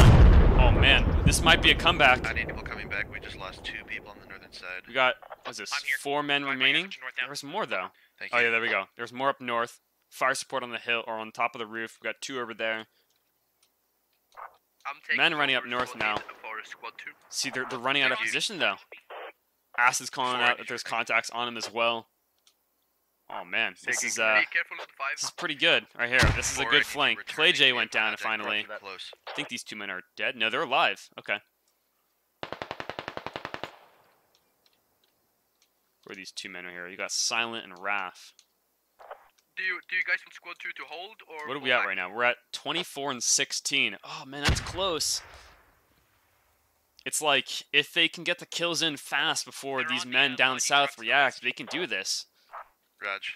Oh man, this might be a comeback. I need people coming back. We just lost 2 people on the northern side. We got, what's this, 4 men remaining? There's more though. Oh yeah, there we go. There's more up north. Fire support on the hill, or on top of the roof. We got 2 over there. Men running up north now. See, they're running out of position though. Acid's calling out that there's contacts on him as well. Oh man, this is pretty good right here. This is a good flank. Clay J went down finally. I think these 2 men are dead. No, they're alive. Okay. Where are these 2 men right here? You got Silent and Raph. Do you guys want squad 2 to hold or? What are we at right now? We're at 24 and 16. Oh man, that's close. It's like if they can get the kills in fast before these men down south react, they can do this. Raj.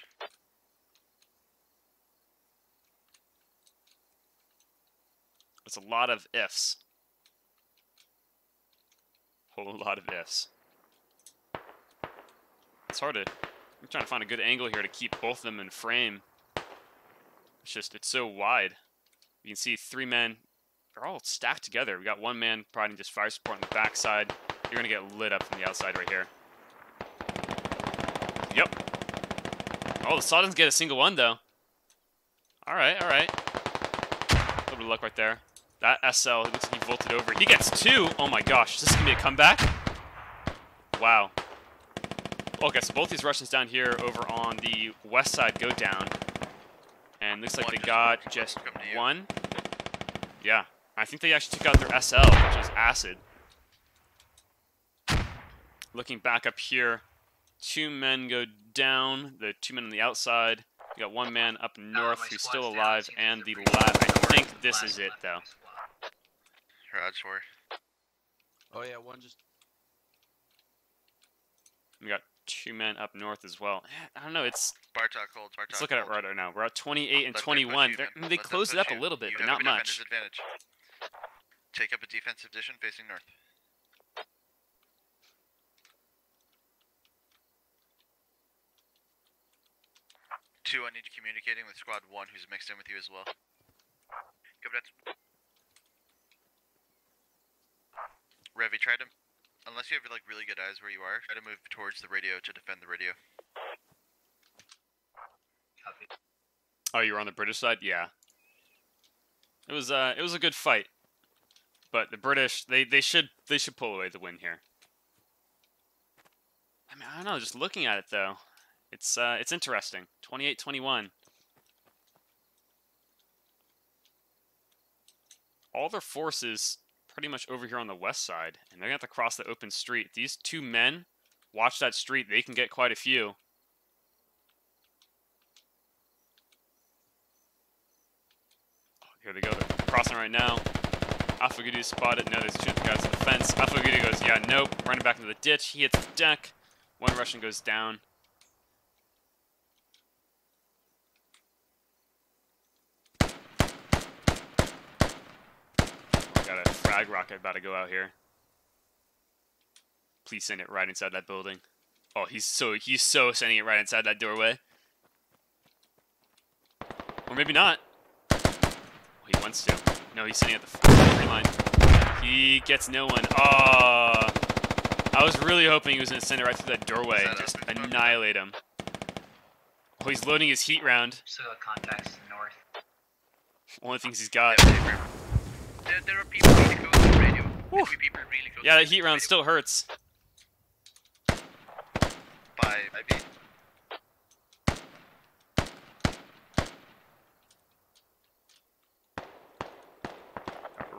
It's a lot of ifs. Whole lot of ifs. It's hard to. I'm trying to find a good angle here to keep both of them in frame. It's so wide. You can see 3 men. They're all stacked together. We got 1 man providing just fire support on the backside. You're gonna get lit up from the outside right here. Yep. Oh, the Saw doesn't get a single one though. All right, all right. A little bit of luck right there. That SL, it looks like he vaulted over. He gets 2. Oh my gosh, is this gonna be a comeback? Wow. Okay, so both these Russians down here over on the west side go down. And looks like they got just 1. Yeah, I think they actually took out their SL, which is Acid. Looking back up here, 2 men go down. The 2 men on the outside. You got 1 man up north who's still alive, and the last. I think this is it, though. Raj, where? Oh yeah, one just. We got 2 men up north as well. I don't know. It's. Bartok holds. Bartok. Let's look at it right now. We're at 28 and 21. They closed it up a little bit, but not much. Advantage. Take up a defensive position facing north. 2, I need you communicating with squad 1 who's mixed in with you as well. Revy, try to, unless you have like really good eyes where you are, try to move towards the radio to defend the radio. Copy. Oh, you were on the British side? Yeah. It was a good fight. But the British, they should pull away the win here. I mean, I don't know. Just looking at it though, it's interesting. 28-21. All their forces pretty much over here on the west side, and they're gonna have to cross the open street. These two men watch that street; they can get quite a few. Oh, here they go. They're crossing right now. Alpha Gudu spotted. No, there's two guys on the fence. Alpha Gudu goes, yeah, nope. Running back into the ditch. He hits the deck. One Russian goes down. Got a frag rocket about to go out here. Please send it right inside that building. Oh, he's so sending it right inside that doorway. Or maybe not. Oh, he wants to. No, he's sitting at the free line. He gets no one. Oh, I was really hoping he was going to send it right through that doorway and just annihilate him. Oh, he's loading his heat round. Still got contacts to the north. Only things he's got. There are people really close to the radio. People really close. Yeah, that heat round still hurts. By B.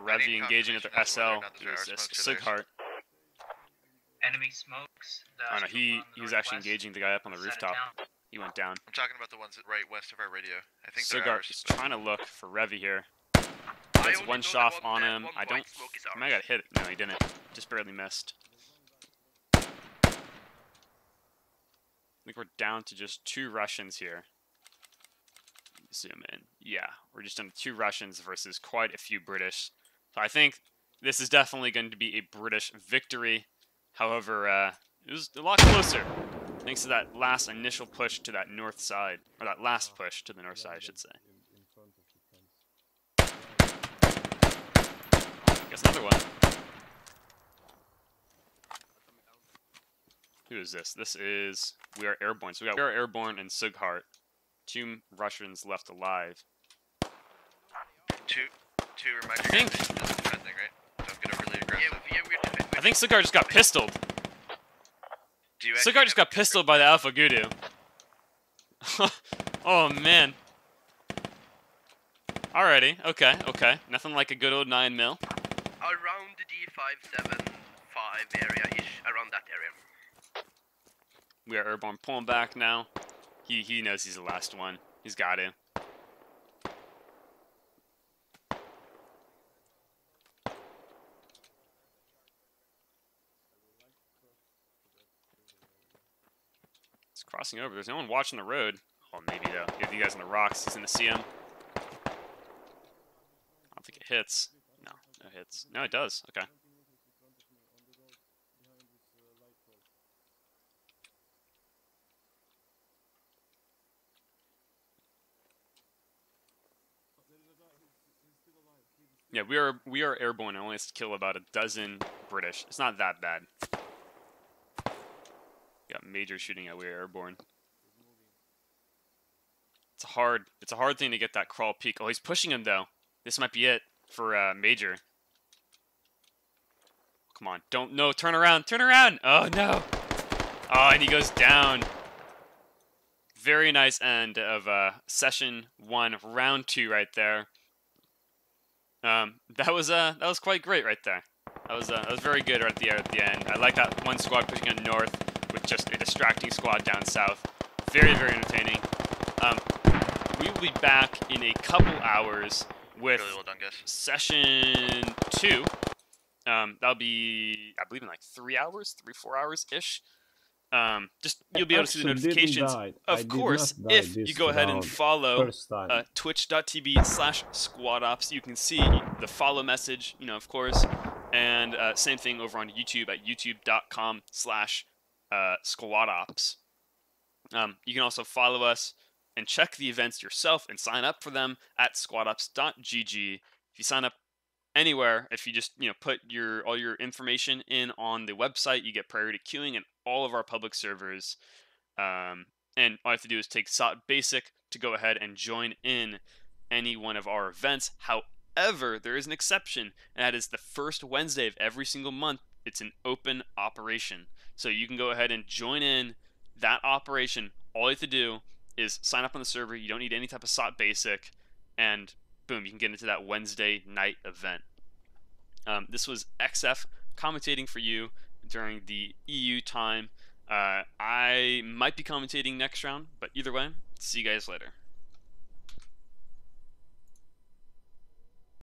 Revy engaging at their SL. Sighart. Enemy smokes. Oh no, he was actually engaging the guy up on the rooftop. He went down. I'm talking about the ones right west of our radio. I think Sighart is trying to look for Revy here. Gets one shot on him. I might have got hit. No, he didn't. Just barely missed. I think we're down to just 2 Russians here. Zoom in. Yeah, we're just down to 2 Russians versus quite a few British. So I think this is definitely going to be a British victory. However, it was a lot closer. Thanks to that last initial push to that north side. Or that last push to the north side, I should say. Guess another one. Who is this? This is... We Are Airborne. So we got We Are Airborne and Sighart. 2 Russians left alive. Two remind you guys that you're defending, right? Don't get overly aggressive. Yeah, we're defending. I think Sighart just got pistoled. Sighart just got pistoled by the Alpha Gudu. Oh, man. Alrighty, okay. Nothing like a good old 9mm. Around the D575 area-ish, around that area. We Are Airborne pulling back now. He knows he's the last one. He's got to. It's crossing over. There's no one watching the road. Oh, maybe though. If you guys on the rocks, he's gonna see him. I don't think it hits. No hits. No, it does. Okay. Yeah, we are airborne and only has to kill about a dozen British. It's not that bad. Got major shooting at We Are Airborne. It's a hard thing to get that crawl peak. Oh, he's pushing him though. This might be it for Major. Come on, turn around. Oh no. Oh, and he goes down. Very nice end of session 1, round 2 right there. That was quite great right there. That was very good right at the end. I like that one squad pushing on north with just a distracting squad down south. Very entertaining. We will be back in a couple hours with really well done, guys. session 2. That'll be, I believe, in like 4 hours ish. Just you'll be able to see the notifications. Of course, if you go ahead and follow twitch.tv/squadops, you can see the follow message, of course. And same thing over on YouTube at youtube.com/squadops. You can also follow us and check the events yourself and sign up for them at squadops.gg. If you sign up anywhere, if you just put all your information in on the website, you get priority queuing in all of our public servers. And all you have to do is take SOT Basic to go ahead and join in any one of our events. However, there is an exception, and that is the first Wednesday of every single month It's an open operation. So you can go ahead and join in that operation. All you have to do is sign up on the server. You don't need any type of SOT basic. And boom, you can get into that Wednesday night event. This was XF commentating for you during the EU time. I might be commentating next round, but either way, see you guys later.